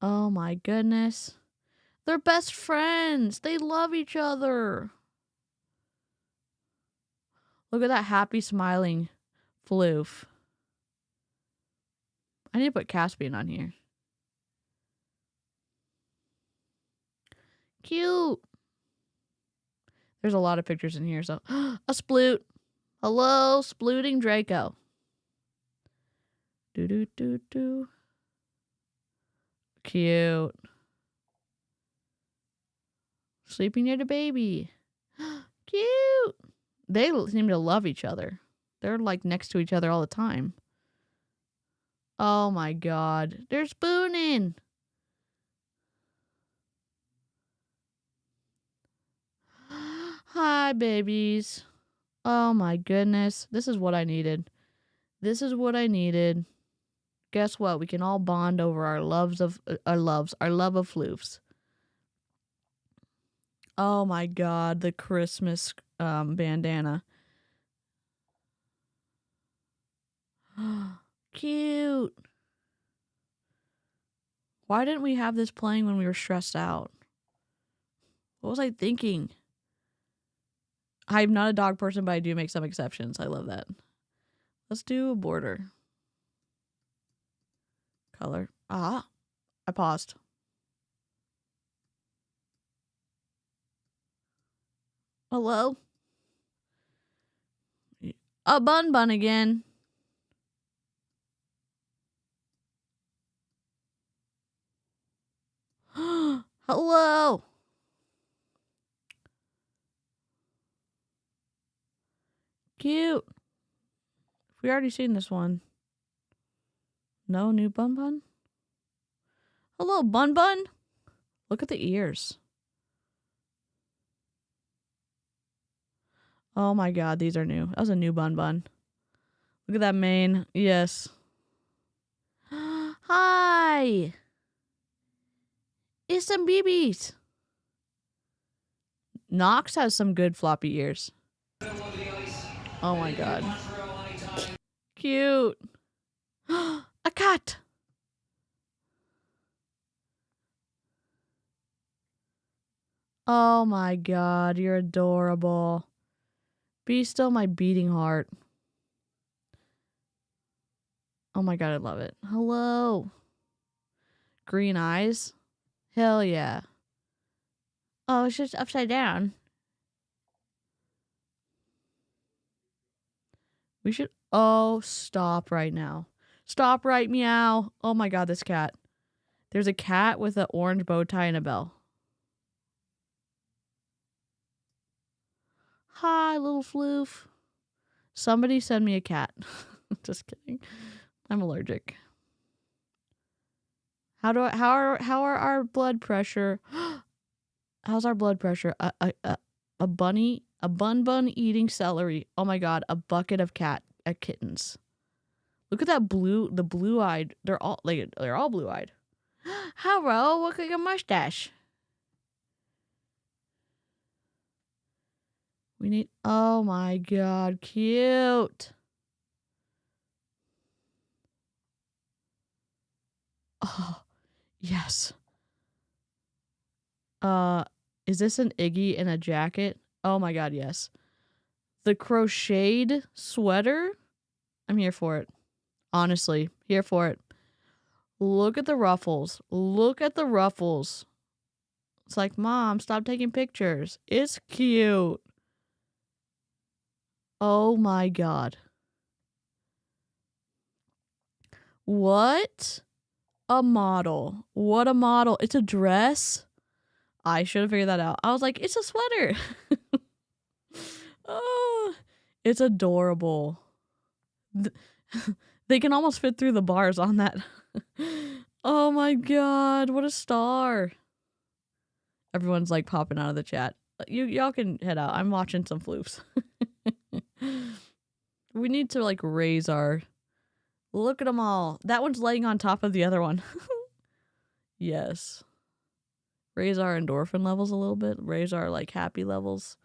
Oh my goodness. They're best friends. They love each other. Look at that happy, smiling Floof. I need to put Caspian on here. Cute. There's a lot of pictures in here, so... A Sploot. Hello, splooting Draco. Do. Cute. Sleeping near the baby. Cute. They seem to love each other. They're like next to each other all the time. Oh my God. They're spooning. Hi, babies. Oh my goodness. This is what I needed. This is what I needed. Guess what? We can all bond over our love of floofs. Oh my god, the Christmas bandana. Cute. Why didn't we have this playing when we were stressed out? What was I thinking? I'm not a dog person, but I do make some exceptions. I love that. Let's do a border. Color. Ah, I paused. Hello? A bun again. Hello? Cute. We already seen this one. No new bun? Hello, bun? Look at the ears. Oh my god, these are new. That was a new bun. Look at that mane. Yes. Hi! It's some BBs. Knox has some good floppy ears. Oh my god. Cute. A cat! Oh my god, you're adorable. Be still my beating heart. Oh my god, I love it. Hello. Green eyes? Hell yeah. Oh, it's just upside down. We should... Oh, stop right now. Stop right meow. Oh my god, this cat. There's a cat with an orange bow tie and a bell. Hi, little Floof. Somebody send me a cat. Just kidding. I'm allergic. How are our blood pressure? How's our blood pressure? A bun eating celery. Oh my god, a bucket of kittens. Look at that the blue-eyed. They're all blue-eyed. Hello, look at your mustache. We need... Oh my god, cute. Oh, yes. Is this an Iggy in a jacket? Oh my god, yes. The crocheted sweater? I'm here for it. Honestly, here for it. Look at the ruffles. Look at the ruffles. It's like, Mom, stop taking pictures. It's cute. Oh my god. What a model. What a model. It's a dress. I should have figured that out. I was like, it's a sweater. Oh, it's adorable. They can almost fit through the bars on that. Oh my god, what a star. Everyone's like popping out of the chat. Y'all can head out. I'm watching some floofs. We need to like raise our... Look at them all. That one's laying on top of the other one. Yes. Raise our endorphin levels a little bit. Raise our like happy levels.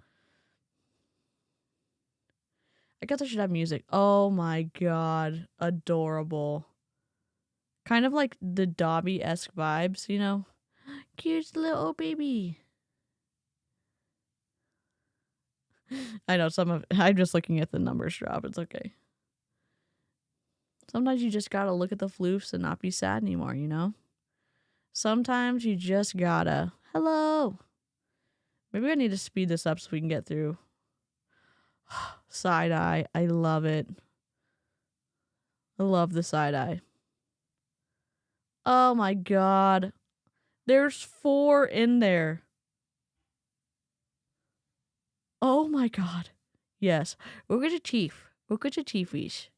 I guess I should have music. Oh my god. Adorable. Kind of like the Dobby-esque vibes, you know? Cute little baby. I know I'm just looking at the numbers drop. It's okay. Sometimes you just gotta look at the floofs and not be sad anymore, you know? Sometimes you just gotta... Hello! Maybe I need to speed this up so we can get through. Side eye. I love it. I love the side eye. Oh my god. There's 4 in there. Oh my god. Yes. Look at your teeth. Look at your teethies.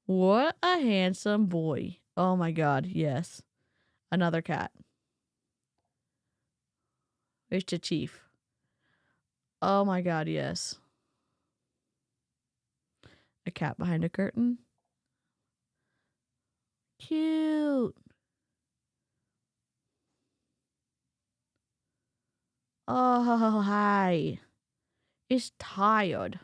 What a handsome boy. Oh my god. Yes. Another cat. Where's the chief? Oh my god, yes. A cat behind a curtain. Cute. Oh, hi. It's tired.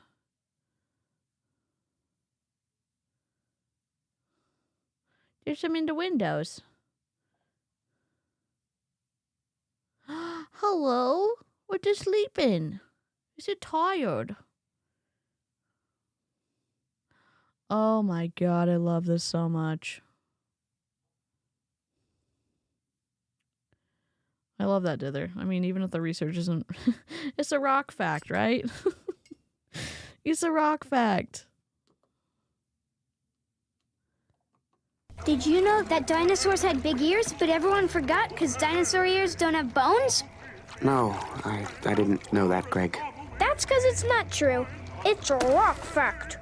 There's some in the windows. Hello? What you sleeping? Is it tired? Oh my god, I love this so much. I love that dither. I mean, even if the research isn't... it's a rock fact, right? It's a rock fact. Did you know that dinosaurs had big ears, but everyone forgot because dinosaur ears don't have bones? No, I didn't know that, Greg. That's because it's not true. It's a rock fact.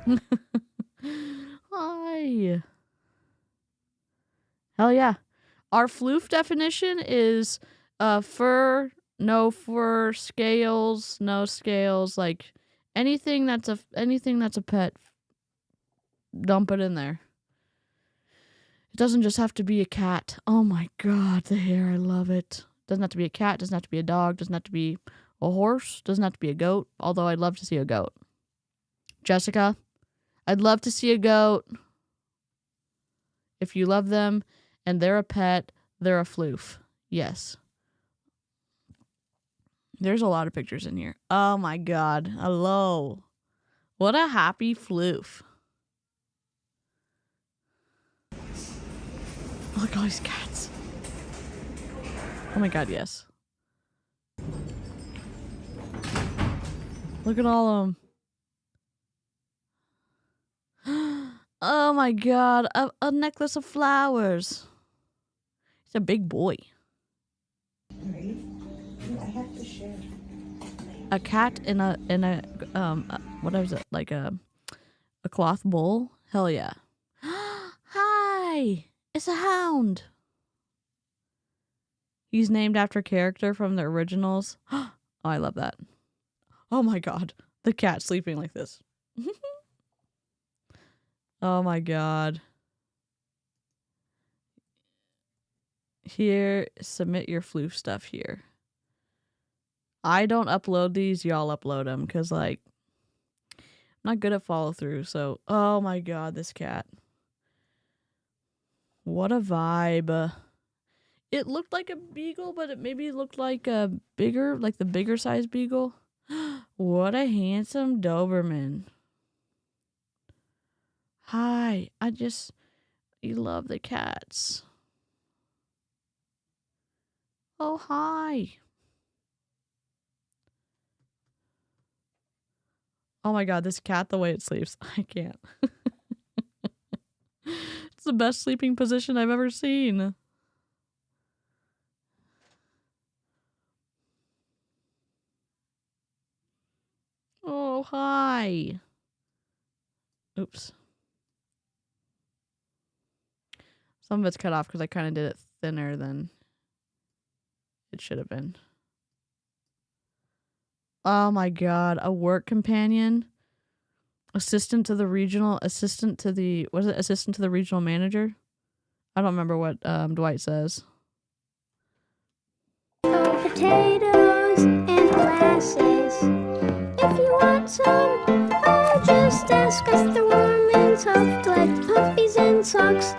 Hi. Hell yeah. Our floof definition is fur, no fur, scales, no scales, like anything that's a pet, dump it in there. It doesn't just have to be a cat. Oh my god, the hair, I love it. Doesn't have to be a cat, doesn't have to be a dog, doesn't have to be a horse, doesn't have to be a goat, although I'd love to see a goat. Jessica, I'd love to see a goat. If you love them and they're a pet, they're a floof. Yes. There's a lot of pictures in here. Oh my god. Hello. What a happy floof. Look at all these cats. Oh my god, yes. Look at all of them. Oh my god, a necklace of flowers. He's a big boy. A cat in a what is it? Like a cloth bowl? Hell yeah. Hi. It's a hound. He's named after a character from the originals. Oh, I love that. Oh my god. The cat sleeping like this. Oh my god. Here, submit your floof stuff here. I don't upload these, y'all upload them, because, like, I'm not good at follow through, so, oh my god, this cat. What a vibe. It looked like a beagle, but it maybe looked like a bigger, like the bigger size beagle. What a handsome Doberman. Hi, you love the cats. Oh, hi. Oh my god, this cat, the way it sleeps. I can't. It's the best sleeping position I've ever seen. Oh, hi. Oops. Some of it's cut off because I kind of did it thinner than it should have been. Oh my god, a work companion. Assistant to the regional manager? I don't remember what Dwight says. Oh, potatoes and molasses. If you want some, oh, just ask us. They're warm and soft like puppies and socks.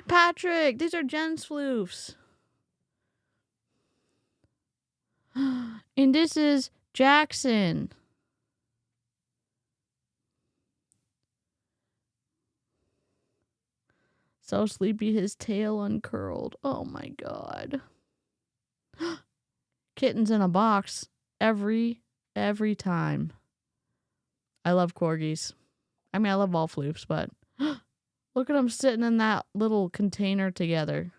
Patrick, these are Jen's floofs. And this is Jackson. So sleepy, his tail uncurled. Oh my god. Kittens in a box every time. I love corgis. I mean, I love all floofs, but look at them sitting in that little container together.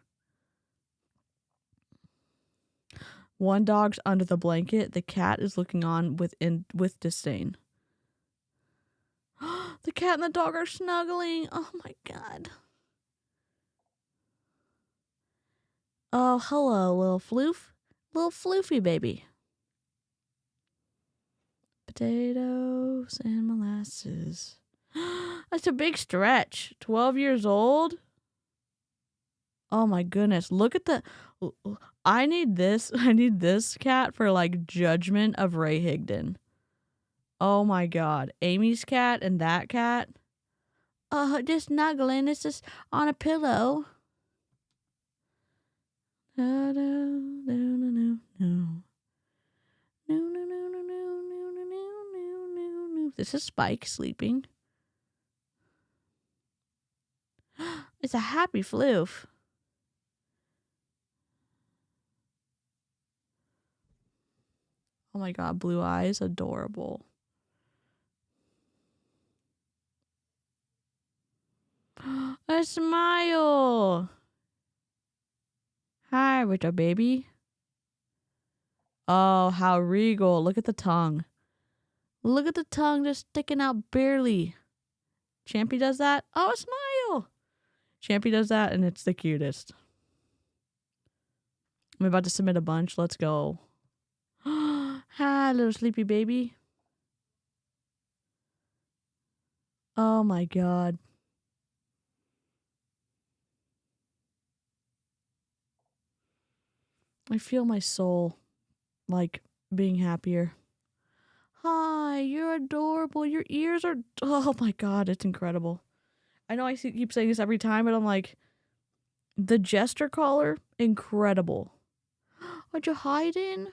One dog's under the blanket. The cat is looking on with disdain. The cat and the dog are snuggling. Oh my god. Oh, hello, little floof. Little floofy baby. Potatoes and molasses. That's a big stretch. 12 years old? Oh my goodness. Look at the... I need this. I need this cat for like Judgment of Ray Higdon. Oh my god. Amy's cat and that cat. Oh, just snuggling. It's just on a pillow. No, no, no, no, no, no. No, no, no, no, no, no, no, no, no, no. This is Spike sleeping. It's a happy Floof. Oh my god, blue eyes, adorable. A smile. Hi, little baby. Oh, how regal. Look at the tongue. Look at the tongue just sticking out barely. Champy does that. Oh, a smile. Champy does that, and it's the cutest. I'm about to submit a bunch. Let's go. Hi, little sleepy baby. Oh my god. I feel my soul, like, being happier. Hi, you're adorable. Your ears are... Oh my god, it's incredible. I know I keep saying this every time, but I'm like... The jester collar, incredible. Are you hiding?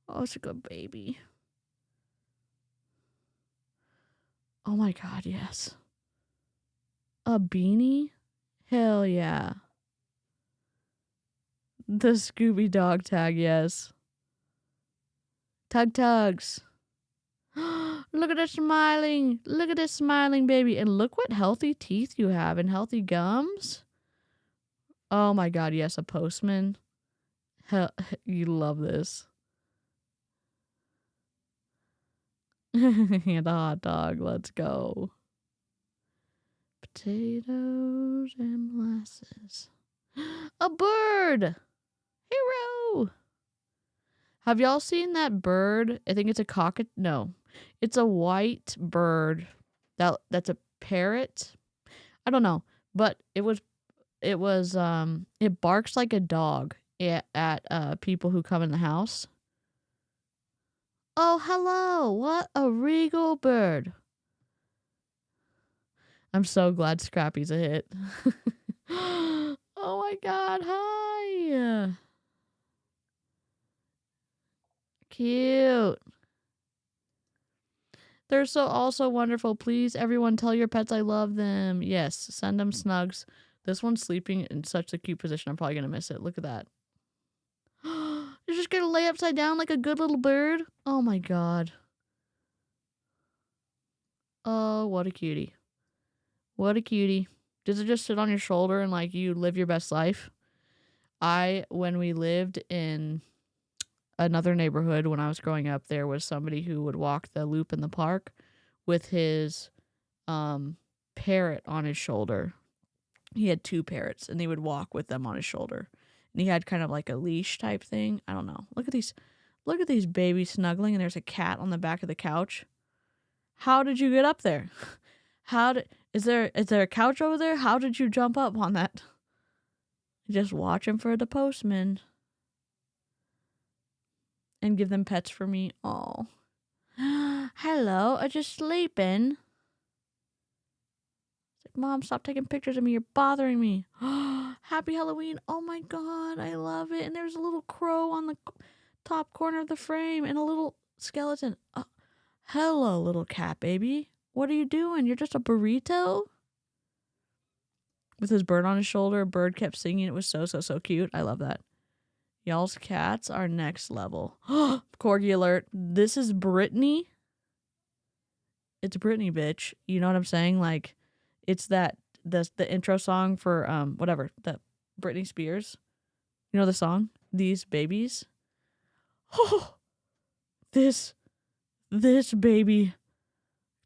Oh, it's a good baby. Oh my god, yes. A beanie? Hell yeah. The Scooby Dog tag, yes. Tug tugs. Look at it smiling. Look at it smiling, baby. And look what healthy teeth you have and healthy gums. Oh my god, yes, a postman. Hell, you love this. And a hot dog, let's go. Potatoes and molasses. A bird! Hero! Have y'all seen that bird? I think it's a cockatoo. No. It's a white bird. That's a parrot. I don't know. But it barks like a dog at people who come in the house. Oh, hello. What a regal bird. I'm so glad Scrappy's a hit. Oh my god, hi. Cute. They're so also wonderful. Please, everyone, tell your pets I love them. Yes, send them snugs. This one's sleeping in such a cute position. I'm probably going to miss it. Look at that. You're just going to lay upside down like a good little bird? Oh my god. Oh, what a cutie. What a cutie. Does it just sit on your shoulder and like you live your best life? When we lived in another neighborhood when I was growing up, there was somebody who would walk the loop in the park with his parrot on his shoulder. He had 2 parrots and he would walk with them on his shoulder. And he had kind of like a leash type thing. I don't know. Look at these babies snuggling, and there's a cat on the back of the couch. How did you get up there? Is there a couch over there? How did you jump up on that? Just watching for the postman. And give them pets for me. Oh. Hello, are you sleeping? It's like, Mom, stop taking pictures of me. You're bothering me. Happy Halloween. Oh my god, I love it. And there's a little crow on the top corner of the frame and a little skeleton. Hello, little cat baby. What are you doing? You're just a burrito? With his bird on his shoulder, a bird kept singing. It was so cute. I love that. Y'all's cats are next level. Corgi alert. This is Brittany. It's Brittany, bitch. You know what I'm saying? Like, it's the intro song for whatever, the Britney Spears. You know the song? These babies. Oh, this baby.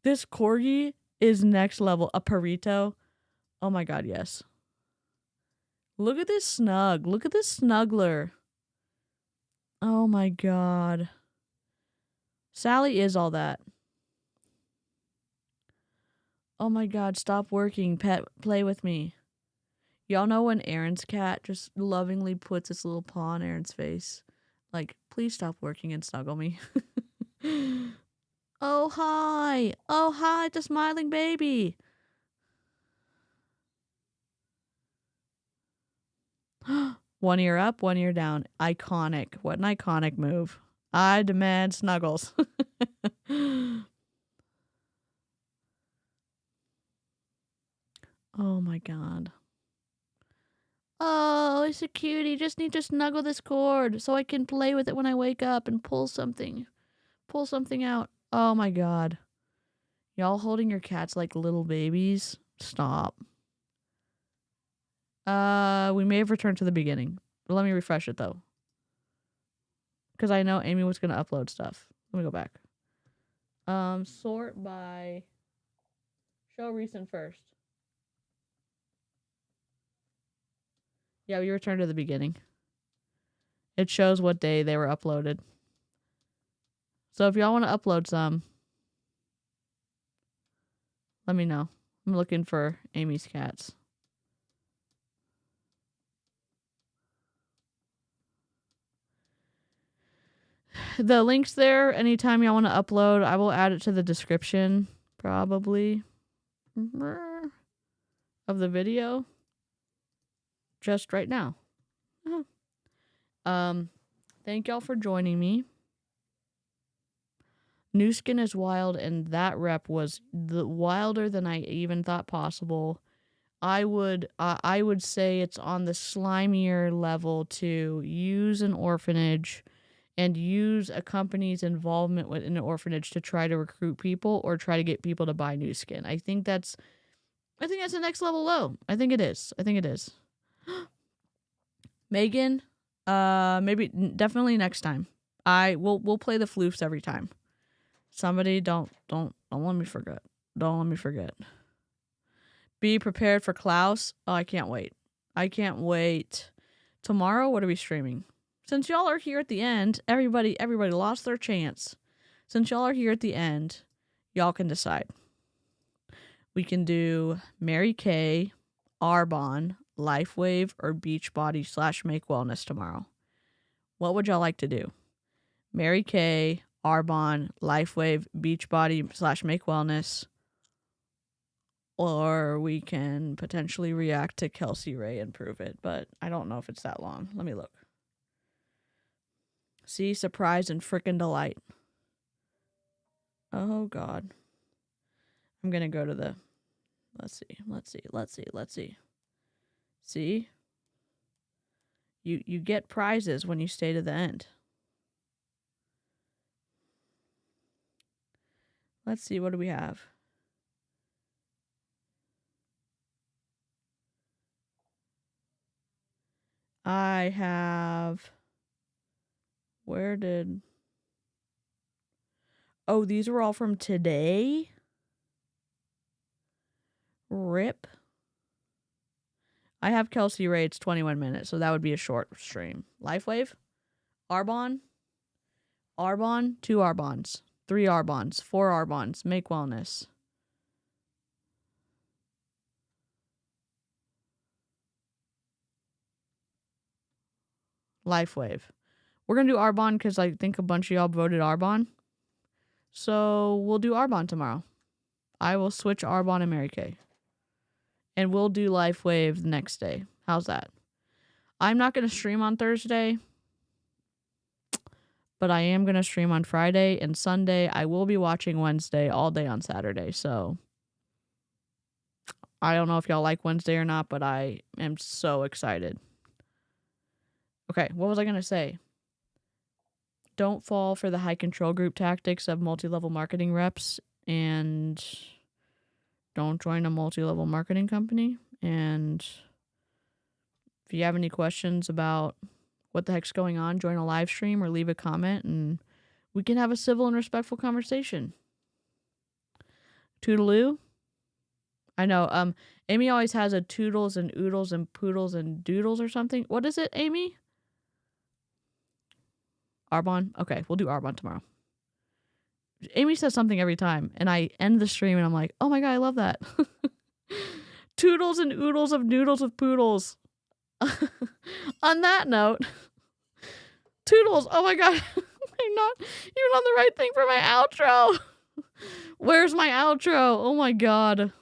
This corgi is next level. A burrito. Oh my god, yes. Look at this snug. Look at this snuggler. Oh my god. Sally is all that. Oh my god, stop working. Pet, play with me. Y'all know when Aaron's cat just lovingly puts its little paw on Aaron's face? Like, please stop working and snuggle me. Oh, hi. Oh, hi, the smiling baby. One ear up, one ear down. Iconic. What an iconic move. I demand snuggles. Oh my god. Oh, it's a cutie. Just need to snuggle this cord so I can play with it when I wake up and pull something. Pull something out. Oh my god. Y'all holding your cats like little babies? Stop. We may have returned to the beginning. But let me refresh it though. Because I know Amy was gonna upload stuff. Let me go back. Sort by show recent first. Yeah, we returned to the beginning. It shows what day they were uploaded. So if y'all want to upload some, let me know. I'm looking for Amy's cats. The link's there. Anytime y'all want to upload, I will add it to the description, probably, of the video. Just right now. Thank y'all for joining me. New Skin is wild, and that rep was the wilder than I even thought possible. I would say it's on the slimier level to use an orphanage and use a company's involvement within an orphanage to try to recruit people or try to get people to buy New Skin. I think that's the next level low. I think it is. Megan, maybe definitely next time. We'll play the floofs every time. Somebody don't let me forget. Don't let me forget. Be prepared for Klaus. Oh, I can't wait. Tomorrow, what are we streaming? Since y'all are here at the end, everybody lost their chance. Since y'all are here at the end, y'all can decide. We can do Mary Kay, Arbonne, LifeWave, or Beachbody / Make Wellness tomorrow. What would y'all like to do? Mary Kay, Arbonne, LifeWave, Beachbody / Make Wellness. Or we can potentially react to Kelsey Ray and prove it, but I don't know if it's that long. Let me look. See, surprise and frickin' delight. Oh, God. I'm gonna go to the... Let's see. See? You get prizes when you stay to the end. Let's see, what do we have? I have... Where did... Oh, these were all from today? RIP. I have Kelsey Ray. It's 21 minutes, so that would be a short stream. LifeWave? Arbonne? 2 Arbonnes. 3 Arbonnes. 4 Arbonnes. Make Wellness. LifeWave. We're going to do Arbonne because I think a bunch of y'all voted Arbonne. So we'll do Arbonne tomorrow. I will switch Arbonne and Mary Kay. And we'll do LifeWave the next day. How's that? I'm not going to stream on Thursday. But I am going to stream on Friday and Sunday. I will be watching Wednesday all day on Saturday. So I don't know if y'all like Wednesday or not, but I am so excited. Okay, what was I going to say? Don't fall for the high control group tactics of multi-level marketing reps, and don't join a multi-level marketing company. And if you have any questions about what the heck's going on, join a live stream or leave a comment and we can have a civil and respectful conversation. Toodaloo. I know, Amy always has a toodles and oodles and poodles and doodles or something. What is it, Amy? Arbonne? Okay, we'll do Arbonne tomorrow. Amy says something every time, and I end the stream and I'm like, oh my god, I love that. Toodles and oodles of noodles with poodles. On that note, Toodles, oh my god, I'm not even on the right thing for my outro. Where's my outro? Oh my god.